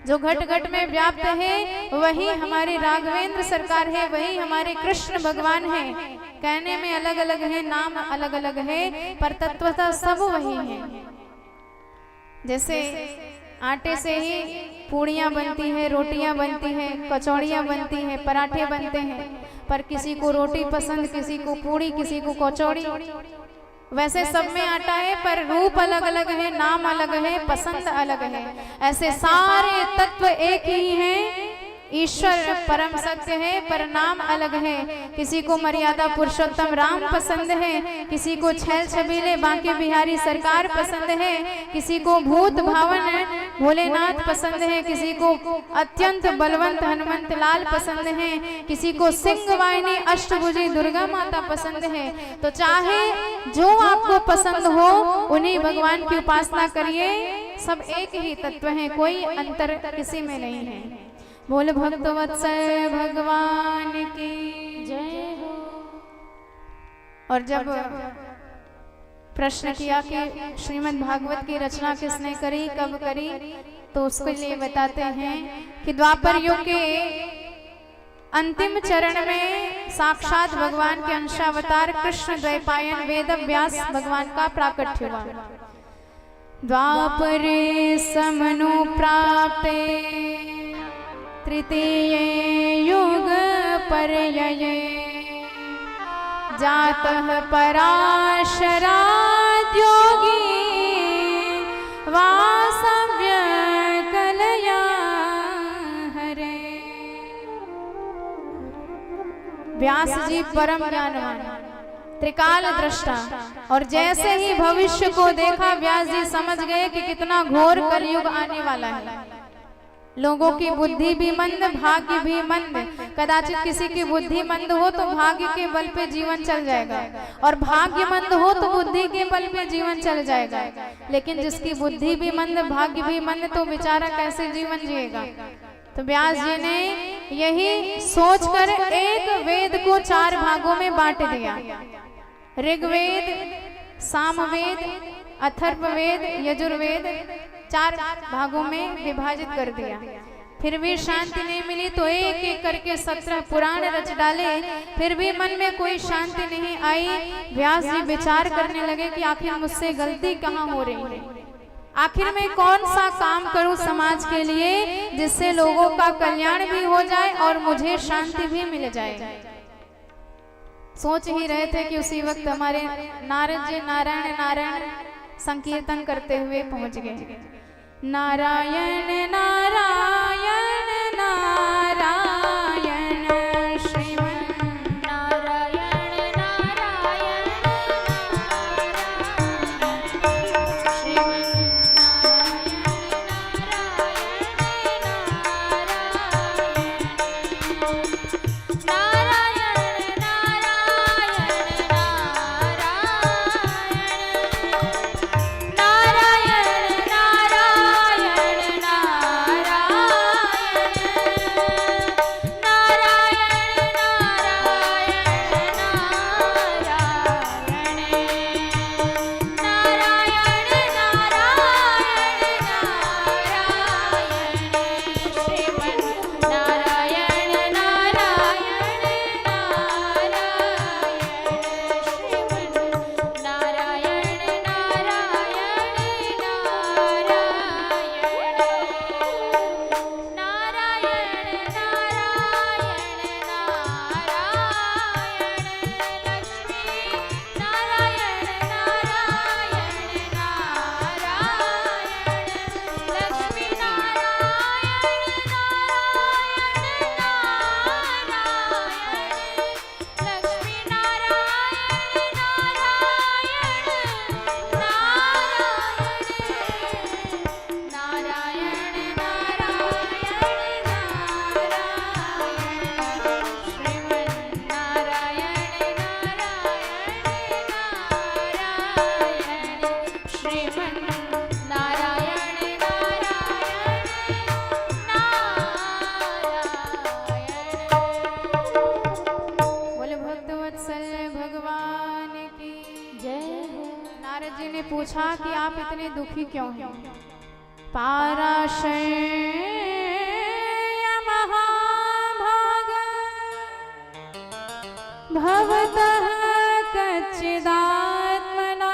जो घट घट में व्याप्त है वही हमारे राघवेंद्र सरकार है, वही हमारे कृष्ण भगवान है। कहने में अलग अलग है, नाम अलग अलग है, पर तत्वतः सब वही है। जैसे आटे से ही पूड़ियाँ बनती है, रोटियाँ बनती है, कचौड़ियाँ बनती है, पराठे बनते हैं, पर किसी को रोटी पसंद, किसी को पूड़ी, किसी को कचौड़ी। वैसे सब में आटा है, पर रूप अलग अलग है, नाम अलग है, पसंद अलग है। ऐसे सारे तत्व एक ही हैं, ईश्वर परम सत्य है, पर नाम अलग है। किसी को मर्यादा पुरुषोत्तम राम पसंद है, किसी को छैल छबीले बांके बिहारी सरकार पसंद है, किसी को भूत भावन भोलेनाथ पसंद है, किसी को अत्यंत बलवंत हनुमंत लाल पसंद है, किसी को सिंह वाहिनी अष्टभुजी दुर्गा माता पसंद है। तो चाहे जो आपको पसंद हो उन्हीं भगवान की उपासना करिए, सब एक ही तत्व है, कोई अंतर किसी में नहीं है। बोल भक्तवत्सल भगवान की जय हो। और जब प्रश्न किया कि श्रीमद् भागवत की रचना किसने करी, कब करी, तो उसके लिए बताते हैं कि द्वापर युग के अंतिम चरण में साक्षात भगवान के अंशावतार कृष्ण द्वैपायन वेद व्यास भगवान का प्राकट्य हुआ। द्वापरे समनु प्राप्ते तृतीये युग पर्यये जातः पराशराद्योगी वासव्य कलया हरे। व्यास जी परम ज्ञानवान, त्रिकाल दृष्टा, और जैसे ही भविष्य को देखा व्यास जी समझ गए कि कितना घोर कलयुग आने वाला है। लोगों की बुद्धि भी मंद, भाग्य भी मंद। कदाचित किसी की बुद्धि मंद हो तो भाग्य के बल पे जीवन चल जाएगा, और भाग्य मंद हो तो बुद्धि के बल पे जीवन चल जाएगा। लेकिन जिसकी बुद्धि भी मंद, भाग्य भी मंद, तो बेचारा कैसे जीवन जिएगा। तो व्यास जी ने यही सोचकर एक वेद को 4 भागों में बांट दिया। ऋग्वेद, सामवेद, अथर्ववेद, यजुर्वेद, 4 भागों में विभाजित कर दिया। फिर भी शांति नहीं मिली तो एक एक करके 17 पुराण रच डाले, फिर भी मन में कोई शांति नहीं आई। व्यास जी विचार करने लगे कि आखिर मुझसे गलती कहाँ हो रही है, आखिर मैं कौन सा काम करूं समाज के लिए जिससे लोगों का कल्याण भी हो जाए और मुझे शांति भी मिल जाए। सोच ही रहे थे कि उसी वक्त हमारे नारद जी नारायण नारायण संकीर्तन करते हुए पहुंच गए। नारायण नारायण नारायण श्रीमन नारायण नारायण श्रीमन पूछा कि आप इतने दुखी क्यों हैं। पाराशर महाभाग भवतः कच्चिदात्मना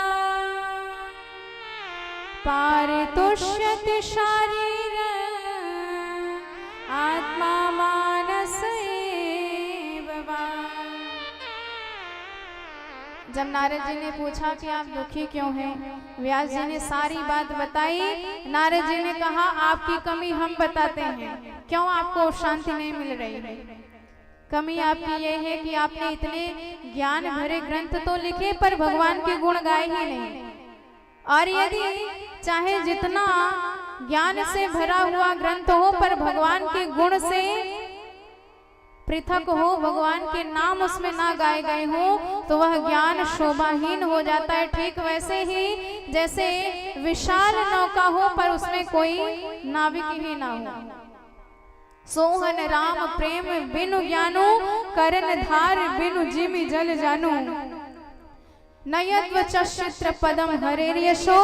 पारितुष्यति शारीर आत्मा मानस एव वा। जब नारद जी ने पूछा कि आप दुखी क्यों हैं, व्यास जी ने सारी बात बताई। नारद जी ने कहा आपकी कमी हम बताते हैं, क्यों आपको शांति नहीं मिल रही है। कमी आपकी ये है कि आपने इतने ज्ञान भरे ग्रंथ तो लिखे पर भगवान के गुण गाए ही नहीं। और यदि चाहे जितना ज्ञान से भरा हुआ ग्रंथ हो पर भगवान के गुण से पृथक हो, भगवान के नाम उसमें ना गाए गए हो, तो वह ज्ञान शोभाहीन हो जाता है। ठीक वैसे ही जैसे विशाल नौका हो पर उसमें कोई नाविक ही ना हो। सोहन राम प्रेम बिनु ज्ञानु करन धार बिनु जिमि जल जानू। नयत्व चित्र पदम हरेर्यशो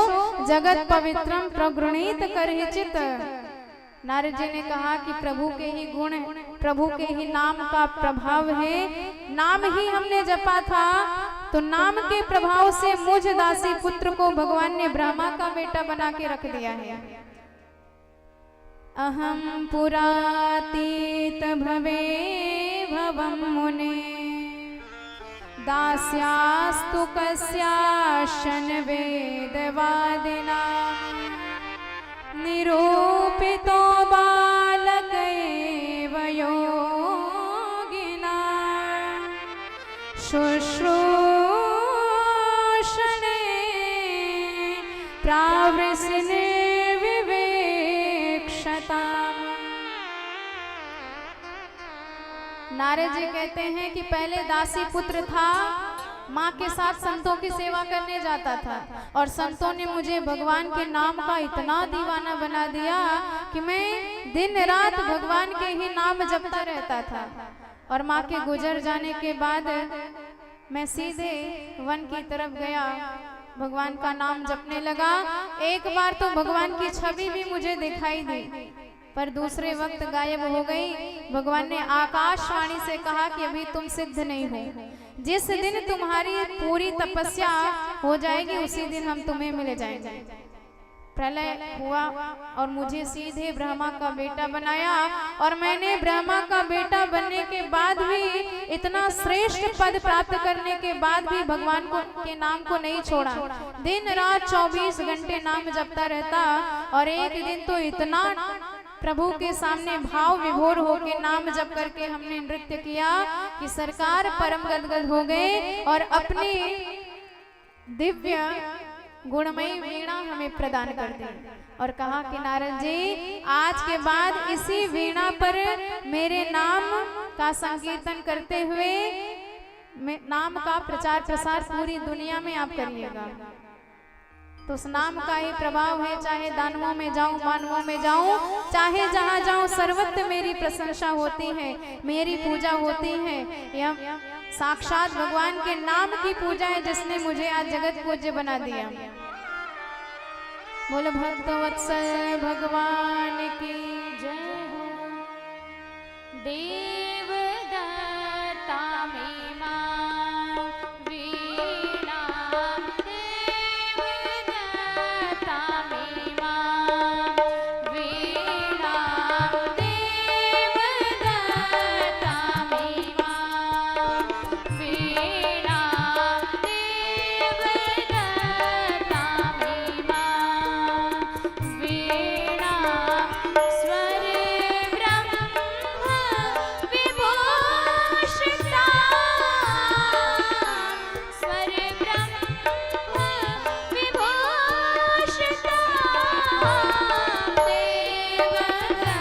जगत पवित्रम प्रगृणीत करहिचित। नारद जी ने कहा कि प्रभु के ही गुण, प्रभु के ही नाम का प्रभाव है। नाम ही हमने जपा था तो नाम के प्रभाव से मुझ दासी पुत्र को भगवान ने ब्रह्मा का बेटा बना के रख दिया है। अहम पुरातीत भवे भवम मुने दास्यास्तु कस्याश्चन वेदवादिना निरूपितो बालकैव योगिना शुश्रूषणे प्रावृष्णे विवेक्षता। नारद जी कहते हैं कि पहले दासी पुत्र था, माँ के साथ संतों की सेवा करने जाता था और संतों ने मुझे भगवान के नाम का इतना दीवाना बना दिया कि मैं दिन रात भगवान के ही नाम जपता रहता था। और माँ के गुजर जाने के बाद मैं सीधे वन की तरफ गया, भगवान का नाम जपने लगा। एक बार तो भगवान की छवि भी मुझे दिखाई दी, पर दूसरे वक्त गायब हो गई। भगवान ने आकाशवाणी से कहा कि अभी तुम सिद्ध नहीं हो, जिस दिन तुम्हारी पूरी तपस्या हो जाएगी उसी दिन हम तुम्हें मिल जाएंगे। प्रलय हुआ और मुझे सीधे ब्रह्मा का बेटा बनाया, और मैंने ब्रह्मा का बेटा बनने के बाद भी, इतना श्रेष्ठ पद प्राप्त करने के बाद भी भगवान के नाम को नहीं छोड़ा। दिन रात 24 घंटे नाम जपता रहता। और एक दिन तो इतना प्रभु के सामने भाव विभोर होके नाम जप करके हमने नृत्य किया कि सरकार परम गदगद हो गए और अपनी दिव्य गुणमयी वीणा हमें प्रदान कर दी और कहा कि नारद जी, आज के बाद इसी वीणा पर मेरे नाम का संकीर्तन करते हुए नाम का प्रचार प्रसार पूरी दुनिया में आप करिएगा। तो उस नाम का ही प्रभाव है, चाहे दानवों में जाऊं, मानवों में जाऊं, चाहे जहां जाऊं, सर्वत्र मेरी प्रशंसा होती है, मेरी पूजा होती है। यह साक्षात भगवान के नाम की पूजा है जिसने मुझे आज जगत पूज्य बना दिया। बोलो भक्तवत्सल भगवान की जय हो। देवदत्ता में मां वीणा, देवदत्ता में मां वीणा, देवदत्ता में मां वीणा, देवदत्ता में मां वीणा, स्वर ब्रह्म विभूषिता, स्वर ब्रह्म विभूषिता, देवदत्ता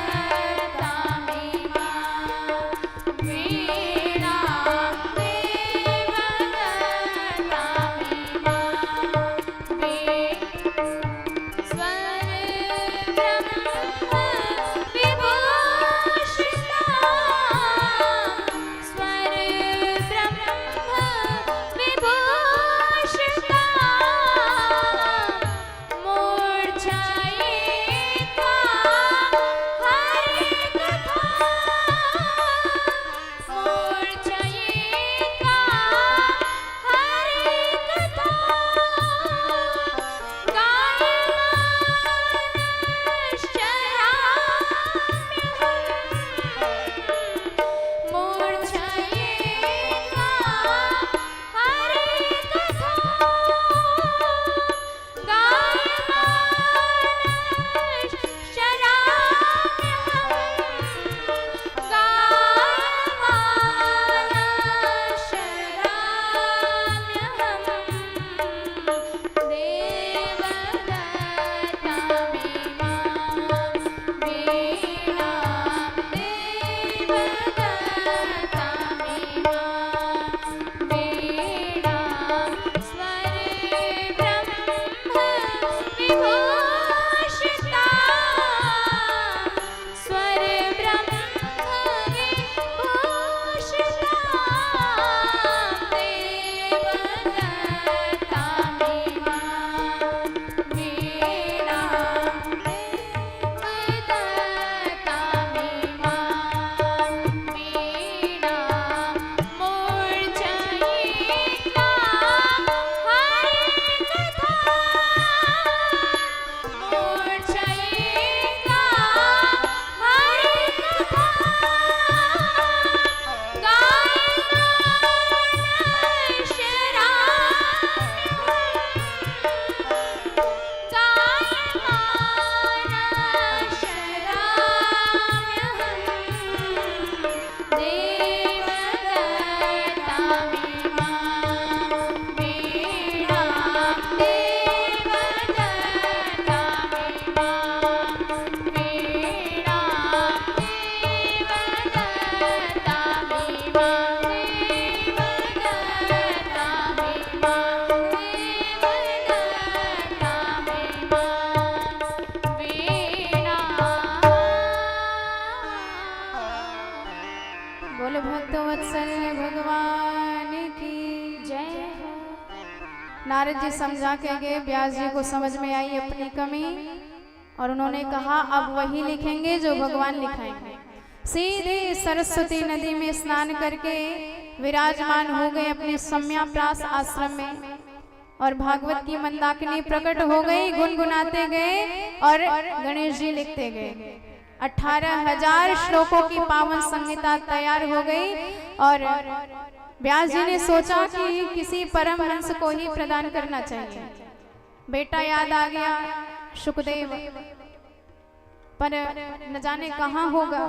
नारद जी समझा के गए, व्यास जी को समझ में आई अपनी कमी और उन्होंने कहा अब वही लिखेंगे जो भगवान लिखाएंगे। सीधे सरस्वती नदी में स्नान करके विराजमान हो गए अपने सम्याप्रास आश्रम में और भागवत की मंदाकिनी प्रकट हो गई, गुनगुनाते गए और गणेश जी लिखते गए। 18,000 श्लोकों की पावन संहिता तैयार हो गई और व्यास जी ने सोचा कि किसी परमहंस को ही प्रदान करना चाहिए। बेटा याद आ गया शुकदेव, पर न जाने कहाँ होगा,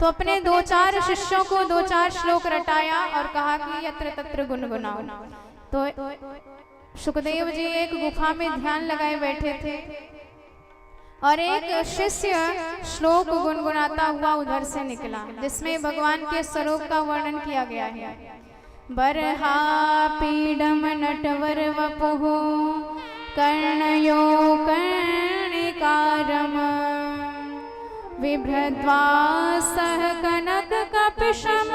तो अपने 2-4 शिष्यों को 2-4 श्लोक रटाया और कहा कि यत्र तत्र गुनगुनाओ। तो शुकदेव जी एक गुफा में ध्यान लगाए बैठे थे और एक शिष्य श्लोक गुनगुनाता हुआ उधर से निकला जिसमें भगवान के स्वरूप का वर्णन किया गया है। बरहा पीडम नटवर वपुः कर्णयो कर्णिकारम बिभ्रद्वासः कनक कपिशम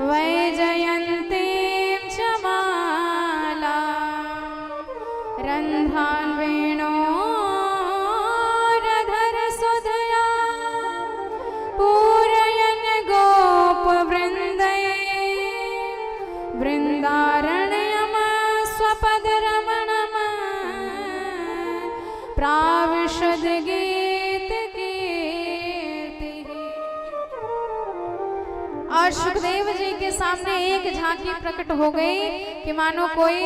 वैजयन्तीं च माला रन्ध्रान् वेणोरधर सुधया पूरयन् गोपवृन्दै वृन्दारण्यम स्वपदरमणम प्राविशद गीत कीर्ति। और सुखदेव जी के सामने एक झांकी प्रकट हो गई कि मानो कोई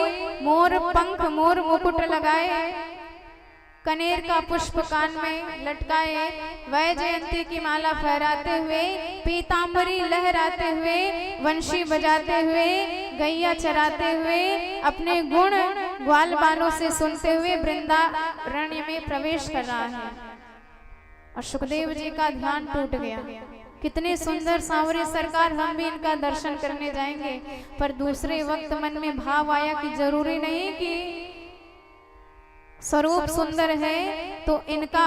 मोर पंख मोर मुकुट लगाए, कनेर का पुष्प कान में लटकाए, वैजयंती की माला फहराते हुए, पीतांबरी लहराते हुए, वंशी बजाते हुए, गैया चराते हुए, अपने गुण ग्वाल बालों से सुनते हुए वृंदारण्य में प्रवेश कर रहा है। और सुखदेव जी का ध्यान टूट गया, कितने सुंदर सांवरे सरकार, हम भी इनका दर्शन करने जाएंगे। पर दूसरे वक्त मन में भाव आया कि जरूरी नहीं कि स्वरूप सुंदर है तो इनका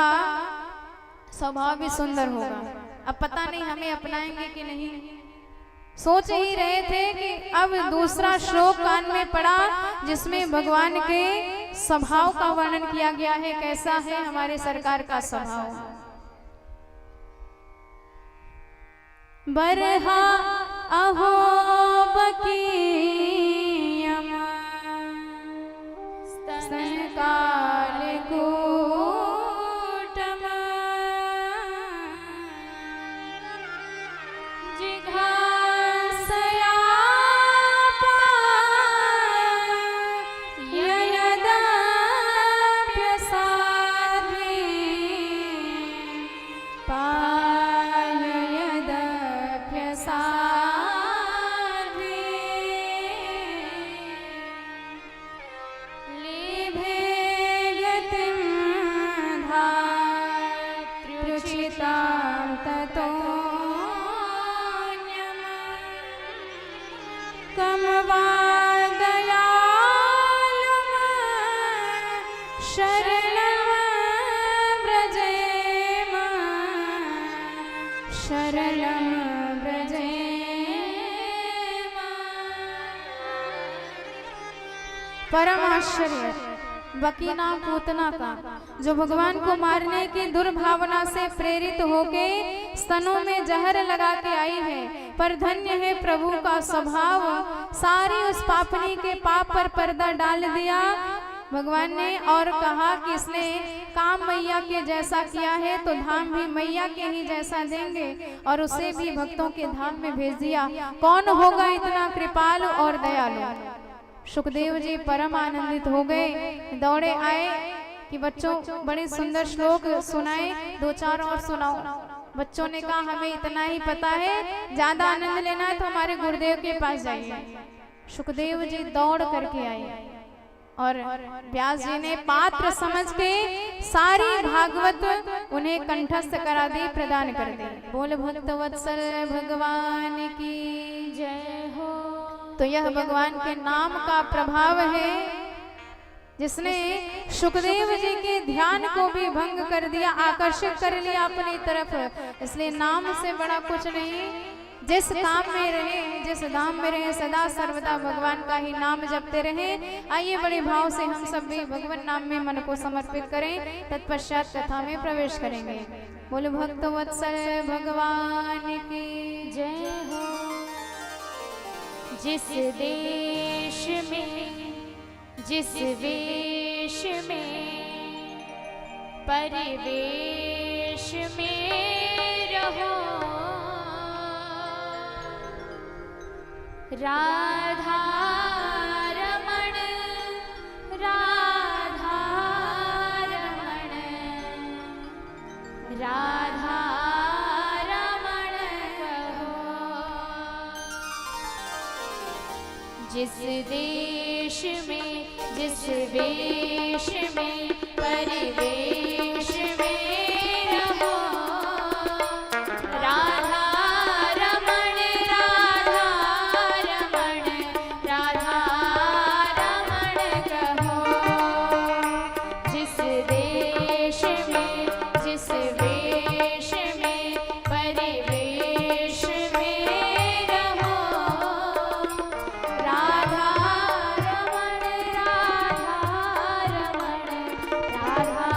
स्वभाव भी सुंदर होगा। अब पता नहीं हमें अपनाएंगे कि नहीं। सोच ही रहे थे कि अब दूसरा श्लोक कान में पड़ा जिसमें भगवान के स्वभाव का वर्णन किया गया है, कैसा है हमारे सरकार का स्वभाव। बरहा अहो बकीयम स्तनकाल कूटम जिघांसया पाययदप्यसाध्वी परम आश्चर्य बकीना पूतना का, जो भगवान को मारने की दुर्भावना से प्रेरित होके स्तनों में जहर लगा के आई है। पर धन्य है प्रभु का स्वभाव, सारी उस पापनी के पाप पर पर्दा डाल दिया भगवान ने और कहा कि इसने काम मैया के जैसा किया है तो धाम भी मैया के ही जैसा देंगे, और उसे भी भक्तों के धाम में भेज दिया। कौन होगा इतना कृपालु और दयालु। सुखदेव जी परम आनंदित हो गए, दौड़े आए कि बच्चों बड़े सुंदर श्लोक सुनाए, 2-4 और सुनाओ। बच्चों ने कहा हमें इतना ही पता है, ज्यादा आनंद लेना है तो हमारे गुरुदेव के पास जाइए। सुखदेव जी दौड़ करके आए और व्यास जी ने पात्र समझ के सारी भागवत उन्हें कंठस्थ करा दी, प्रदान कर दी। बोल भक्त वत्सल भगवान की जय हो। तो यह भगवान के नाम का प्रभाव है जिसने सुखदेव जी के ध्यान को भी भंग कर दिया, आकर्षित कर लिया अपनी तरफ। इसलिए नाम से बड़ा कुछ नहीं, जिस काम में रहे, जिस धाम में रहे, सदा सर्वदा भगवान का ही नाम जपते रहे। आइए बड़े भाव से हम सब भी भगवान नाम में मन को समर्पित करें, तत्पश्चात कथा में प्रवेश करेंगे। बोलो भक्त वत्सल भगवान की जय हो। जिस देश में, जिस वेश में, परिवेश में रहो, राधा रमण, राधा रमण, राधा रमण कहो। जिस देश में, जिस वेश में, परिवेश में रहो, राधा रमण, राधा रमण, राधा रमण कहो। जिस देश में, जिस वेश में, परिवेश में रहो, राधा रमण, राधा रमण, राधा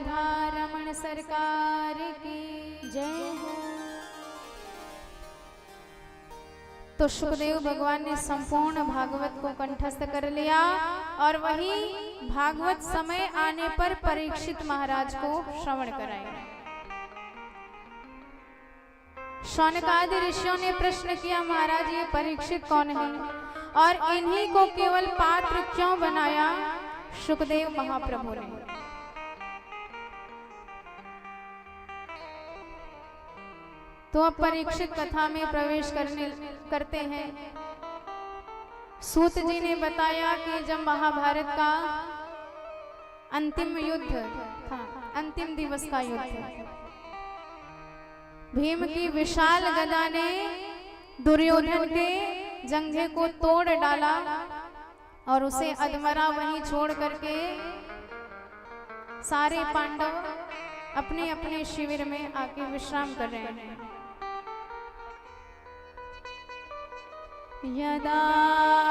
राधा रमण सरकार की जय हो। तो सुखदेव भगवान ने संपूर्ण भागवत को कंठस्थ कर लिया और वही भागवत समय आने पर परीक्षित महाराज को श्रवण कराया। शौनकादि ऋषियों ने प्रश्न किया, महाराज ये परीक्षित कौन है और इन्हीं को केवल पात्र क्यों बनाया सुखदेव महाप्रभु ने। तो अब परीक्षित कथा में प्रवेश करते हैं। सूत जी ने बताया कि जब महाभारत का अंतिम युद्ध था, अंतिम दिवस का युद्ध, भीम की विशाल गदा ने दुर्योधन के जंघे को तोड़ डाला और उसे अधमरा वहीं छोड़ करके सारे पांडव अपने अपने शिविर में आके विश्राम कर रहे हैं। यदा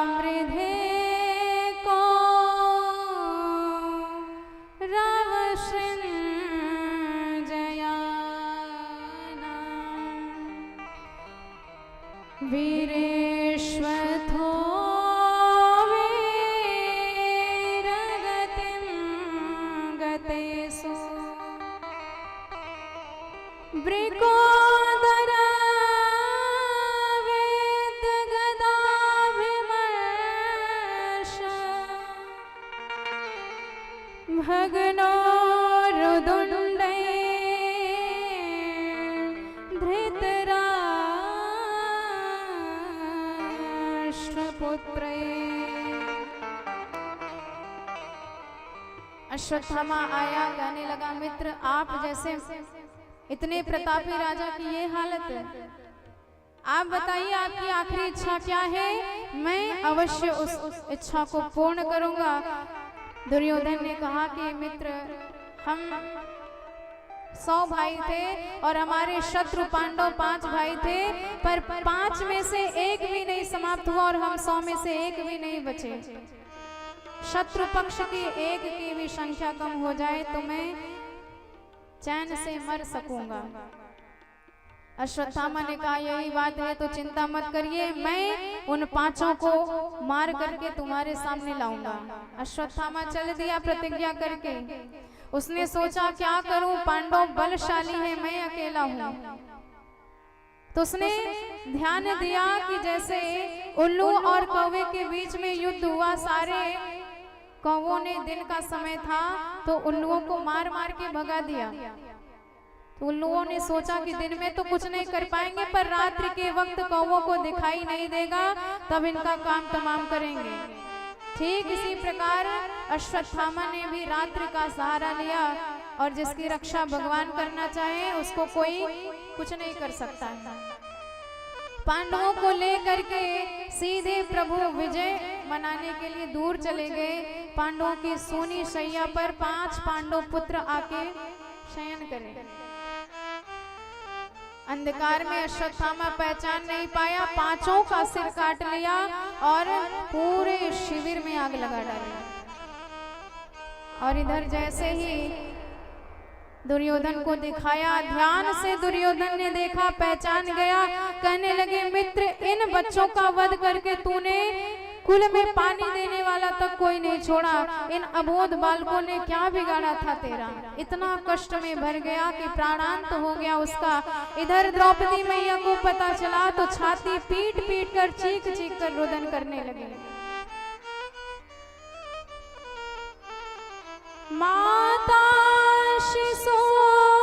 मृधे को रावशृञ्जयाना वीरेश्वथो वीरगतिं गतेषु वृकोदरा भगनो रुदुण्डै धृतराष्ट्रपुत्रै। अश्वत्थामा आया, कहने लगा, मित्र आप जैसे इतने प्रतापी राजा की ये हालत है, आप बताइए आपकी आखिरी इच्छा क्या है, मैं अवश्य उस इच्छा को पूर्ण करूंगा। दुर्योधन ने कहा कि मित्र हम 100 भाई थे और हमारे शत्रु पांडव 5 भाई थे, पर 5 में से एक भी नहीं समाप्त हुआ और हम 100 में से एक भी नहीं बचे। शत्रु पक्ष की एक की भी संख्या कम हो जाए तो मैं चैन से मर सकूंगा। अश्वत्थामा ने कहा यही बात है तो चिंता मत करिए, मैं उन 5 को मार करके तुम्हारे सामने लाऊंगा। अश्वत्थामा चल दिया प्रतिज्ञा करके। उसने सोचा क्या करूं, पांडव बलशाली है, मैं अकेला हूं। तो उसने ध्यान दिया कि जैसे उल्लू और कौवे के बीच में युद्ध हुआ, सारे कौवों ने, दिन का समय था तो उल्लुओं को मार मार के भगा दिया। तो उल्लुओं ने सोचा कि दिन में तो कुछ नहीं कर पाएंगे, पर रात्रि के वक्त कौवों को दिखाई नहीं देगा, तब इनका काम तमाम करेंगे। ठीक इसी प्रकार अश्वत्थामा ने भी रात्रि का सहारा लिया और जिसकी रक्षा भगवान करना चाहे उसको कोई कुछ नहीं कर सकता है। पांडवों को लेकर के सीधे प्रभु विजय मनाने के लिए दूर चले गए। पांडवों की सोनी शैया पर 5 पांडव पुत्र आके शयन करें। अंधकार में अश्वत्थामा पहचान नहीं पाया, 5 का सिर काट लिया और पूरे शिविर में आग लगा डाली। और इधर जैसे ही दुर्योधन को दिखाया, ध्यान से दुर्योधन ने देखा, पहचान गया, कहने लगे मित्र इन बच्चों का वध करके तूने कुल में पानी देने वाला तक कोई नहीं छोड़ा, इन अबोध बालकों ने क्या बिगाड़ा था तेरा। इतना कष्ट में भर गया कि प्राणांत हो गया उसका। इधर द्रौपदी मैया को पता चला तो छाती पीट पीट कर चीख चीख कर रुदन करने लगे। माता शिशूना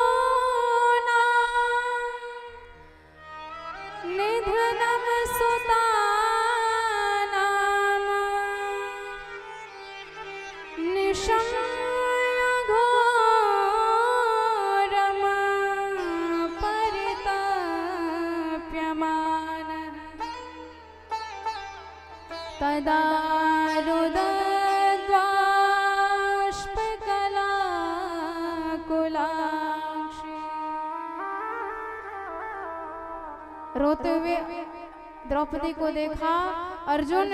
निधनम सुतानाम निशम्य घोरम परिताप्यमान तदा रोते हुए द्रौपदी को देखा। अर्जुन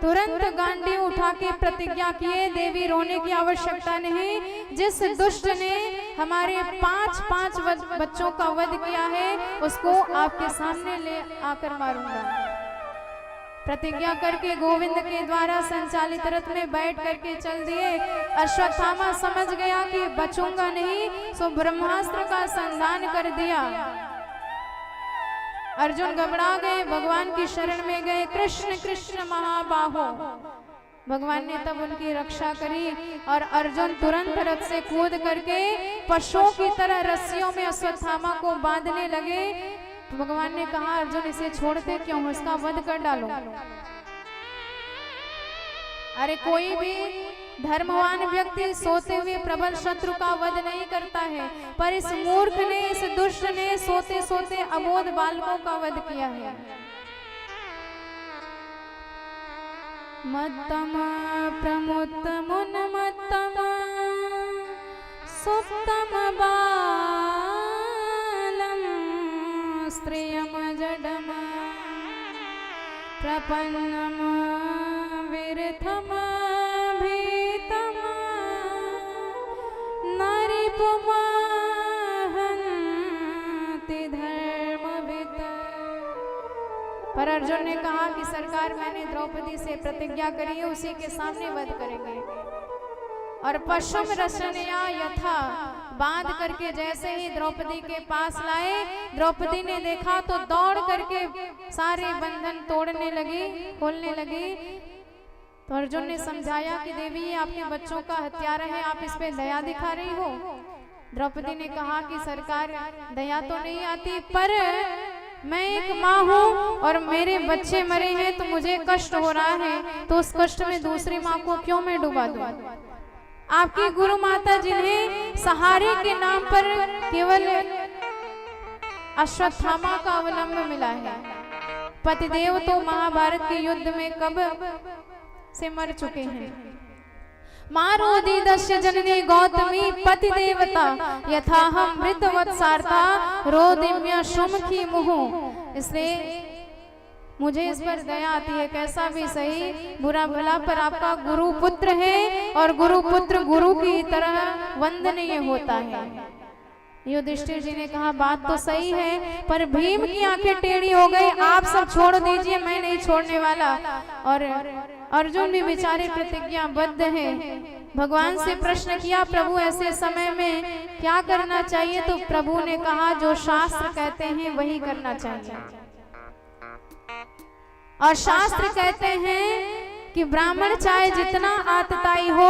तुरंत गांडी उठा के प्रतिज्ञा किए, देवी रोने की आवश्यकता नहीं, जिस दुष्ट ने हमारे 5 बच्चों का वध किया है उसको आपके सामने ले आकर मारूंगा। प्रतिज्ञा करके गोविंद के द्वारा संचालित रथ में बैठ करके चल दिए। अश्वत्थामा समझ गया कि बचूंगा नहीं, सो ब्रह्मास्त्र का संधान कर दिया। अर्जुन घबरा गए, भगवान की शरण में गए, कृष्ण कृष्ण महाबाहो। भगवान ने तब उनकी रक्षा करी और अर्जुन तुरंत रथ से कूद करके पशुओं की तरह रस्सियों में अश्वत्थामा को बांधने लगे। तो भगवान ने कहा, अर्जुन इसे छोड़ते क्यों, इसका वध कर डालो। अरे कोई भी धर्मवान व्यक्ति सोते हुए प्रबल शत्रु का वध नहीं करता है, पर इस मूर्ख ने, इस दुष्ट ने सोते सोते अबोध बालकों का वध किया है। मत्तम प्रमुत्तम उन्मत्तम सुप्तम बालम स्त्रियम जडम प्रपन्नम विरथम भीतम नरिपुमहन्ति धर्मवित। पर अर्जुन ने कहा कि सरकार, मैंने द्रौपदी से प्रतिज्ञा करी है, उसी के सामने वध करेंगे। और पशुम रसनया यथा बांध करके जैसे ही द्रौपदी के पास लाए, द्रौपदी ने देखा तो दौड़ करके सारे बंधन तोड़ने लगी, खोलने लगी। तो अर्जुन ने समझाया कि देवी, ये आपके बच्चों का हत्यारा है, आप इस पे दया दिखा रही हो। द्रौपदी ने कहा कि सरकार, दया तो नहीं आती, पर मैं एक माँ हूँ और मेरे बच्चे मरे हैं तो मुझे कष्ट हो रहा है, तो उस कष्ट में दूसरी माँ को क्यों मैं डुबा दूं। आपकी गुरु माता जिन्हें सहारे के नाम पर केवल अश्वत्थामा का अवलंब मिला है, पतिदेव तो महाभारत के युद्ध में कब से मर चुके हैं। मारोदी दस्य जननी गौतमी पति देवता यथा हम मृतवत्सारता रोदिम्य सुमुखी मुहु। इसलिए मुझे इस पर दया आती है, कैसा भी सही बुरा भला, पर आपका गुरु पुत्र है और गुरु पुत्र गुरु की तरह वंदनीय होता है। युधिष्ठिर जी ने कहा, बात तो सही है, पर भीम की आंखें टेढ़ी हो गई, आप सब छोड़ दीजिए, मैं नहीं छोड़ने वाला। और अर्जुन भी बेचारे प्रतिज्ञाबद्ध है। भगवान से प्रश्न किया, प्रभु ऐसे समय में क्या करना चाहिए? तो प्रभु ने कहा, जो शास्त्र कहते हैं वही करना चाहिए। और शास्त्र कहते हैं कि ब्राह्मण चाहे जितना आतताई हो,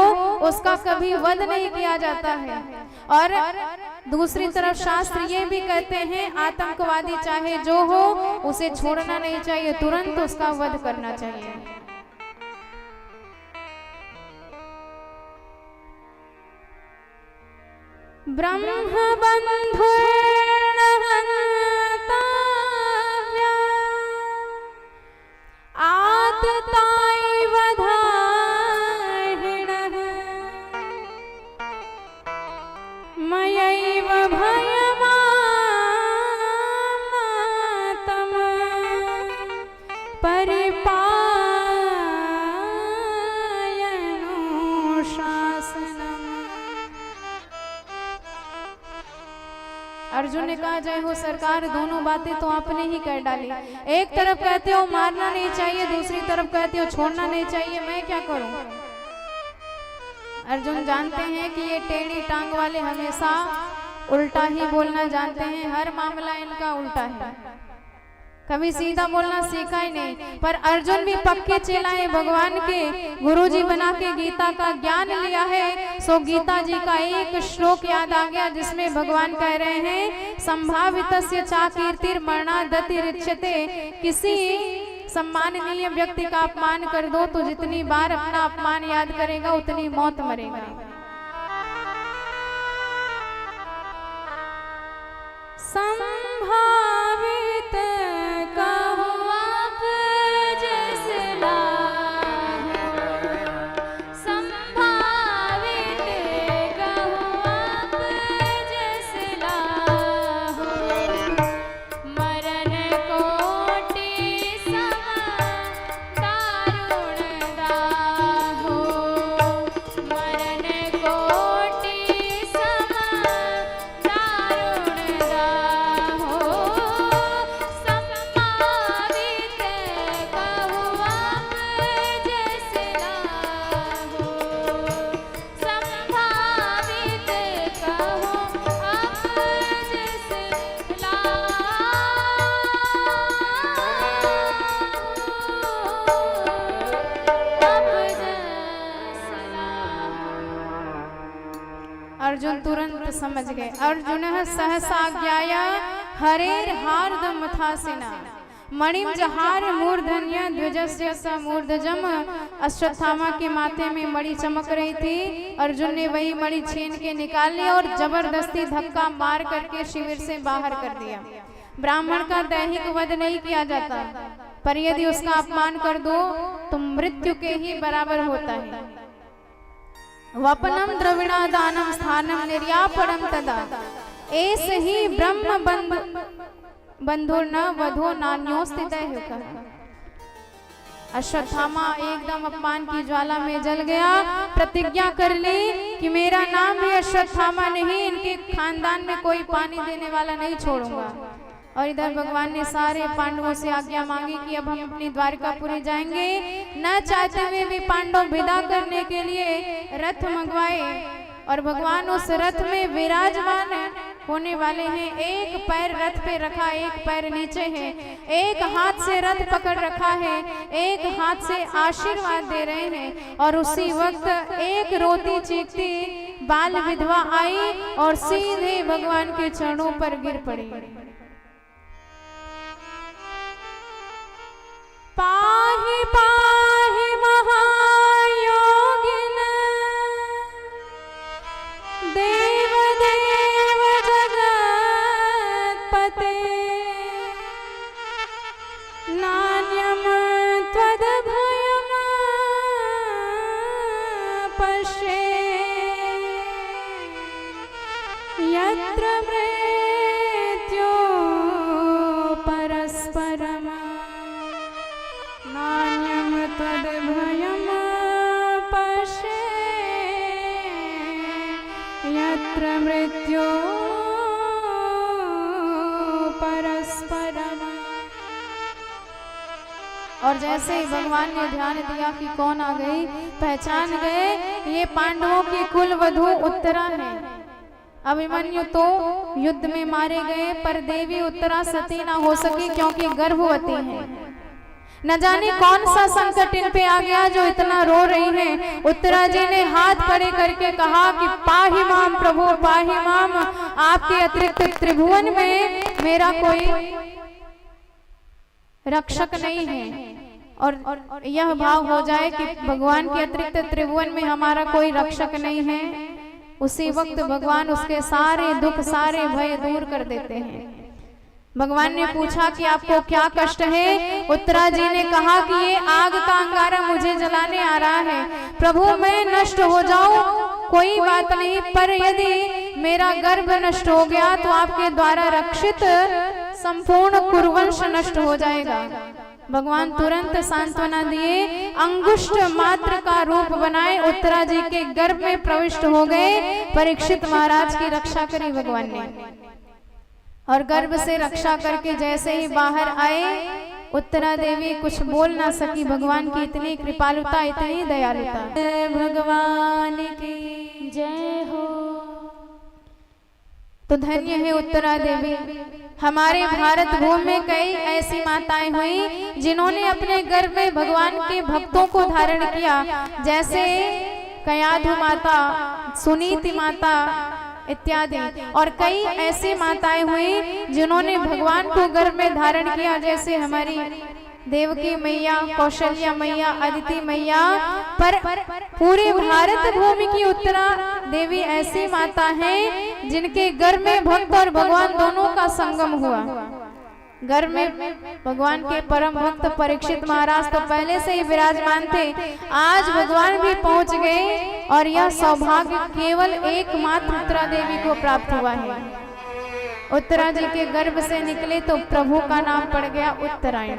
उसका कभी वध नहीं किया जाता है। और दूसरी तरफ शास्त्र ये भी कहते हैं, आतंकवादी चाहे जो हो, उसे छोड़ना नहीं चाहिए, तुरंत उसका वध करना चाहिए। ब्रह्म बंधु आतताई वधाहिणः मयैव भयमातम परिपायनुशासनम्। अर्जुन ने कहा, जय हो सरकार, दोनों बातें तो आपने ही कर डाली। एक तरफ कहते हो मारना नहीं चाहिए, दूसरी तरफ कहते हो छोड़ना नहीं चाहिए, मैं क्या करूं? अर्जुन जानते हैं कि ये टेढ़ी टांग वाले हमेशा उल्टा ही बोलना जानते हैं, हर मामला इनका उल्टा है, कभी सीधा बोलना सीखा ही नहीं। पर अर्जुन भी पक्के चेला है, भगवान के गुरुजी बना के गीता का ज्ञान लिया है। सो गीता जी का एक श्लोक याद आ गया, जिसमें भगवान कह रहे हैं, संभावितस्य चा कीर्तिर्मरणादति रिच्यते। किसी सम्माननीय व्यक्ति का अपमान कर दो तो जितनी बार अपना अपमान याद करेगा उतनी मौत मरेगा। संभावित कहो आप जिस लाहो, संभावित कहो आप जिस लाहो, मरण कोटि सम दारुण अर्जुन तुरंत समझ गए। अर्जुन सहसा ज्ञाया हरेर हार्दम मथासिना मणिम जहार मूर्धन्य ध्वजस्य स मूर्धजम। अश्वत्थामा के माथे में मणि चमक रही थी। अर्जुन ने वही मणि छीन के निकाल लिया और जबरदस्ती धक्का मार करके शिविर से बाहर कर दिया। ब्राह्मण का दैहिक वध नहीं किया जाता, पर यदि उसका अपमान कर दो तो मृत्यु के ही बराबर होता है। वपनम द्रविणा दानम स्थानम निर्यापणम तदा एस ही ब्रह्म बंधुर न वधो नान्योस्थित है। अश्वत्थामा एकदम अपमान की ज्वाला में जल गया। प्रतिज्ञा कर ली कि मेरा नाम भी अश्वत्थामा नहीं, इनके खानदान में कोई पानी देने वाला नहीं छोड़ूंगा। और इधर भगवान ने सारे पांडवों से आज्ञा मांगी कि अब हम अपनी द्वारकापुरी जाएंगे। न चाहते हुए भी पांडव विदा करने के लिए रथ मंगवाए और भगवान उस रथ में विराजमान होने वाले हैं। एक पैर रथ पे रखा, एक पैर नीचे है, एक हाथ से रथ पकड़ रखा है, एक हाथ से आशीर्वाद दे रहे हैं। और उसी वक्त एक रोती चीखती बाल विधवा आई और सीधे भगवान के चरणों पर गिर पड़ी। पाहि पाहि महायोगिन देव देव जगत्पते नान्यम त्वद्भयम् पश्ये यत्र मृत्यो परस्परम् नान्यम तद्भयम् पश्ये यत्र मृत्यो परस्परम्। और जैसे ही भगवान ने ध्यान दिया कि कौन आ गई, पहचान गए ये पांडवों की कुल वधू उत्तरा है। अभिमन्यु तो युद्ध में मारे गए, पर देवी उत्तरा सती ना हो सकी क्योंकि गर्भवती है। न जाने कौन सा संकट इन पे आ गया जो इतना रो रही है। उत्तरा जी ने हाथ खड़े करके कहा कि पाहि माम प्रभु पाहि माम, आपके अतिरिक्त त्रिभुवन में मेरा कोई रक्षक नहीं है। और यह भाव हो जाए कि भगवान के अतिरिक्त त्रिभुवन में हमारा कोई रक्षक नहीं है, उसी वक्त भगवान उसके सारे दुख सारे भय दूर कर देते हैं। भगवान ने पूछा कि आपको क्या कष्ट है। उत्तरा जी ने कहा कि ये आग का अंगारा मुझे जलाने आ रहा है। प्रभु मैं नष्ट हो जाऊं कोई बात नहीं, पर यदि मेरा गर्भ नष्ट हो गया तो आपके द्वारा रक्षित संपूर्ण कुरुवंश नष्ट हो जाएगा। भगवान तुरंत सांत्वना दिए, अंगुष्ठ मात्र का रूप बनाए उत्तरा जी के गर्भ में प्रविष्ट हो गए। परीक्षित महाराज की रक्षा करी भगवान ने, और गर्भ से रक्षा करके जैसे ही बाहर आए, उत्तरा देवी कुछ बोल ना सकी। भगवान की इतनी कृपालुता, इतनी दयालुता। भगवान की जय हो। तो धन्य है उत्तरा देवी। हमारे भारत भूमि में कई ऐसी माताएं हुई जिन्होंने अपने गर्भ में भगवान के भक्तों को धारण किया, जैसे कयाधु माता, सुनीति माता इत्यादि। और कई ऐसी माताएं हुई जिन्होंने भगवान को गर्भ में धारण किया, जैसे हमारी देवकी मैया, कौशल्या मैया, अदिति मैया। पर पूरे भारत भूमि की उत्तरा देवी ऐसी माता है जिनके गर्भ में भक्त और भगवान दोनों का संगम हुआ। गर्भ में भगवान के परम भक्त परीक्षित महाराज तो पहले से ही विराजमान थे, आज भगवान भी पहुंच गए। और यह सौभाग्य केवल एकमात्र उत्तरा देवी को प्राप्त हुआ है। उत्तरा जी के गर्भ से निकले तो प्रभु का नाम पड़ गया उत्तरायण।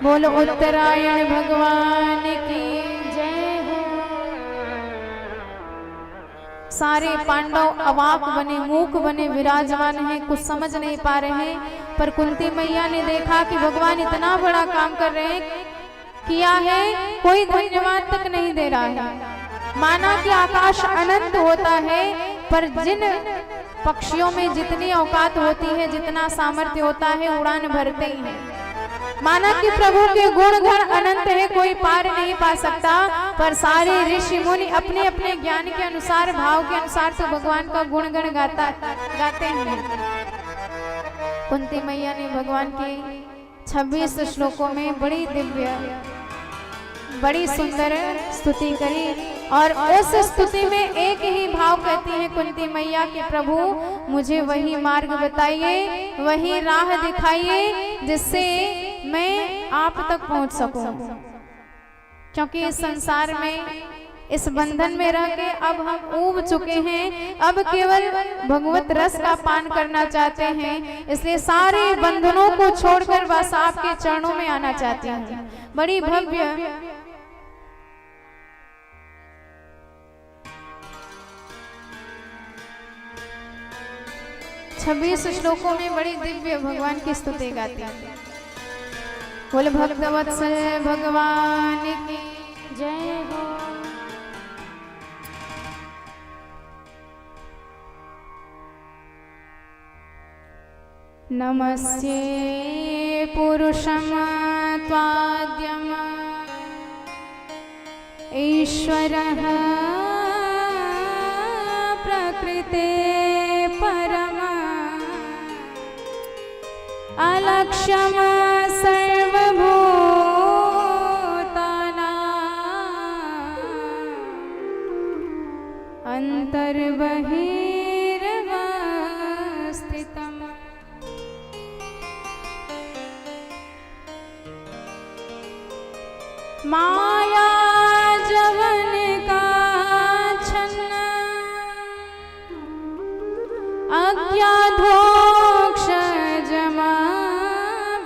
बोलो उत्तरायण भगवान की जय हो। सारे पांडव अवाक बने, मूक बने विराजमान हैं, कुछ समझ नहीं पा रहे हैं। पर कुंती मैया ने देखा कि भगवान इतना बड़ा काम कर रहे हैं, किया है, कोई धन्यवाद तक नहीं दे रहा है। माना कि आकाश अनंत होता है, पर जिन पक्षियों में जितनी औकात होती है, जितना सामर्थ्य होता है, उड़ान भरते ही हैं। माना कि प्रभु के गुण गण अनंत है, कोई पार नहीं पा सकता, पर सारे ऋषि मुनि अपने अपने ज्ञान के अनुसार, भाव के अनुसार तो भगवान का गुणगण गाते हैं। कुंती मैया ने भगवान के 26 श्लोकों में बड़ी दिव्य, बड़ी सुंदर स्तुति करी, और उस स्तुति में एक ही भाव कहती है कुंती मैया कि प्रभु मुझे वही मार्ग बताइए, वही राह दिखाइए जिससे मैं आप तक पहुंच सकूं, क्योंकि इस संसार में, इस बंधन में रह के अब हम ऊब चुके हैं, अब केवल भगवत रस का पान करना चाहते हैं, इसलिए सारे बंधनों को छोड़कर बस आपके चरणों में आना चाहते हैं। बड़ी भव्य 26 श्लोकों में बड़ी दिव्य भगवान की स्तुति गाती है। बोल भक्तवत्सल भगवान की जय हो। नमस्ये पुरुषं त्वाद्यम् ईश्वरः प्रकृते परम अलक्ष्यम् सर्वभूतानां अन्तर्बहिर्वस्थितम्। माया जवन का छन्न अज्ञाधोक्ष जमा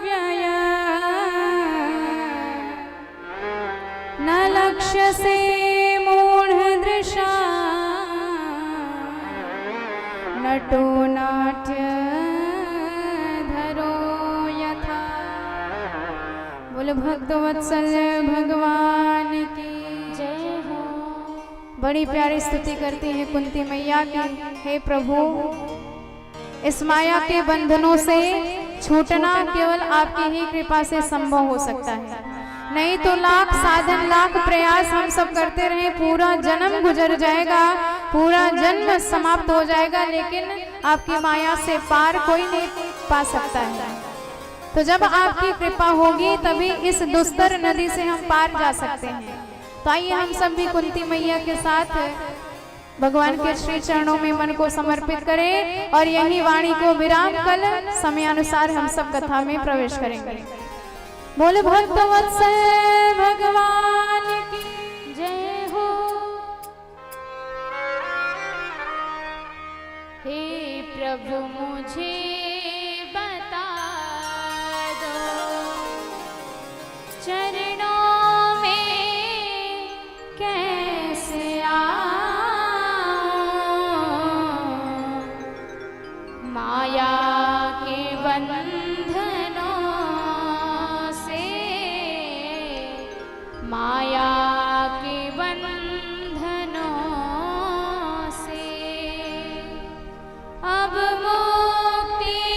व्यय न लक्ष्य से मूढ़ दृशा नटो नाट्य धरो यथा। बोल भक्तवत्सल भगवान की जय हो। बड़ी प्यारी स्तुति करती है कुंती मैया की, हे प्रभु इस माया के बंधनों से छूटना केवल आपकी ही कृपा से संभव हो सकता है, नहीं तो लाख साधन लाख प्रयास हम सब करते रहे, पूरा जन्म गुजर जाएगा, पूरा जन्म समाप्त हो जाएगा, लेकिन आपकी माया से पार कोई नहीं पा सकता है। तो जब आपकी कृपा होगी तभी इस दुस्तर नदी से हम पार जा सकते हैं। तो आइए हम सब भी कुंती मैया के साथ भगवान के श्री चरणों में मन को समर्पित करें और यही वाणी को विराम कल समयानुसार हम सब कथा में प्रवेश करेंगे। बोले भक्तवत्सल भगवान की जय हो। हे प्रभु मुझे बता दो चरणों में कैसे माया के बंधनों से, माया के बंधनों से अब मुक्ति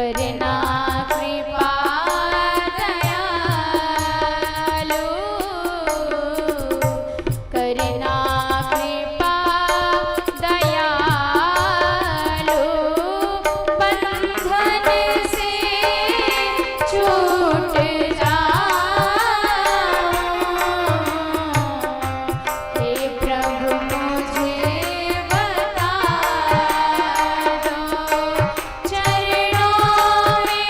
करना कृपा दयालु, करना कृपा दयालु, बंधन से छूट हे प्रभु मुझे बता दो, चरणों में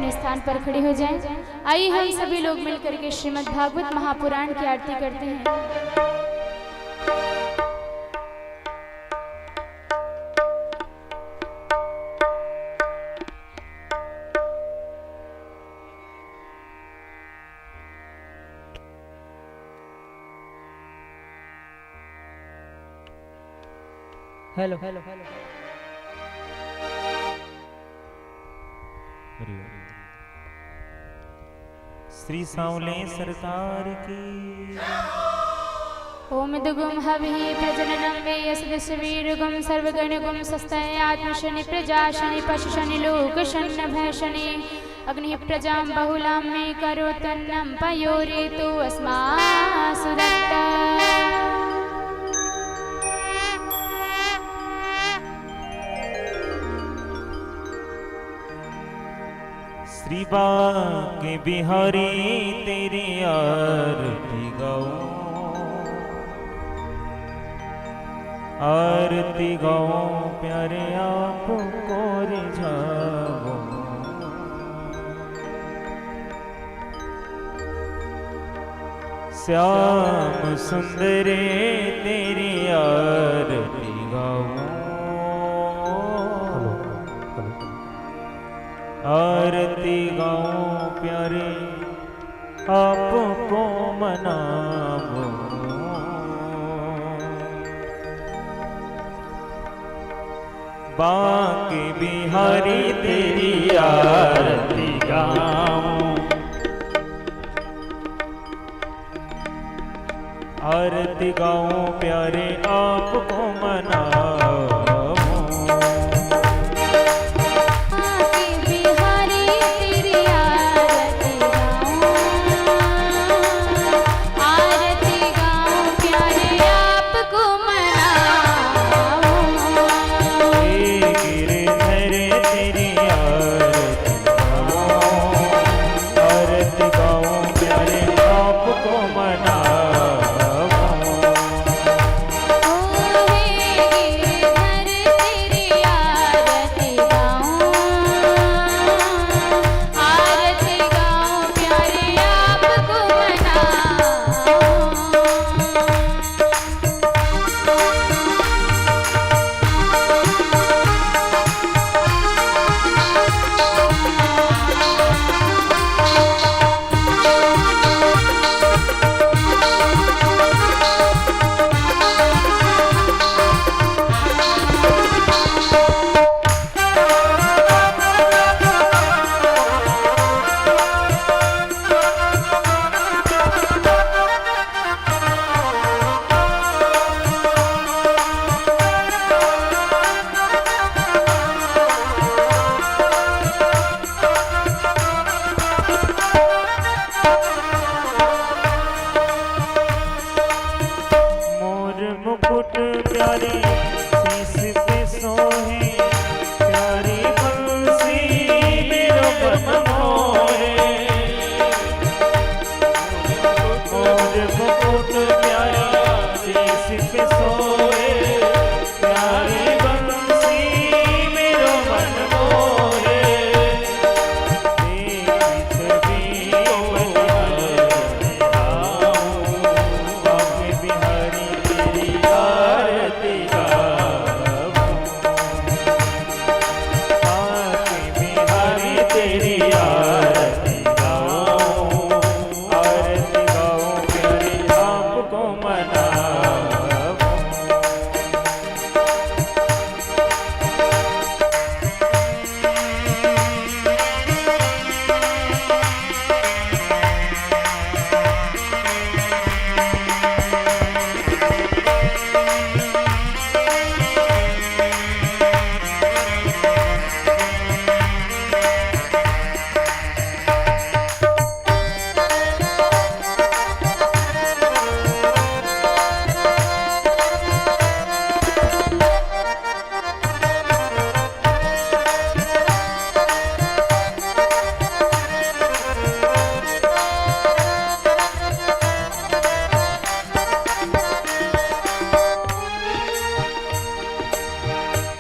अपने स्थान पर खड़े हो जाएं। आइए हम सभी लोग मिलकर के श्रीमद् भागवत महापुराण की आरती करते हैं। हेलो श्री सांवले सरकार की। ओम दुगुम हविः प्रजननं वे यस्वीरुगुम सर्वगणगुम सस्तय आत्मशनि प्रजाशनि पशुशनि लोकशन्न भयशनि अग्निः प्रजां बहुलां मे करोतन्नं पयोरेतु अस्मासु दत्ता। श्री बांके बिहारी तेरी आरती गाऊं, आरती गाऊं प्यारे आपको रिझाऊं। श्याम सुंदरे तेरी आरती गाऊं, आरती गाऊं प्यारे आपको मनाऊं। बांके बिहारी तेरी आरती गाऊं, आरती गाऊं प्यारे आपको मनाऊं। मुकुट प्यारे शीश पे सोहे, प्यारी बंसी मेरो मन मोहे। मोर मुकुट प्यारे शीश पे सोहे, प्यारी बंसी मेरो मन मोहे। देख छवि बलिहारी राम, बांके बिहारी तेरी आरती गाऊं, बांके बिहारी तेरी आरती गाऊं, आरती गाऊं प्यारे आपको मनाऊं।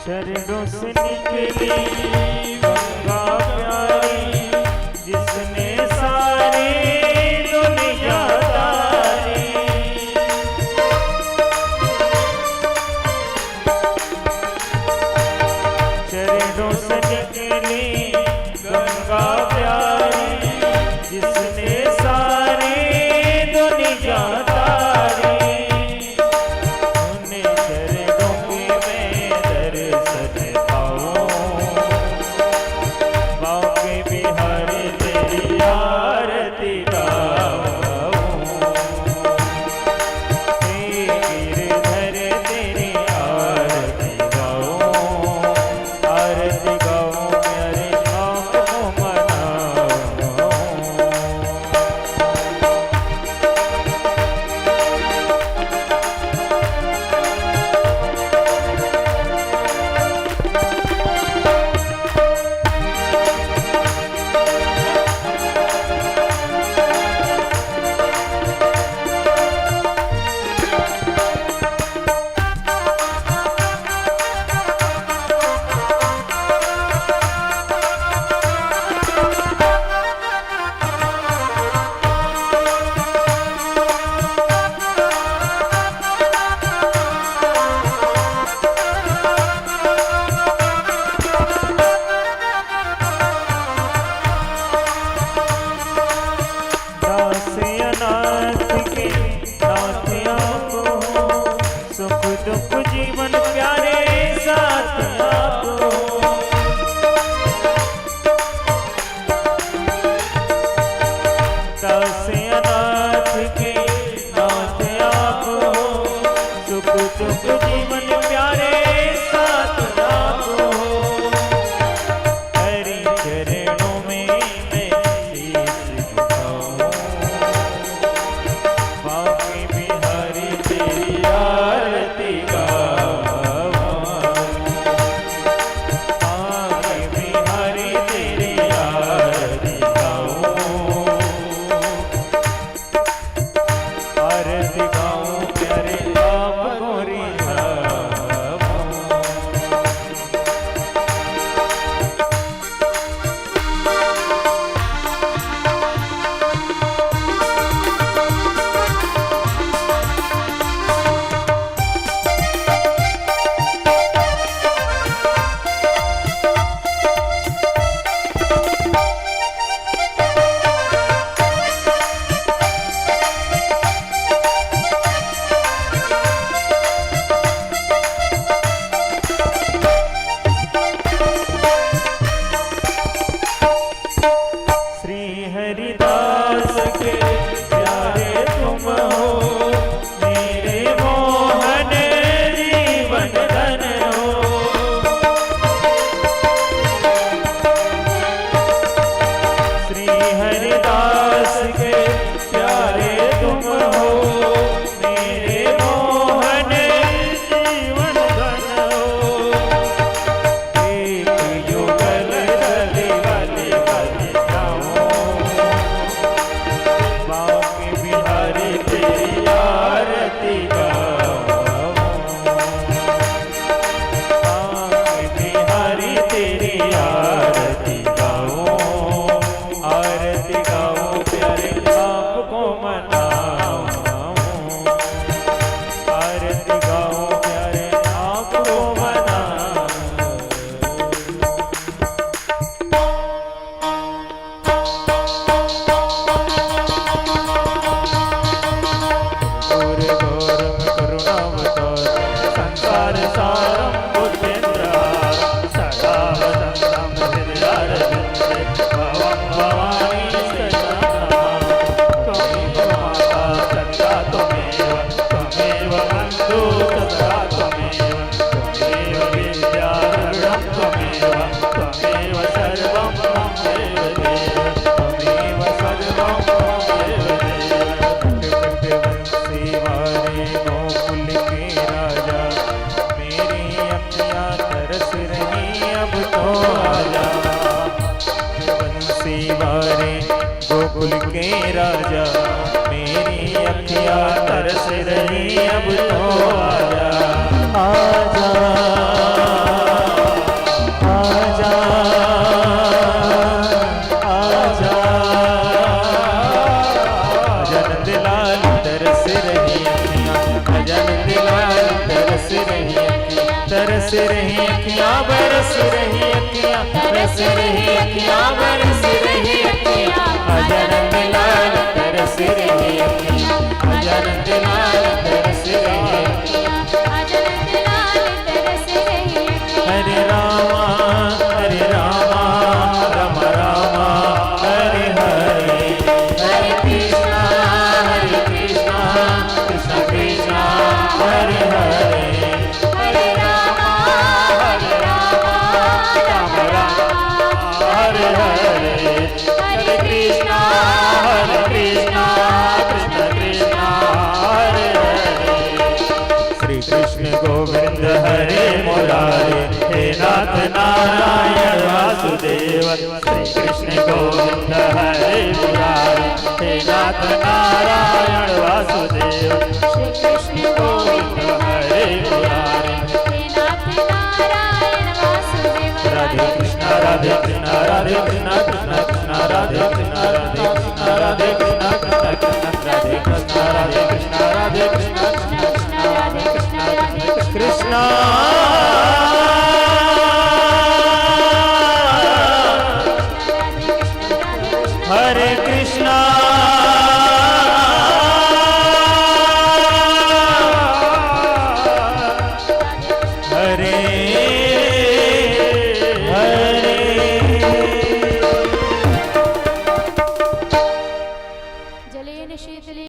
चरणों से निकली गंगा प्यारी, में गंगा प्यारी, जिसने सारे दुनिया तारी, उन चरणों के मैं दर्शन पाऊं, बांके बिहारी तेरी आरती गाऊं, हे गिरधर तेरी आरती गाऊं, आरती गाऊं प्यारे अखियां बरस रही अखियां तरस रही अखियां बरस रही अखियां अजरंग लाल तरस रही अखियां अजरंग लाल तरस रही अखियां अजरंग लाल तरस रही अखियां हरे रामा राम रामा हरे हरे हरे कृष्णा कृष्णा कृष्णा हरे हरे हरे राम राम हरे हरे हरे कृष्णा कृष्णा कृष्णा हरे हरे श्री कृष्ण गोविंद हरे मुरारे हे नाथ नारायण वासुदेव श्री कृष्ण गोविंद हरे मुरारे हे नाथ नारायण वासुदेव श्री कृष्ण गोविंद हरे मुरारे हे नाथ नारायण वासुदेव राधे कृष्ण राधे कृष्ण राधे कृष्ण कृष्ण कृष्ण राधे कृष्ण राधे कृष्ण राधे कृष्ण कृष्ण कृष्ण राधे कृष्ण राधे कृष्ण राधे कृष्ण कृष्ण कृष्ण राधे कृष्ण राधे कृष्ण